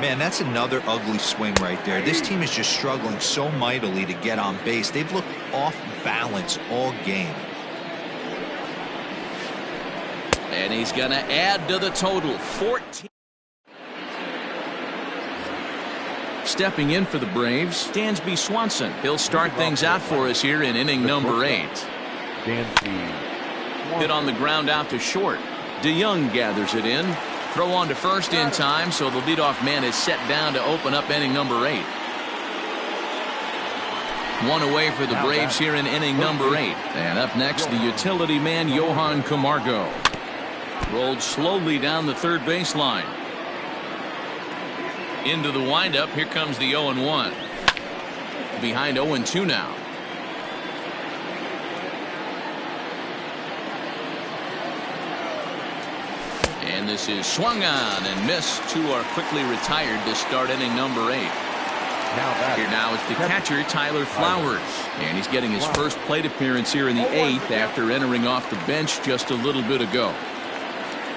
Man, that's another ugly swing right there. This team is just struggling so mightily to get on base. They've looked off balance all game. And he's going to add to the total, 14. Stepping in for the Braves, Dansby Swanson. He'll start things out for us here in inning number 8. Hit on the ground out to short. DeYoung gathers it in. Throw on to first in time, so the leadoff man is set down to open up inning number 8. 1 away for the Braves here in inning number 8. And up next, the utility man, Johan Camargo. Rolled slowly down the third baseline. Into the windup. Here comes the 0-1. Behind 0-2 now. And this is swung on and missed. 2 are quickly retired to start inning number 8. Here now is the catcher, Tyler Flowers. And he's getting his first plate appearance here in the 8th after entering off the bench just a little bit ago.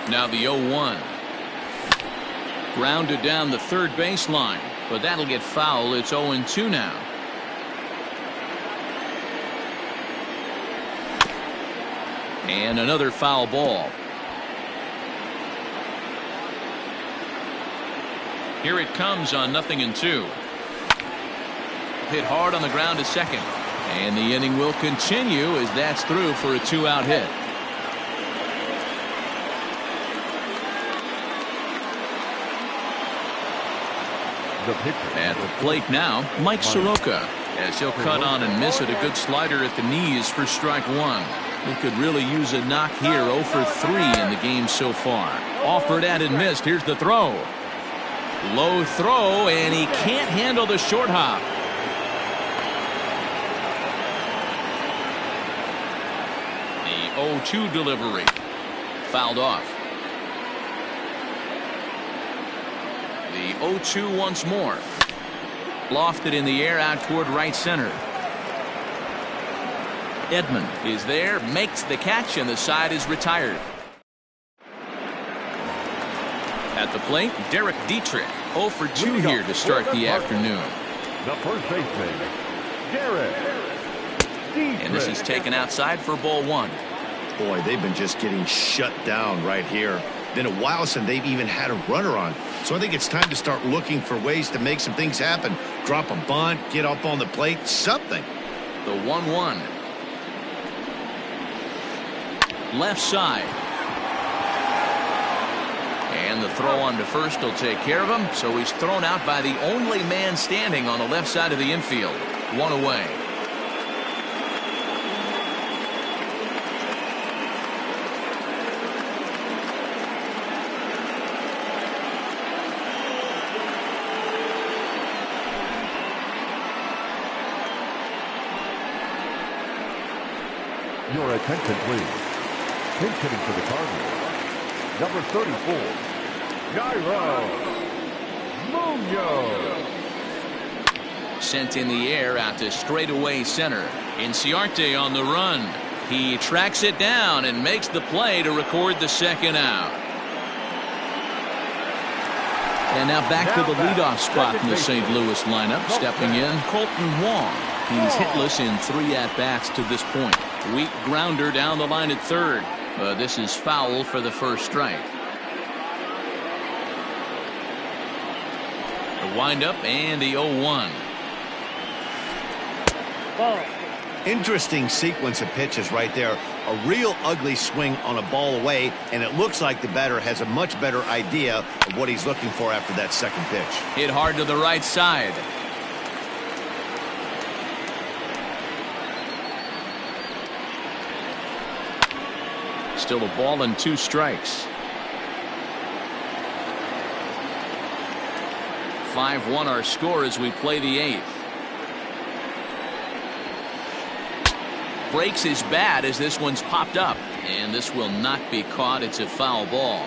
Now the 0-1. Grounded down the third baseline, but that'll get foul. It's 0-2 now. And another foul ball. Here it comes on 0-2. Hit hard on the ground to second. And the inning will continue as that's through for a 2-out hit. At the plate now, Mike Soroka, as he'll cut on and miss it. A good slider at the knees for strike 1. He could really use a knock here. 0 for 3 in the game so far. Offered at and missed. Here's the throw. Low throw, and he can't handle the short hop. The 0-2 delivery. Fouled off. The 0-2 once more. Lofted in the air out toward right center. Edman is there, makes the catch, and the side is retired. At the plate, Derek Dietrich, 0 for 2 here to start the afternoon. The first baseman, Derek Dietrich. And this is taken outside for ball 1. Boy, they've been just getting shut down right here. Been a while since they've even had a runner on. So I think it's time to start looking for ways to make some things happen. Drop a bunt, get up on the plate, something. The 1-1. Left side. And the throw on to first will take care of him. So he's thrown out by the only man standing on the left side of the infield. 1 away. Your attention, please. Pinch hitting for the Cardinals. Number 34, Nairo Munoz. Sent in the air out to straightaway center. Inciarte on the run. He tracks it down and makes the play to record the second out. And now back to the leadoff spot in the St. Louis lineup. Stepping in, Colton Wong. He's hitless in 3 at-bats to this point. Weak grounder down the line at third. This is foul for the first strike. The windup and the 0-1. Interesting sequence of pitches right there. A real ugly swing on a ball away, and it looks like the batter has a much better idea of what he's looking for after that second pitch. Hit hard to the right side. Still a ball and 2 strikes. 5-1 our score as we play the 8th. Breaks his bat as this one's popped up, and this will not be caught. It's a foul ball.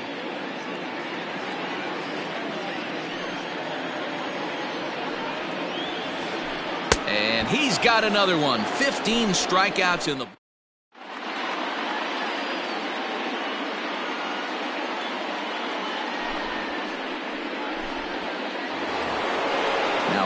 And he's got another one. 15 strikeouts in the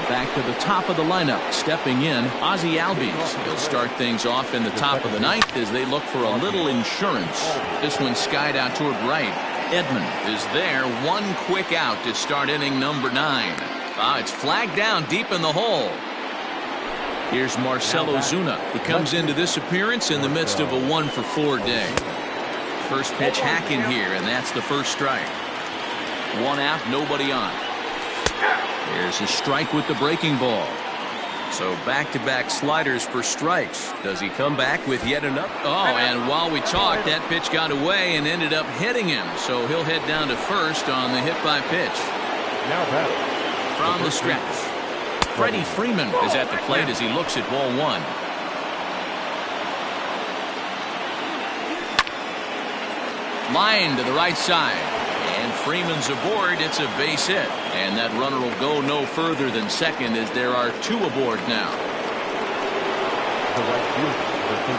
back to the top of the lineup. Stepping in, Ozzie Albies. He'll start things off in the top of the 9th as they look for a little insurance. This one skied out toward right. Edman is there. 1 quick out to start inning number 9. It's flagged down deep in the hole. Here's Marcell Ozuna. He comes into this appearance in the midst of a 1-for-4 day. First pitch hacking here, and that's the first strike. 1 out, nobody on. There's a strike with the breaking ball. So back-to-back sliders for strikes. Does he come back with yet another? Oh, and while we talked, that pitch got away and ended up hitting him. So he'll head down to first on the hit by pitch. Now batting from the stretch. Freddie Freeman is at the plate as he looks at ball 1. Line to the right side. And Freeman's aboard. It's a base hit. And that runner will go no further than second as there are 2 aboard now.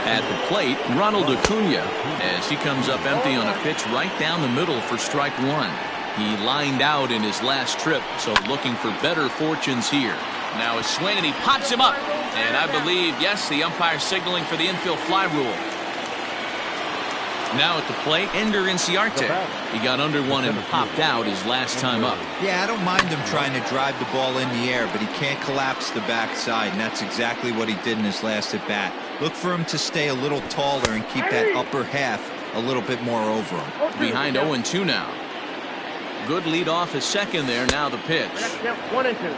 At the plate, Ronald Acuna as he comes up empty on a pitch right down the middle for strike 1. He lined out in his last trip, so looking for better fortunes here. Now a swing, and he pops him up. And I believe, yes, the umpire signaling for the infield fly rule. Now at the plate, Ender Inciarte. He got under one and popped out his last time up. Yeah, I don't mind him trying to drive the ball in the air, but he can't collapse the backside, and that's exactly what he did in his last at bat. Look for him to stay a little taller and keep that upper half a little bit more over him. Behind 0-2 now. Good lead off his second there. Now the pitch. 1-2.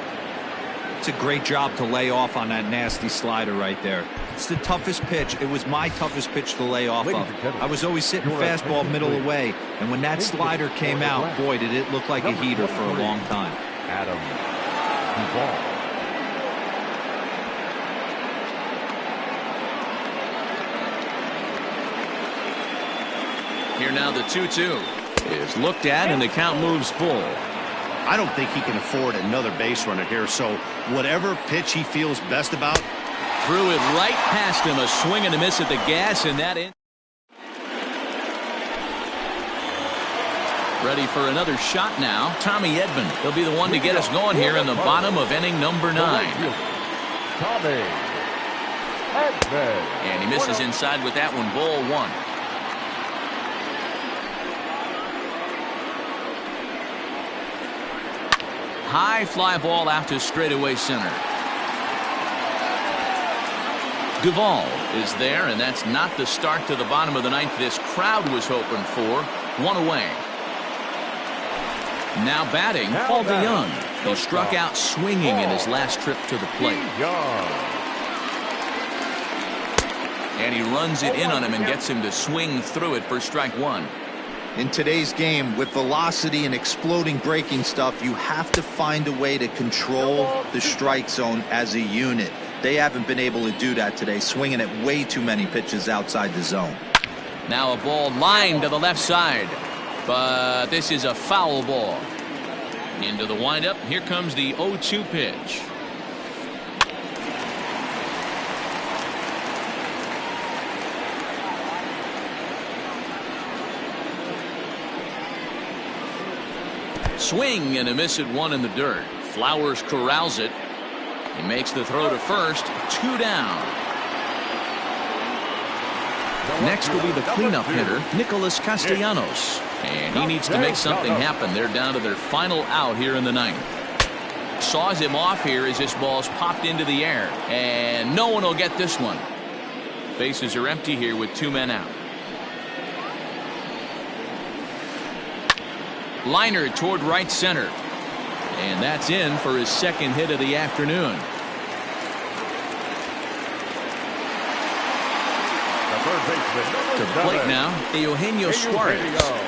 It's a great job to lay off on that nasty slider right there. It's the toughest pitch. It was my toughest pitch to lay off of. I was always sitting fastball middle away, and when that slider came out, boy, did it look like a heater for a long time. Adam Duvall. Here now the 2-2 is looked at and the count moves full. I don't think he can afford another base runner here, so whatever pitch he feels best about. Threw it right past him, a swing and a miss at the gas, and that in. Ready for another shot now. Tommy Edman. He'll be the one to get us going here in the bottom of inning number 9. Tommy Edman. And he misses inside with that one. Ball 1. High fly ball out to straightaway center. Duvall is there, and that's not the start to the bottom of the 9th this crowd was hoping for. 1 away. Now batting, Paul DeYoung. He struck out swinging in his last trip to the plate. And he runs it in on him and gets him to swing through it for strike 1. In today's game, with velocity and exploding breaking stuff, you have to find a way to control the strike zone as a unit. They haven't been able to do that today, swinging at way too many pitches outside the zone. Now a ball lined to the left side, but this is a foul ball. Into the windup. Here comes the 0-2 pitch. Swing and a miss at 1 in the dirt. Flowers corrals it. He makes the throw to first. 2 down. Next will be the cleanup hitter, Nicholas Castellanos. And he needs to make something happen. They're down to their final out here in the 9th. Saws him off here as this ball's popped into the air. And no one will get this one. Bases are empty here with 2 men out. Liner toward right center. And that's in for his 2nd hit of the afternoon. To the plate now, Eugenio Suarez.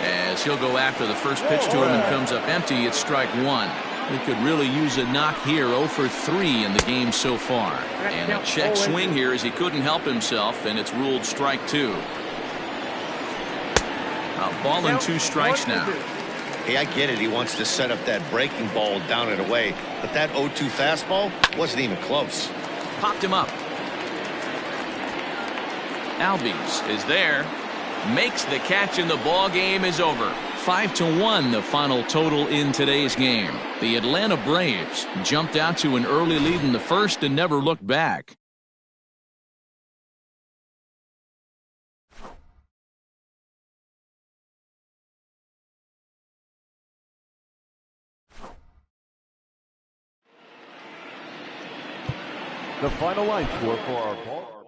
As he'll go after the first pitch to him and comes up empty, it's strike 1. He could really use a knock here. 0 for 3 in the game so far. And a check swing here as he couldn't help himself, and it's ruled strike 2. A ball and 2 strikes now. Hey, I get it. He wants to set up that breaking ball down and away, but that 0-2 fastball wasn't even close. Popped him up. Albies is there. Makes the catch, and the ball game is over. 5-1 the final total in today's game. The Atlanta Braves jumped out to an early lead in the first and never looked back. The final line score for our ball.